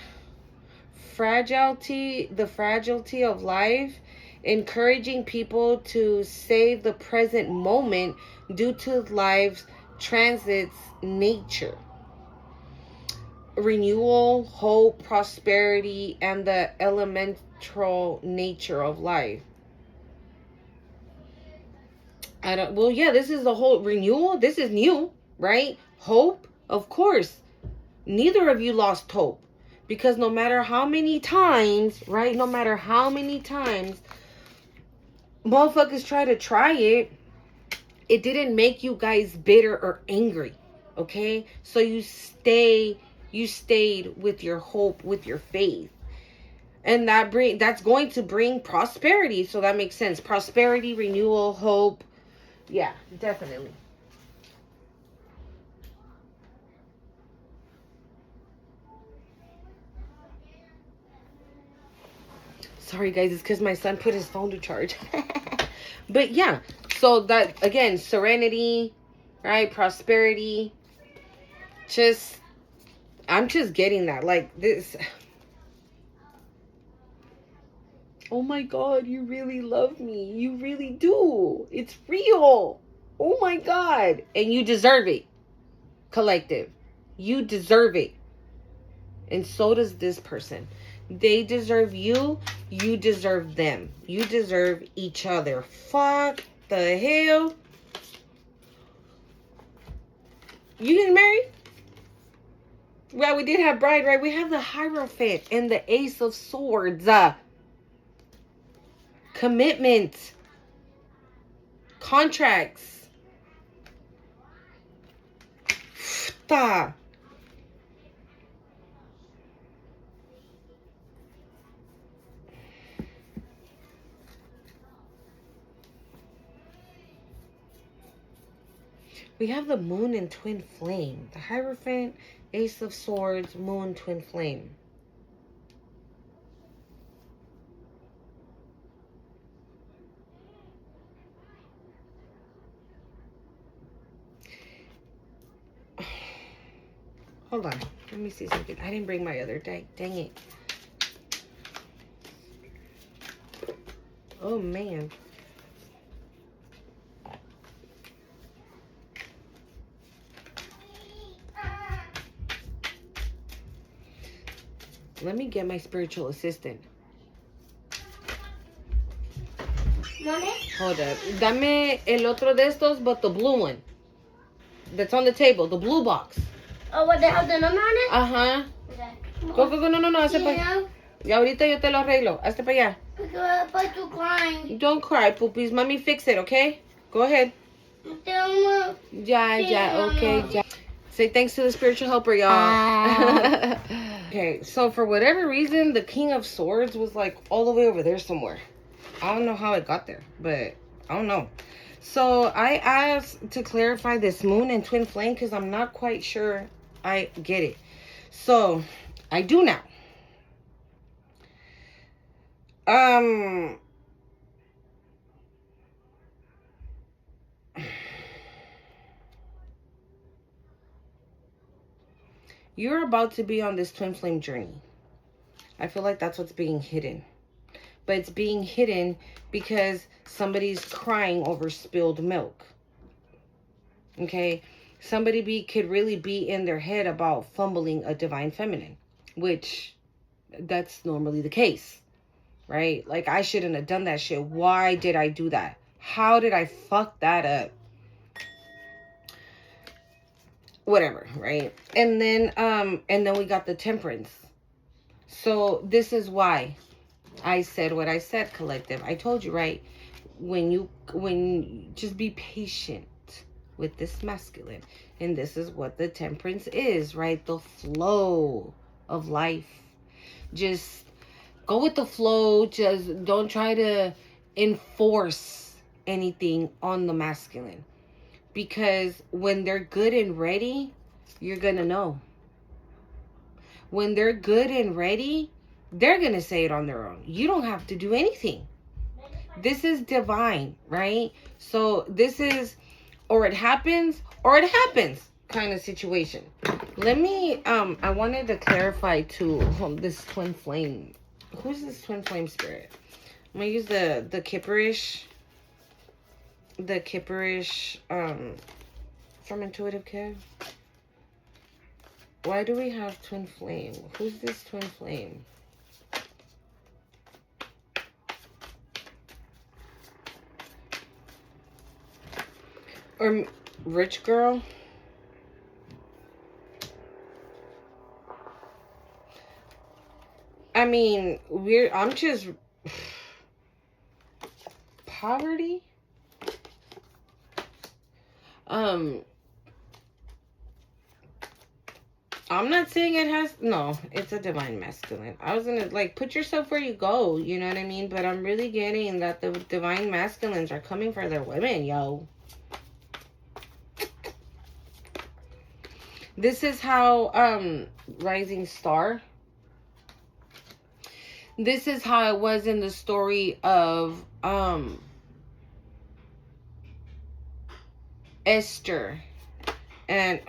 fragility, the fragility of life, encouraging people to save the present moment due to life's transit's nature. Renewal, hope, prosperity, and the elemental nature of life. Well, yeah, this is the whole renewal. This is new, right? Hope, of course. Neither of you lost hope. Because no matter how many times, right? No matter how many times motherfuckers try it, it didn't make you guys bitter or angry. Okay? So you stayed with your hope, with your faith. And that's going to bring prosperity. So that makes sense. Prosperity, renewal, hope. Yeah, definitely. Sorry, guys. It's because my son put his phone to charge. But yeah. So that, again, serenity, right? Prosperity. I'm just getting that. Like this. Oh my God, you really love me. You really do. It's real. Oh my God. And you deserve it, collective. You deserve it. And so does this person. They deserve you. You deserve them. You deserve each other. Fuck the hell. You getting married? Well, we did have bride, right? We have the Hierophant and the Ace of Swords. Commitment. Contracts. Ta. We have the Moon and Twin Flame. The Hierophant, Ace of Swords, Moon, Twin Flame. Hold on. Let me see something. I didn't bring my other deck. Dang it. Oh, man. Let me get my spiritual assistant. Mommy? Hold up. Dame el otro de estos, but the blue one. That's on the table. The blue box. Oh, what they have the number on it? Ajá. Okay. Go, go, go. No, no, no. Hazte pa. Y ahorita yo te lo arreglo. Hazte pa allá. But you crying. Don't cry, poopies. Mommy fix it, okay? Go ahead. Ya, okay, ya. Say thanks to the spiritual helper, y'all. Okay, so for whatever reason, the King of Swords was like all the way over there somewhere. I don't know how it got there, but I don't know. So I asked to clarify this Moon and Twin Flame because I'm not quite sure I get it. So I do now. You're about to be on this twin flame journey. I feel like that's what's being hidden. But it's being hidden because somebody's crying over spilled milk. Okay? Somebody could really be in their head about fumbling a divine feminine, which that's normally the case, right? Like, I shouldn't have done that shit. Why did I do that? How did I fuck that up? Whatever, right? And then we got the Temperance. So this is why I said what I said, collective. I told you, right? When just be patient with this masculine. And this is what the Temperance is, right? The flow of life. Just go with the flow. Just don't try to enforce anything on the masculine. Because when they're good and ready, you're going to know. When they're good and ready, they're going to say it on their own. You don't have to do anything. This is divine, right? So this is, or it happens kind of situation. Let me, I wanted to clarify too, this twin flame. Who's this twin flame spirit? I'm going to use the Kipperish. The Kipperish from Intuitive Care. Why do we have twin flame? Who's this twin flame? Or rich girl? I mean, I'm just poverty. I'm not saying it has, no, it's a divine masculine. I was gonna, like, put yourself where you go, you know what I mean? But I'm really getting that the divine masculines are coming for their women, yo. This is how, Rising Star. This is how it was in the story of, Esther. And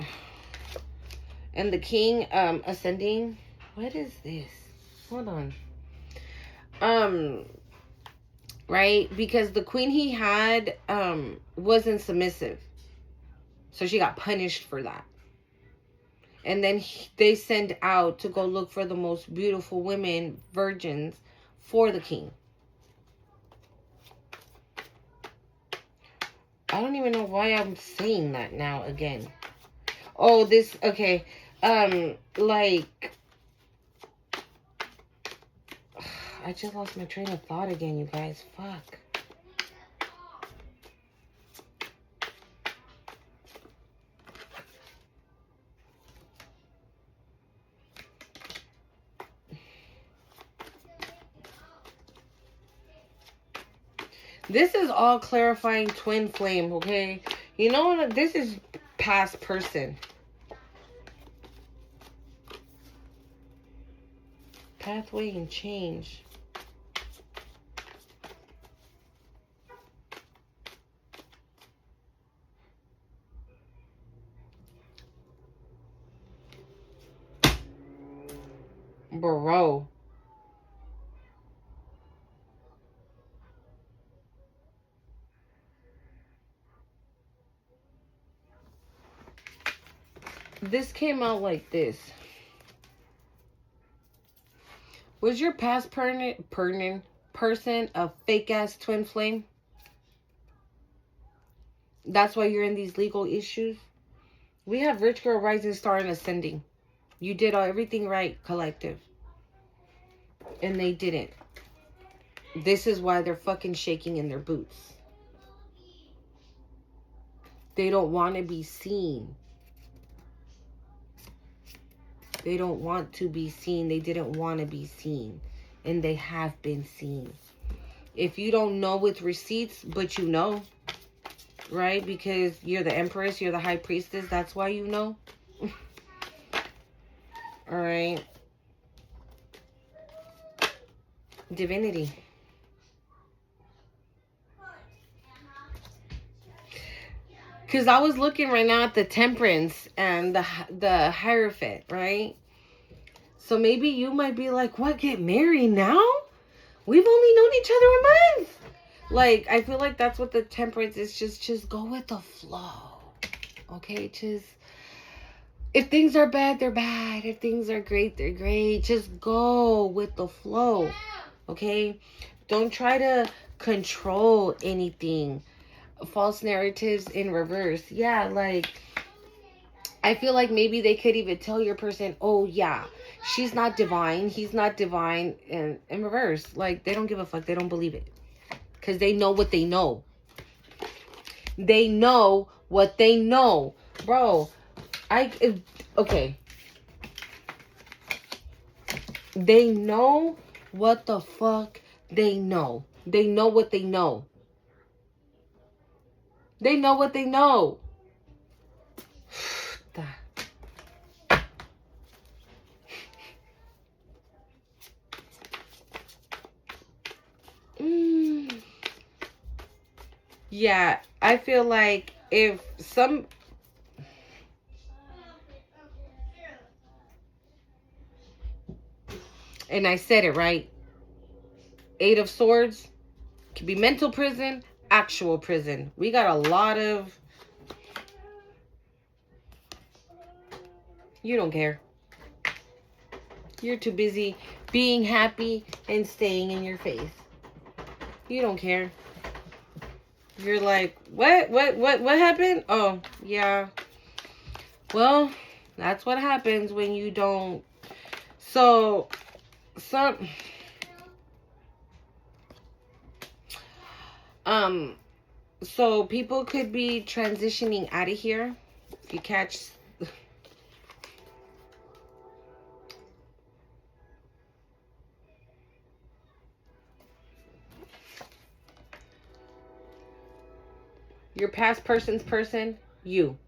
the king ascending. What is this? Hold on. Right? Because the queen he had wasn't submissive. So she got punished for that. And then they send out to go look for the most beautiful women, virgins, for the king. I don't even know why I'm saying that now again. Oh, this, okay. Like, I just lost my train of thought again, you guys. Fuck. This is all clarifying twin flame, okay? You know what? This is past person. Pathway and change. Bro. This came out like this. Was your past person a fake ass twin flame? That's why you're in these legal issues. We have rich girl, rising star, and ascending. You did everything right, collective. And they didn't. This is why they're fucking shaking in their boots. They don't want to be seen. They don't want to be seen. They didn't want to be seen. And they have been seen. If you don't know with receipts, but you know, right? Because you're the empress, you're the high priestess. That's why you know. All right. Divinity. Because I was looking right now at the Temperance and the Hierophant, right? So maybe you might be like, what, get married now? We've only known each other a month. Like, I feel like that's what the Temperance is. Just go with the flow. Okay? Just, if things are bad, they're bad. If things are great, they're great. Just go with the flow. Okay? Don't try to control anything. False narratives in reverse. Yeah, like, I feel like maybe they could even tell your person, oh yeah, she's not divine, he's not divine, and in reverse. Like, they don't give a fuck. They don't believe it. Because they know what they know. They know what they know. Bro, okay. They know what the fuck they know. They know what they know. They know what they know. Yeah, I feel like if some... And I said it right. 8 of Swords. Could be mental prison, actual prison. We got a lot of... You don't care. You're too busy being happy and staying in your face. You don't care. You're like, what happened? Oh, yeah. Well, that's what happens when you don't. So people could be transitioning out of here. If you catch... Your past person's person, you.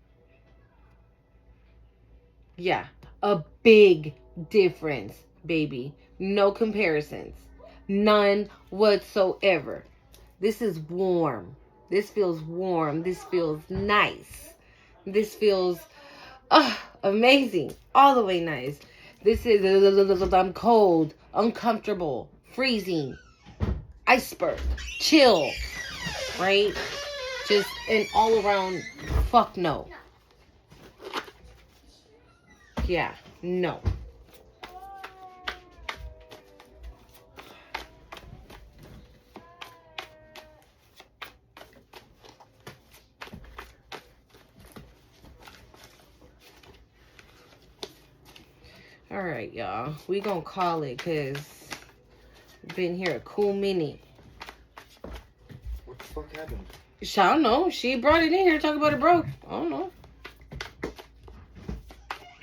Yeah, a big difference, baby. No comparisons. None whatsoever. This is warm. This feels warm. This feels nice. This feels amazing. All the way nice. This is, I'm cold, uncomfortable, freezing, iceberg, chill, right? Just an all around fuck no. Yeah, no. All right, y'all. We gonna call it because been here a cool minute. What the fuck happened? I don't know. She brought it in here to talk about it broke. I don't know.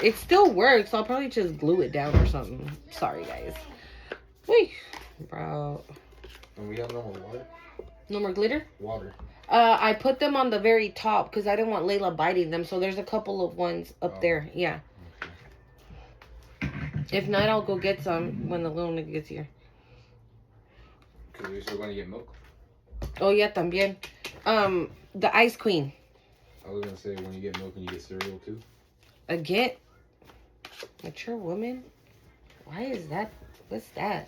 It still works. I'll probably just glue it down or something. Sorry, guys. Wait, bro. And we have no more water? No more glitter? Water. I put them on the very top because I didn't want Layla biting them. So there's a couple of ones up there. Yeah. Okay. If not, I'll go get some when the little nigga gets here. Because we're still going to get milk? Oh, yeah, también. The Ice Queen. I was going to say, when you get milk and you get cereal too? Again? Mature woman? Why is that? What's that?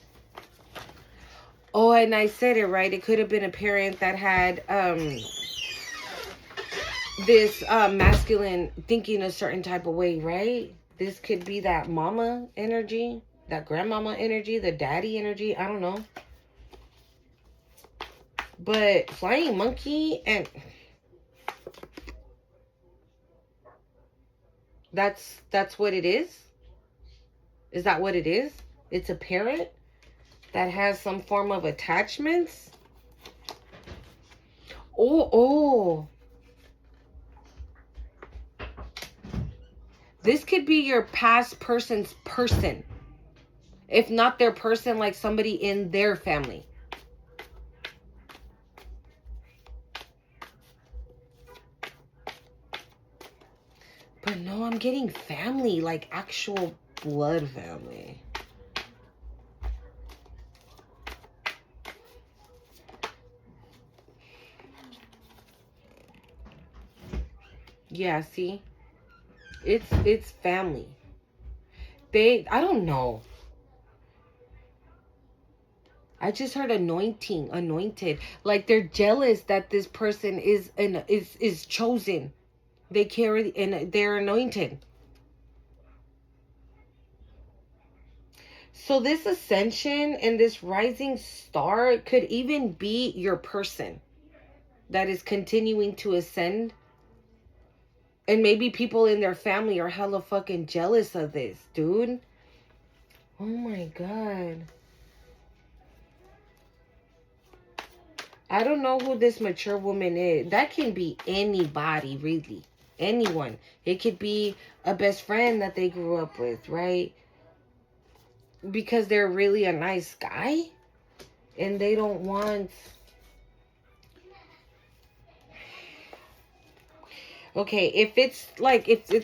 Oh, and I said it right. It could have been a parent that had this masculine thinking a certain type of way, right? This could be that mama energy, that grandmama energy, the daddy energy. I don't know. But flying monkey and that's what it is? Is that what it is? It's a parent that has some form of attachments? Oh. This could be your past person's person. If not their person, like somebody in their family. But no, I'm getting family, like actual blood family. Yeah, see? It's family. I don't know. I just heard anointed. Like they're jealous that this person is chosen. They carry and they're anointed. So this ascension and this rising star could even be your person that is continuing to ascend. And maybe people in their family are hella fucking jealous of this, dude. Oh my God. I don't know who this mature woman is. That can be anybody, really. Anyone. It could be a best friend that they grew up with, right? Because they're really a nice guy. And they don't want... Okay, if it's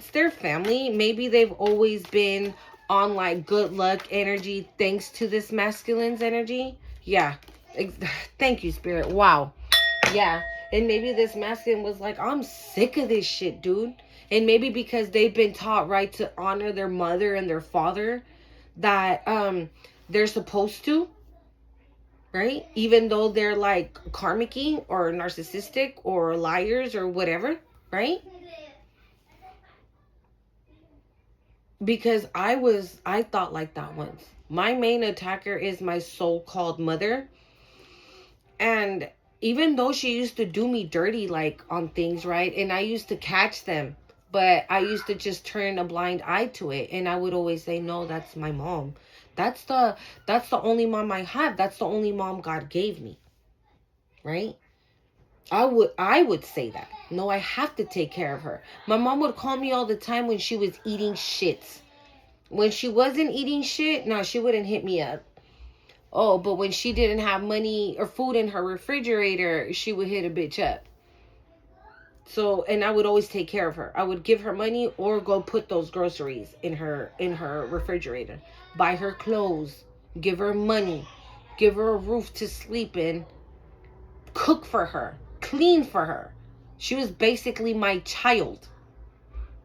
their family, maybe they've always been on like good luck energy thanks to this masculine's energy. Yeah. Thank you, Spirit. Wow. Yeah. And maybe this masculine was like, I'm sick of this shit, dude. And maybe because they've been taught, right, to honor their mother and their father, that they're supposed to, right? Even though they're like karmic-y or narcissistic or liars or whatever. Right? Because I thought like that once. My main attacker is my so-called mother. And even though she used to do me dirty, like on things, right? And I used to catch them. But I used to just turn a blind eye to it. And I would always say, no, that's my mom. That's the only mom I have. That's the only mom God gave me. Right? I would say that. No, I have to take care of her. My mom would call me all the time when she was eating shits. When she wasn't eating shit, no, she wouldn't hit me up. Oh, but when she didn't have money or food in her refrigerator, she would hit a bitch up. So, and I would always take care of her. I would give her money or go put those groceries in her refrigerator. Buy her clothes. Give her money. Give her a roof to sleep in. Cook for her. Clean for her. She was basically my child.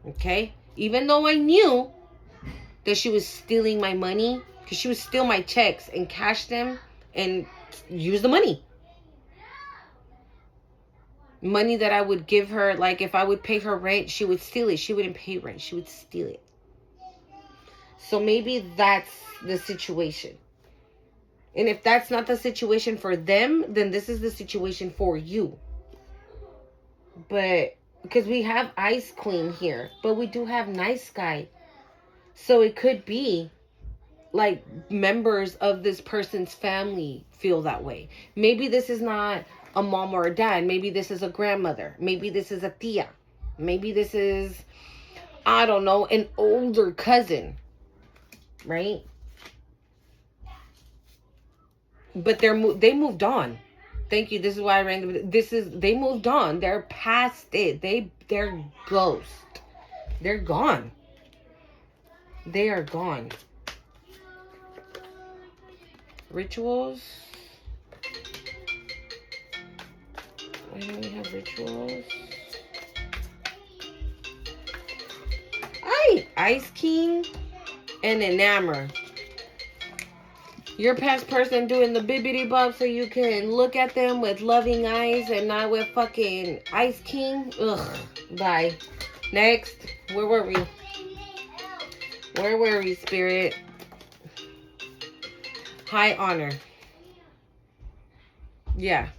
Okay? Even though I knew that she was stealing my money, because she would steal my checks and cash them and use the money. Money that I would give her, like if I would pay her rent, she would steal it. She wouldn't pay rent. She would steal it. So maybe that's the situation. And if that's not the situation for them, then this is the situation for you. But, because we have Ice Queen here, but we do have Nice Guy. So it could be like members of this person's family feel that way. Maybe this is not a mom or a dad. Maybe this is a grandmother. Maybe this is a tia. Maybe this is, I don't know, an older cousin, right? But they moved on. Thank you. This is why I ran. They moved on. They're past it. They're ghost. They're gone. They are gone. Rituals. Why do we have rituals? Ice King and Enamor. Your past person doing the bibbity bob so you can look at them with loving eyes and not with fucking Ice King. Ugh. Bye. Next. Where were we? Where were we, Spirit? High honor. Yeah.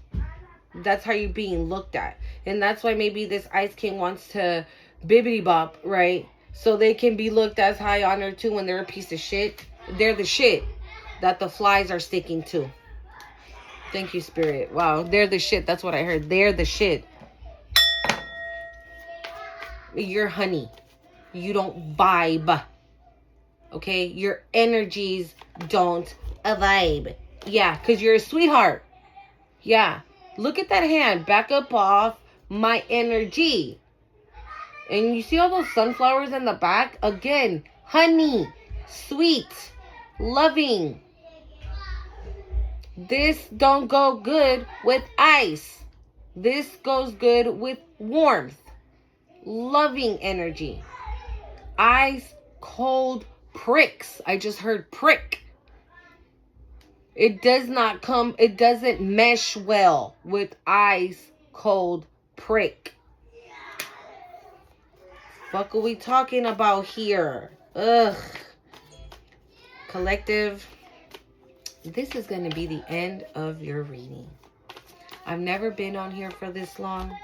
That's how you're being looked at. And that's why maybe this Ice King wants to bibbity bop, right? So they can be looked as high honor too when they're a piece of shit. They're the shit that the flies are sticking to. Thank you, Spirit. Wow, they're the shit. That's what I heard. They're the shit. You're honey. You don't vibe. Okay? Your energies don't vibe. Yeah, because you're a sweetheart. Yeah. Look at that hand. Back up off my energy. And you see all those sunflowers in the back? Again, honey, sweet, loving. This don't go good with ice. This goes good with warmth, loving energy. Ice cold pricks. I just heard prick. It doesn't mesh well with ice cold prick. Fuck are we talking about here? Ugh. Collective, this is going to be the end of your reading. I've never been on here for this long.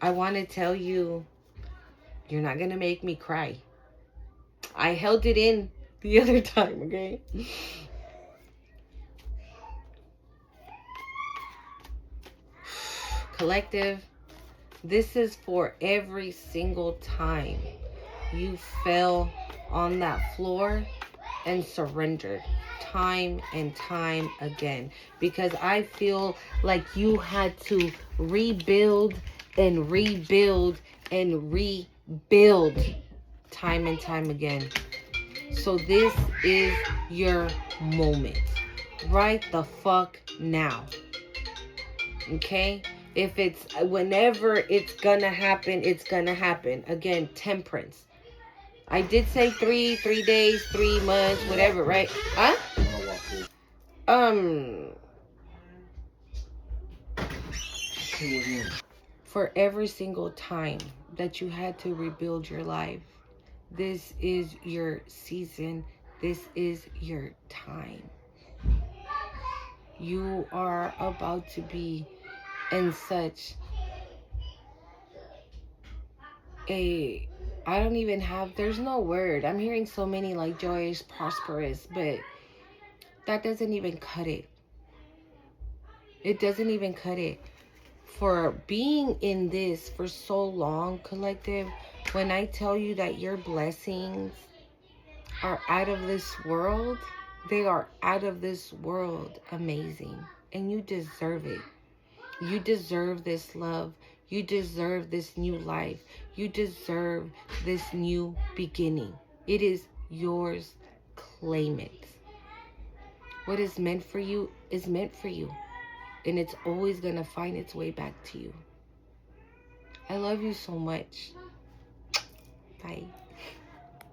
I want to tell you, you're not going to make me cry. I held it in the other time, okay? Collective, this is for every single time you fell on that floor and surrendered time and time again. Because I feel like you had to rebuild and rebuild and rebuild time and time again. So this is your moment. Right the fuck now. Okay? If it's whenever it's gonna happen, it's gonna happen. Again, temperance. I did say 3 days, 3 months, whatever, right? Huh? For every single time that you had to rebuild your life, this is your season. This is your time. You are about to be in such a, there's no word. I'm hearing so many like joyous, prosperous, but that doesn't even cut it. It doesn't even cut it. For being in this for so long, collective, when I tell you that your blessings are out of this world, they are out of this world amazing. And you deserve it. You deserve this love. You deserve this new life. You deserve this new beginning. It is yours. Claim it. What is meant for you is meant for you. And it's always going to find its way back to you. I love you so much. Bye.